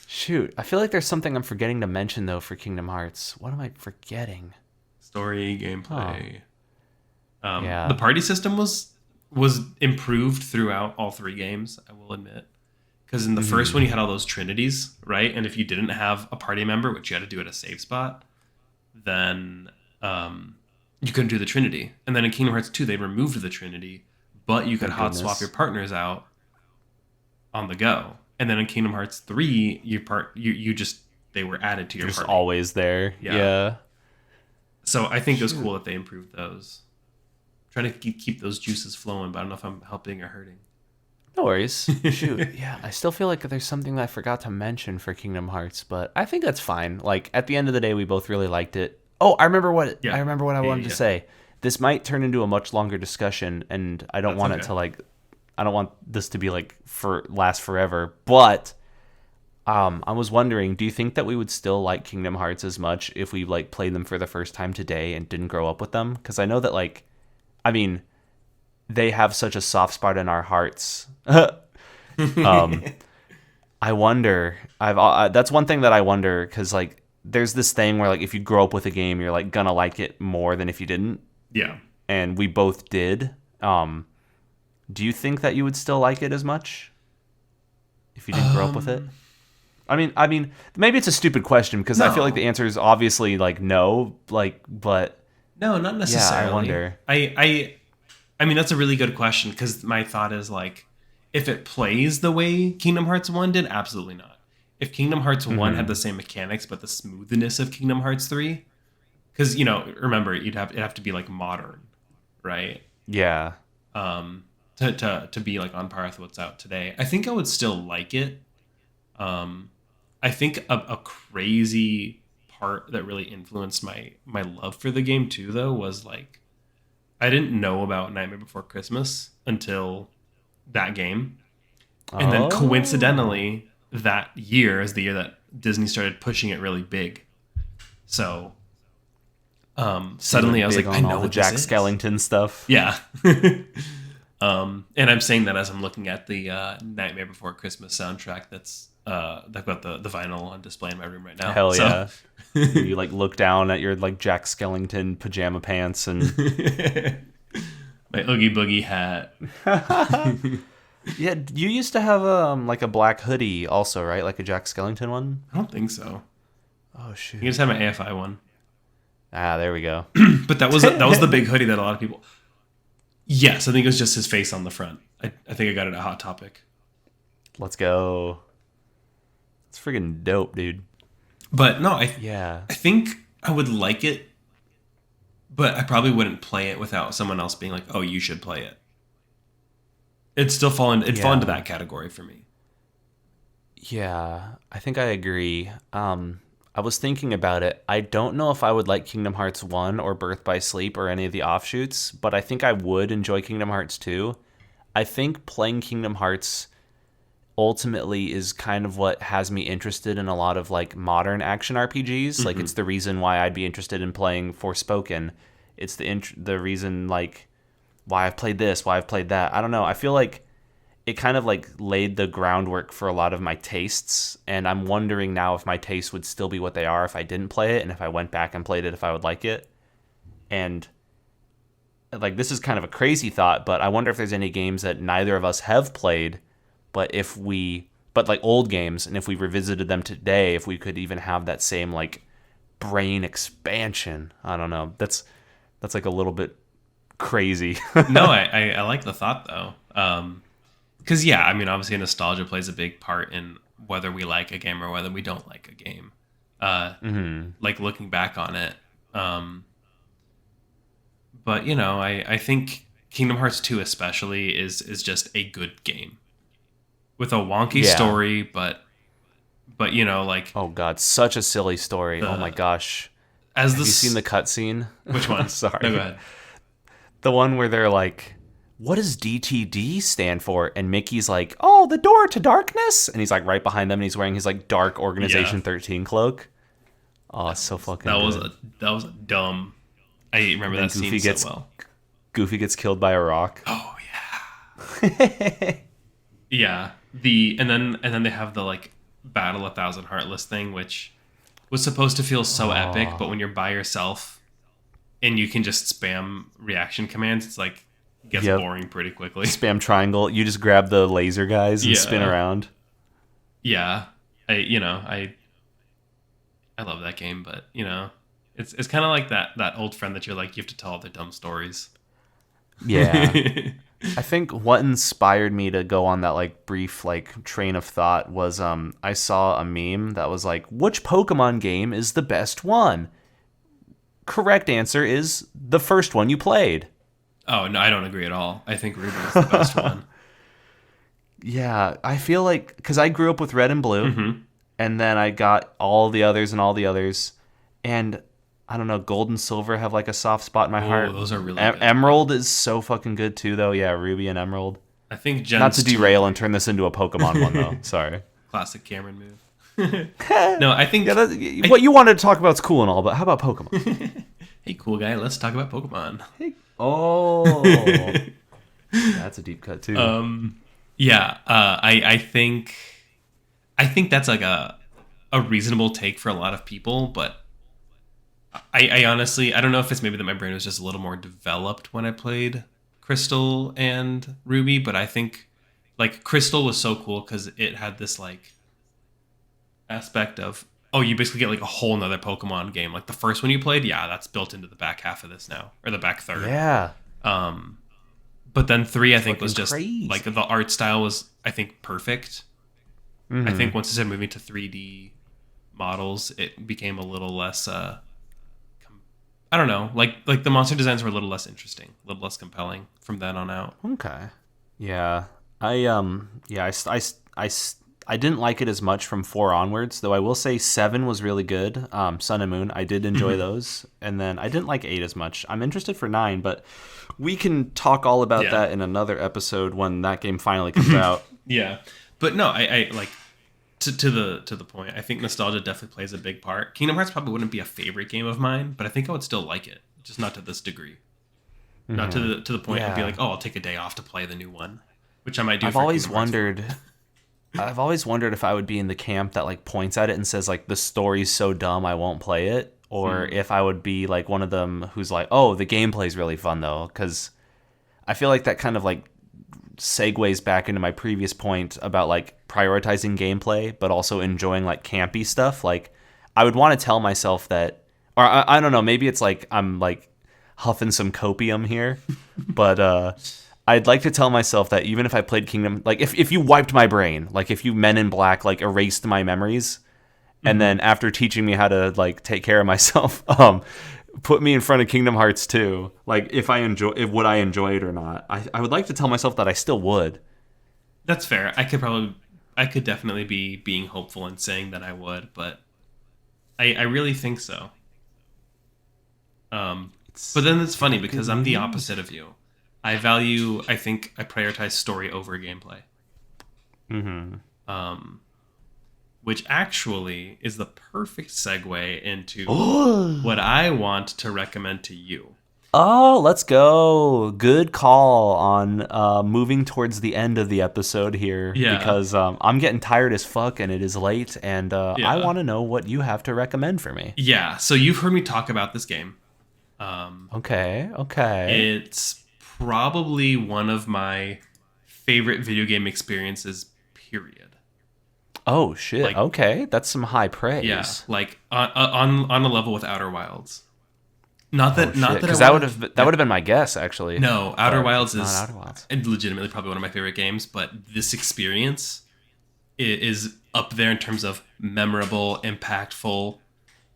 A: Shoot, I feel like there's something I'm forgetting to mention, though, for Kingdom Hearts. What am I forgetting?
B: Story, gameplay.
A: Yeah.
B: The party system was improved throughout all three games, I will admit. Because in the first one, you had all those trinities, right? And if you didn't have a party member, which you had to do at a save spot, then you couldn't do the trinity. And then in Kingdom Hearts 2, they removed the trinity, but you could hot swap your partners out on the go. And then in Kingdom Hearts 3, you just they were added to your
A: Just
B: party.
A: always there. Yeah.
B: So I think it was cool that they improved those. Trying to keep those juices flowing, but I don't know if I'm helping or hurting.
A: No worries. Shoot. Yeah, I still feel like there's something that I forgot to mention for Kingdom Hearts, but I think that's fine. Like at the end of the day, we both really liked it. Oh, I remember what I wanted to say. This might turn into a much longer discussion, and I don't want it to like. I don't want this to be like last forever. But I was wondering, do you think that we would still like Kingdom Hearts as much if we like played them for the first time today and didn't grow up with them? Because I know that like, I mean, they have such a soft spot in our hearts. I wonder. That's one thing that I wonder, because like there's this thing where like if you grow up with a game, you're like gonna like it more than if you didn't.
B: Yeah.
A: And we both did. Do you think that you would still like it as much if you didn't grow up with it? I mean, maybe it's a stupid question because I feel like the answer is obviously like no, like, but
B: no, not necessarily.
A: Yeah, I wonder.
B: I mean, that's a really good question because my thought is like, if it plays the way Kingdom Hearts 1 did, absolutely not. If Kingdom Hearts 1 had the same mechanics but the smoothness of Kingdom Hearts 3, because remember it'd have to be like modern, right?
A: Yeah.
B: To be like on par with what's out today, I think I would still like it. I think a crazy part that really influenced my love for the game too, though, was like I didn't know about Nightmare Before Christmas until that game, and then coincidentally that year is the year that Disney started pushing it really big. So suddenly I was like, I know
A: all the
B: what
A: Jack
B: this is.
A: Skellington stuff.
B: Yeah. And I'm saying that as I'm looking at the Nightmare Before Christmas soundtrack that's I've got the vinyl on display in my room right now.
A: Hell
B: So.
A: yeah. You like look down at your like Jack Skellington pajama pants and
B: My Oogie Boogie hat.
A: yeah, you used to have like a black hoodie also, right? Like a Jack Skellington one?
B: I don't think so.
A: Oh shoot.
B: You just had my AFI one.
A: Ah, there we go.
B: But that was the big hoodie that a lot of people. Yes, I think it was just his face on the front. I think I got it at Hot Topic.
A: Let's go. It's friggin' dope, dude.
B: But no,
A: Yeah.
B: I think I would like it, but I probably wouldn't play it without someone else being like, "Oh, you should play it." It'd still fall into that category for me.
A: Yeah, I think I agree. I was thinking about it. I don't know if I would like Kingdom Hearts 1 or Birth by Sleep or any of the offshoots, but I think I would enjoy Kingdom Hearts 2. I think playing Kingdom Hearts ultimately is kind of what has me interested in a lot of like modern action RPGs. Like it's the reason why I'd be interested in playing Forspoken. It's the reason like why I've played this, why I've played that. I don't know. I feel like it kind of like laid the groundwork for a lot of my tastes, and I'm wondering now if my tastes would still be what they are if I didn't play it, and if I went back and played it, if I would like it. And like this is kind of a crazy thought, but I wonder if there's any games that neither of us have played, but like old games, and if we revisited them today, if we could even have that same like brain expansion. I don't know. That's like a little bit crazy.
B: No, I like the thought though. Because yeah, I mean, obviously nostalgia plays a big part in whether we like a game or whether we don't like a game. Like looking back on it. But you know, I think Kingdom Hearts 2 especially is just a good game with a wonky story, but you know, like
A: oh god, such a silly story. Oh my gosh.
B: Have
A: you seen the cutscene?
B: Which one?
A: Sorry.
B: No, go ahead.
A: The one where they're like, what does DTD stand for? And Mickey's like, oh, the door to darkness. And he's like right behind them, and he's wearing his like dark Organization 13 cloak. Oh, it's so fucking good.
B: That was dumb. I remember that scene so well.
A: Goofy gets killed by a rock.
B: Oh yeah. Yeah. And then they have the like Battle 1,000 Heartless thing, which was supposed to feel so epic, but when you're by yourself and you can just spam reaction commands, it's like it gets boring pretty quickly.
A: Spam triangle. You just grab the laser guys and spin around.
B: Yeah. I love that game, but you know, it's kind of like that old friend that you're like, you have to tell all the dumb stories.
A: Yeah. I think what inspired me to go on that like brief like train of thought was I saw a meme that was like, which Pokemon game is the best one? Correct answer is the first one you played.
B: Oh, no, I don't agree at all. I think Ruby is the best one.
A: Yeah, I feel like because I grew up with Red and Blue, and then I got all the others, and I don't know, Gold and Silver have like a soft spot in my heart.
B: Those are really good.
A: Emerald is so fucking good too, though. Yeah, Ruby and Emerald.
B: I think
A: not to derail and turn this into a Pokemon one though. Sorry.
B: Classic Cameron move. No, I think
A: what you wanted to talk about is cool and all, but how about Pokemon?
B: Hey, cool guy, let's talk about Pokemon.
A: Hey. Oh, that's a deep cut too.
B: Yeah, I think that's like a reasonable take for a lot of people, but I honestly, I don't know if it's maybe that my brain was just a little more developed when I played Crystal and Ruby, but I think like Crystal was so cool because it had this like aspect of, oh, you basically get like a whole nother Pokemon game. Like the first one you played, yeah, that's built into the back half of this now, or the back third.
A: Yeah.
B: But then 3, I think, was just
A: crazy.
B: like the art style was, I think, perfect. I think once it started moving to 3D models, it became a little less. I don't know, like the monster designs were a little less interesting, a little less compelling from then on out.
A: Okay. Yeah. I didn't like it as much from 4 onwards, though I will say 7 was really good. Sun and Moon, I did enjoy those. And then I didn't like 8 as much. I'm interested for 9, but we can talk all about that in another episode when that game finally comes out.
B: Yeah. But no, I like to the point. I think nostalgia definitely plays a big part. Kingdom Hearts probably wouldn't be a favorite game of mine, but I think I would still like it, just not to this degree. Not to the point I'd be like, oh, I'll take a day off to play the new one, which I might do.
A: I've always wondered. I've always wondered if I would be in the camp that like points at it and says like the story's so dumb I won't play it, or if I would be like one of them who's like, oh, the gameplay's really fun though, because I feel like that kind of like segues back into my previous point about like prioritizing gameplay but also enjoying like campy stuff. Like I would want to tell myself that, or I don't know, maybe it's like I'm like huffing some copium here, but I'd like to tell myself that even if I played Kingdom, like if you wiped my brain, like if you Men in Black like erased my memories, and then after teaching me how to like take care of myself, put me in front of Kingdom Hearts 2, like would I enjoy it or not? I would like to tell myself that I still would.
B: That's fair. I could definitely be being hopeful and saying that I would, but I really think so. But then it's funny because I'm the opposite of you. I think I prioritize story over gameplay. Which actually is the perfect segue into what I want to recommend to you.
A: Oh, let's go. Good call on moving towards the end of the episode here.
B: Yeah.
A: Because I'm getting tired as fuck and it is late, and I want to know what you have to recommend for me.
B: Yeah, so you've heard me talk about this game.
A: Okay.
B: It's probably one of my favorite video game experiences, period.
A: Oh, shit.
B: Like,
A: okay. That's some high praise.
B: Yeah, like on a level with Outer Wilds. Not that
A: because that would have been my guess actually.
B: No, Outer Wilds is
A: Outer Wilds.
B: Legitimately probably one of my favorite games, but this experience is up there in terms of memorable, impactful,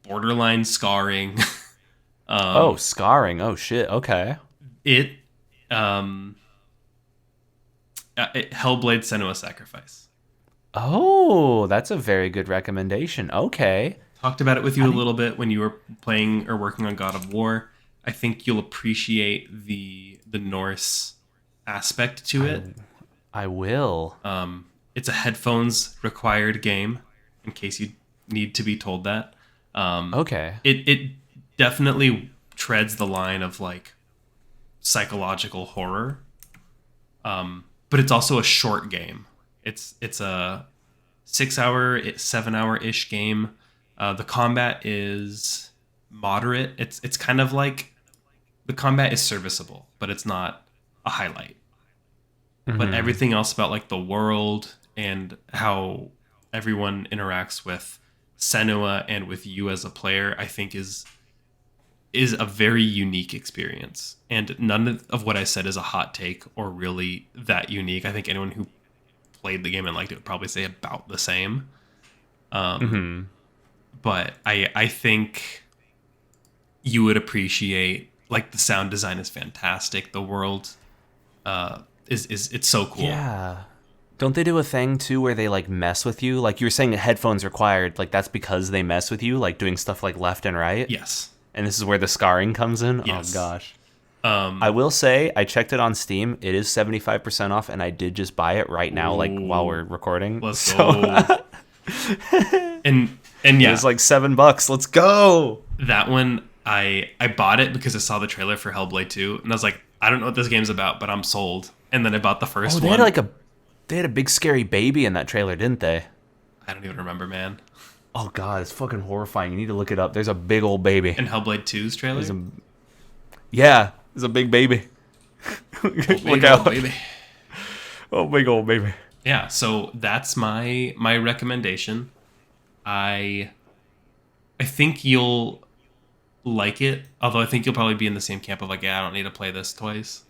B: borderline scarring.
A: Scarring. Oh shit. Okay.
B: Hellblade: Senua's Sacrifice.
A: Oh, that's a very good recommendation. Okay.
B: Talked about it with you a little bit when you were playing or working on God of War. I think you'll appreciate the Norse aspect to it.
A: I will.
B: It's a headphones required game, in case you need to be told that.
A: Okay.
B: It definitely treads the line of like psychological horror, but it's also a short game. It's a 6-hour, 7-hour-ish game. The combat is moderate. It's kind of like the combat is serviceable, but it's not a highlight. But everything else about like the world and how everyone interacts with Senua and with you as a player, I think is a very unique experience. And none of what I said is a hot take or really that unique. I think anyone who played the game and liked it would probably say about the same. But I think you would appreciate, like, the sound design is fantastic. The world it's so cool.
A: Yeah. Don't they do a thing too where they like mess with you? Like you were saying headphones required, like that's because they mess with you, like doing stuff like left and right?
B: Yes.
A: And this is where the scarring comes in?
B: Yes.
A: Oh gosh. I will say I checked it on Steam. It is 75% off, and I did just buy it right now, like while we're recording.
B: Let's go. and yeah,
A: it's like $7. Let's go.
B: That one I bought it because I saw the trailer for Hellblade 2, and I was like, I don't know what this game's about, but I'm sold. And then I bought the first one.
A: They had a big scary baby in that trailer, didn't they?
B: I don't even remember, man.
A: Oh god, it's fucking horrifying. You need to look it up. There's a big old baby.
B: In Hellblade 2's trailer?
A: There's a big baby. Look out.
B: Baby.
A: Oh, big old baby.
B: Yeah, so that's my recommendation. I think you'll like it, although I think you'll probably be in the same camp of like, yeah, I don't need to play this twice.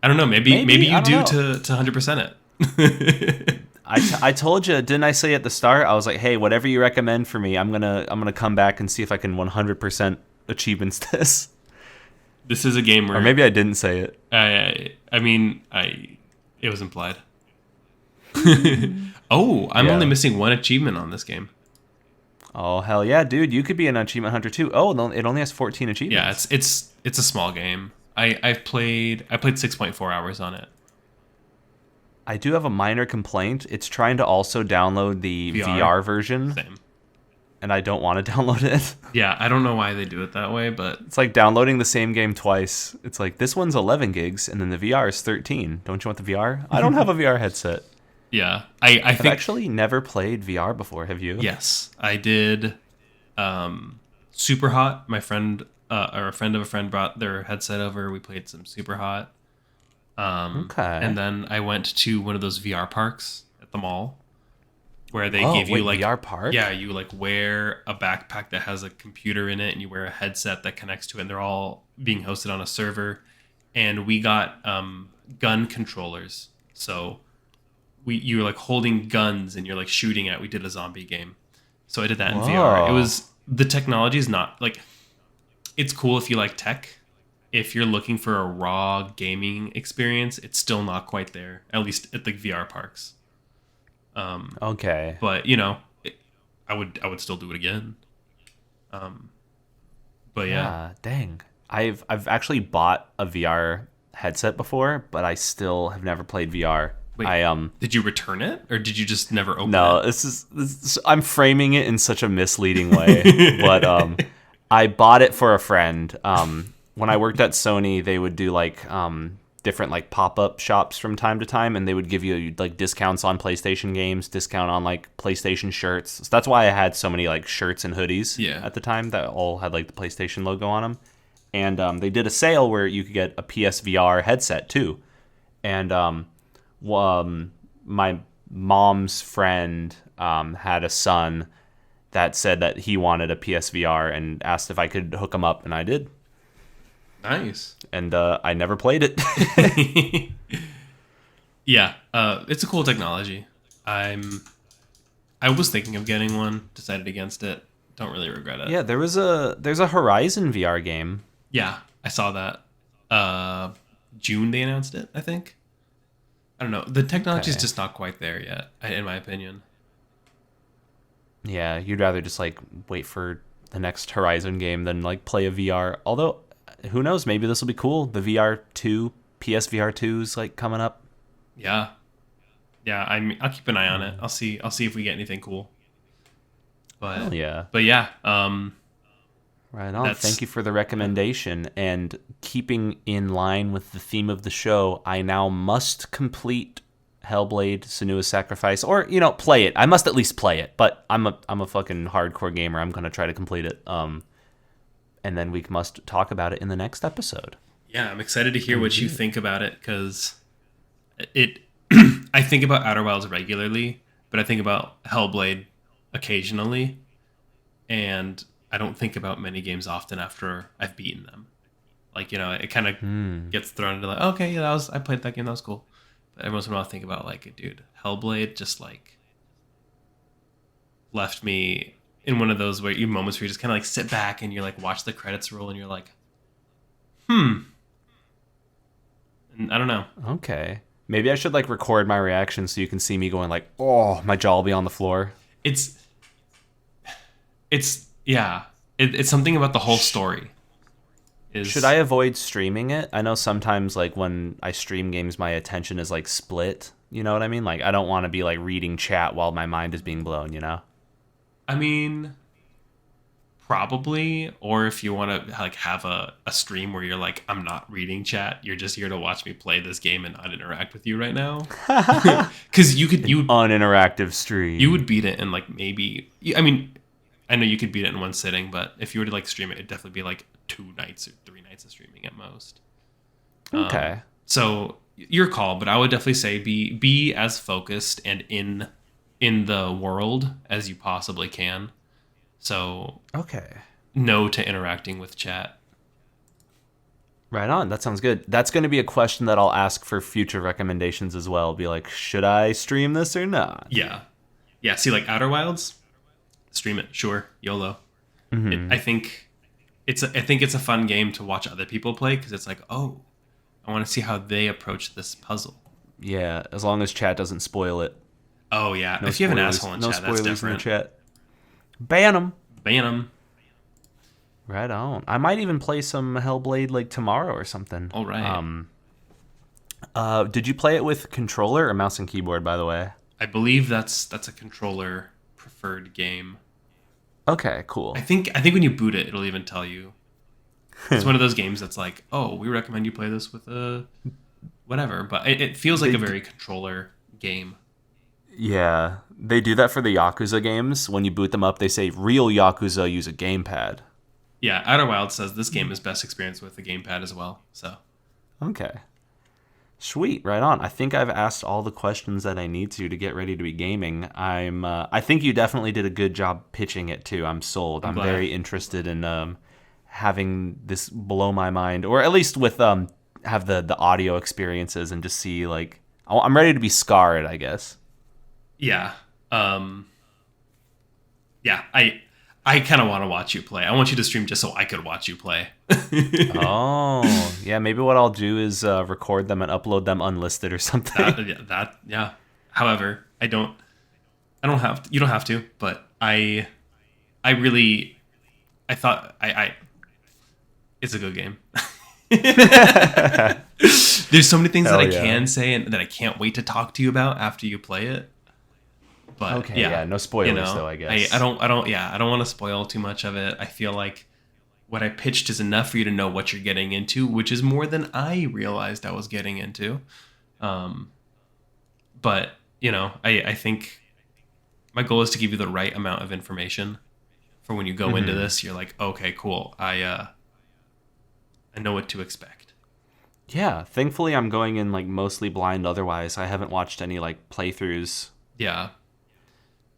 B: I don't know, maybe you do to 100% it.
A: I told you, didn't I say at the start? I was like, hey, whatever you recommend for me, I'm gonna come back and see if I can 100% achievements this.
B: This is a game where,
A: or maybe I didn't say it.
B: It was implied. Oh, I'm only missing one achievement on this game.
A: Oh hell yeah, dude! You could be an achievement hunter too. Oh, no, it only has 14 achievements.
B: Yeah, it's a small game. I played 6.4 hours on it.
A: I do have a minor complaint. It's trying to also download the VR version.
B: Same.
A: And I don't want to download it.
B: Yeah, I don't know why they do it that way, but
A: it's like downloading the same game twice. It's like this one's 11 gigs and then the VR is 13. Don't you want the VR? I don't have a VR headset.
B: Yeah. I
A: I've
B: think
A: actually never played VR before. Have you?
B: yes, I did. Super Hot. My friend or a friend of a friend brought their headset over. We played some Super Hot. And
A: Okay.
B: then I went to one of those VR parks at the mall where they
A: Whoa,
B: give you
A: wait,
B: like,
A: VR
B: yeah,
A: park?
B: you like wear a backpack that has a computer in it and you wear a headset that connects to it, and they're all being hosted on a server. And we got gun controllers. So you're like holding guns and you're like shooting at. We did a zombie game. So I did that in VR. It
A: Whoa.
B: was the technology is not like, it's cool if you like tech. If you're looking for a raw gaming experience, it's still not quite there. At least at the VR parks.
A: Okay.
B: But I would still do it again. Um, but yeah,
A: Yeah, dang. I've actually bought a VR headset before, but I still have never played VR.
B: wait,
A: I
B: did you return it or did you just never open
A: No, I'm framing it in such a misleading way, but
B: it?
A: I bought it for a friend. When I worked at Sony, they would do like different like pop-up shops from time to time, and they would give you like discounts on PlayStation games, discount on like PlayStation shirts. So that's why I had so many like shirts and hoodies
B: Yeah,
A: at the time that all had like the PlayStation logo on them. And they did a sale where you could get a PSVR headset too. And my mom's friend had a son that said that he wanted a PSVR and asked if I could hook him up, and I did.
B: nice.
A: And I never played it.
B: Yeah, it's a cool technology. I was thinking of getting one, decided against it. Don't really regret it.
A: Yeah, there's a Horizon VR game.
B: Yeah, I saw that. June they announced it, I think. I don't know. The technology is
A: Okay.
B: just not quite there yet, in my opinion.
A: Yeah, you'd rather just like wait for the next Horizon game than like play a VR. Although, who knows? Maybe this will be cool. The VR 2, PSVR 2 is like coming up.
B: Yeah, yeah. I'll keep an eye on it. I'll see. I'll see if we get anything cool.
A: Hell
B: But
A: yeah.
B: but yeah.
A: Right on. Thank
B: That's
A: you for the recommendation. And keeping in line with the theme of the show, I now must complete Hellblade: Senua's Sacrifice, or play it. I must at least play it. But I'm a fucking hardcore gamer. I'm gonna try to complete it. And then we must talk about it in the next episode.
B: yeah. I'm excited to hear what you
A: Indeed.
B: think about it because it. I think about Outer Wilds regularly, but I think about Hellblade occasionally, and I don't think about many games often after I've beaten them. Like it kind of gets thrown into like, okay, yeah, I played that game, that was cool. But every once in a while, I think about like, dude, Hellblade just like left me in one of those moments where you just kind of like sit back and you like watch the credits roll and you're like, hmm, and I don't know.
A: Okay. Maybe I should like record my reaction so you can see me going like, oh, my jaw will be on the floor.
B: It's yeah, it's something about the whole story.
A: Should
B: Is
A: I avoid streaming it? I know sometimes like when I stream games, my attention is like split. You know what I mean? Like I don't want to be like reading chat while my mind is being blown.
B: I mean, probably, or if you want to like have a stream where you're like, I'm not reading chat, you're just here to watch me play this game and not interact with you right now. Because
A: Uninteractive
B: you
A: stream.
B: would beat it in like maybe. I mean, I know you could beat it in one sitting, but if you were to like stream it, it'd definitely be like 2 nights or 3 nights of streaming at most.
A: Okay.
B: So your call, but I would definitely say be as focused and in the world as you possibly can. So
A: Okay.
B: no to interacting with chat.
A: Right on. That sounds good. That's going to be a question that I'll ask for future recommendations as well. Be like, should I stream this or not?
B: Yeah, yeah. See, like Outer Wilds, stream it. Sure, YOLO. I think it's a fun game to watch other people play because it's like, oh, I want to see how they approach this puzzle.
A: Yeah, as long as chat doesn't spoil it.
B: Oh yeah,
A: No
B: if you have an
A: spoilers.
B: asshole in
A: No
B: chat, that's
A: spoilers in the
B: different.
A: chat. Ban them.
B: Ban them.
A: Right on. I might even play some Hellblade like tomorrow or something.
B: All right.
A: Did you play it with controller or mouse and keyboard, by the way?
B: I believe that's a controller preferred game.
A: Okay, cool.
B: I think when you boot it, it'll even tell you. It's one of those games that's like, oh, we recommend you play this with a whatever, but it feels like
A: They
B: a
A: d-
B: very controller game.
A: Yeah, they do that for the Yakuza games. When you boot them up, they say real Yakuza use a gamepad.
B: Yeah, Outer Wilds says this game is best experienced with the gamepad as well. So
A: Okay. Sweet, right on. I think I've asked all the questions that I need to get ready to be gaming. I think you definitely did a good job pitching it too. I'm sold. I'm
B: glad.
A: very interested in having this blow my mind, or at least with have the audio experiences and just see like I'm ready to be scarred, I guess.
B: yeah, yeah. I kind of want to watch you play. I want you to stream just so I could watch you play.
A: Oh, yeah. Maybe what I'll do is record them and upload them unlisted or something.
B: Yeah. However, I don't have to, you don't have to, but I really I thought I it's a good game. There's so many things
A: Hell
B: that I
A: yeah.
B: can say and that I can't wait to talk to you about after you play it. But
A: Okay, yeah, no spoilers though, I guess.
B: I don't want to spoil too much of it. I feel like what I pitched is enough for you to know what you're getting into, which is more than I realized I was getting into. But I think my goal is to give you the right amount of information for when you go into this. You're like, okay, cool. I know what to expect.
A: Yeah, thankfully I'm going in like mostly blind otherwise. I haven't watched any like playthroughs.
B: Yeah.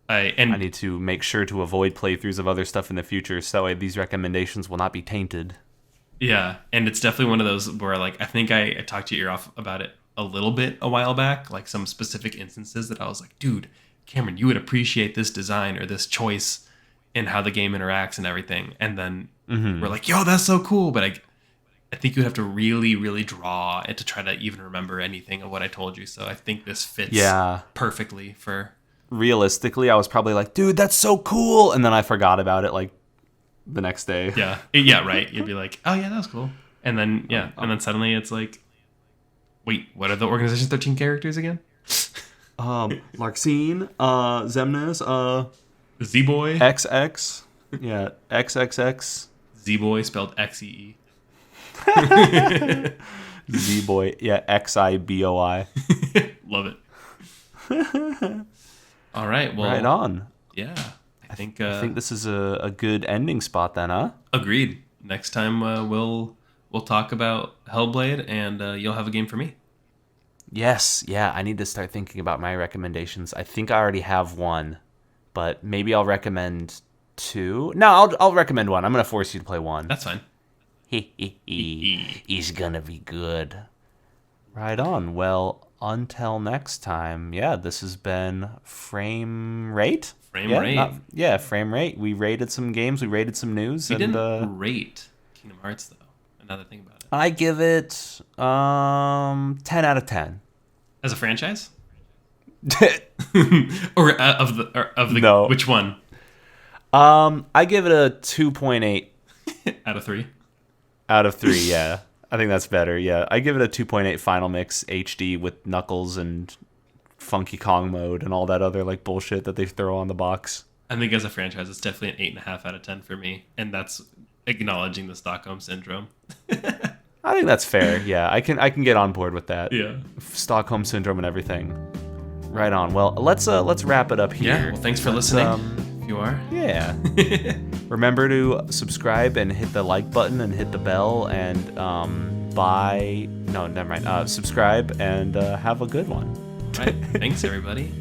A: I need to make sure to avoid playthroughs of other stuff in the future so these recommendations will not be tainted.
B: Yeah, and it's definitely one of those where like I think I talked to your ear off about it a little bit a while back, like some specific instances that I was like, dude, Cameron, you would appreciate this design or this choice in how the game interacts and everything. And then we're like, yo, that's so cool. But I think you have to really, really draw and to try to even remember anything of what I told you. So I think this fits perfectly for...
A: Realistically, I was probably like, dude, that's so cool. And then I forgot about it like the next day.
B: Yeah, right. You'd be like, oh, yeah, that was cool. And then, and then suddenly it's like, wait, what are the organization's 13 characters again?
A: Larxene, Zemnis,
B: Z-Boy.
A: XX. Yeah, XXX.
B: Z-Boy spelled X-E-E.
A: Z-Boy. Yeah, XIBOI.
B: Love it. All right. Well,
A: right on.
B: Yeah. I think
A: this is a good ending spot then, huh?
B: Agreed. Next time we'll talk about Hellblade and you'll have a game for me.
A: Yes. Yeah, I need to start thinking about my recommendations. I think I already have one, but maybe I'll recommend two. No, I'll recommend one. I'm going to force you to play one.
B: That's fine.
A: He's going to be good. Right on. Well, until next time, this has been Frame Rate?
B: Frame Rate.
A: Frame Rate. We rated some games, we rated some news.
B: We didn't rate Kingdom Hearts, though. Another thing about it.
A: I give it 10 out of 10.
B: As a franchise? or of the
A: no.
B: Which one?
A: I give it a 2.8.
B: Out of 3?
A: Out of 3, yeah. I think that's better, yeah. I give it a 2.8 Final Mix HD with Knuckles and Funky Kong mode and all that other like bullshit that they throw on the box.
B: I think as a franchise, it's definitely an 8.5 out of 10 for me, and that's acknowledging the Stockholm Syndrome.
A: I think that's fair, yeah. I can get on board with that.
B: Yeah.
A: Stockholm Syndrome and everything. Right on. Well, let's wrap it up here.
B: Yeah, well, thanks for listening. If you are.
A: Yeah. Remember to subscribe and hit the like button and hit the bell and subscribe and have a good one.
B: All right. Thanks, everybody.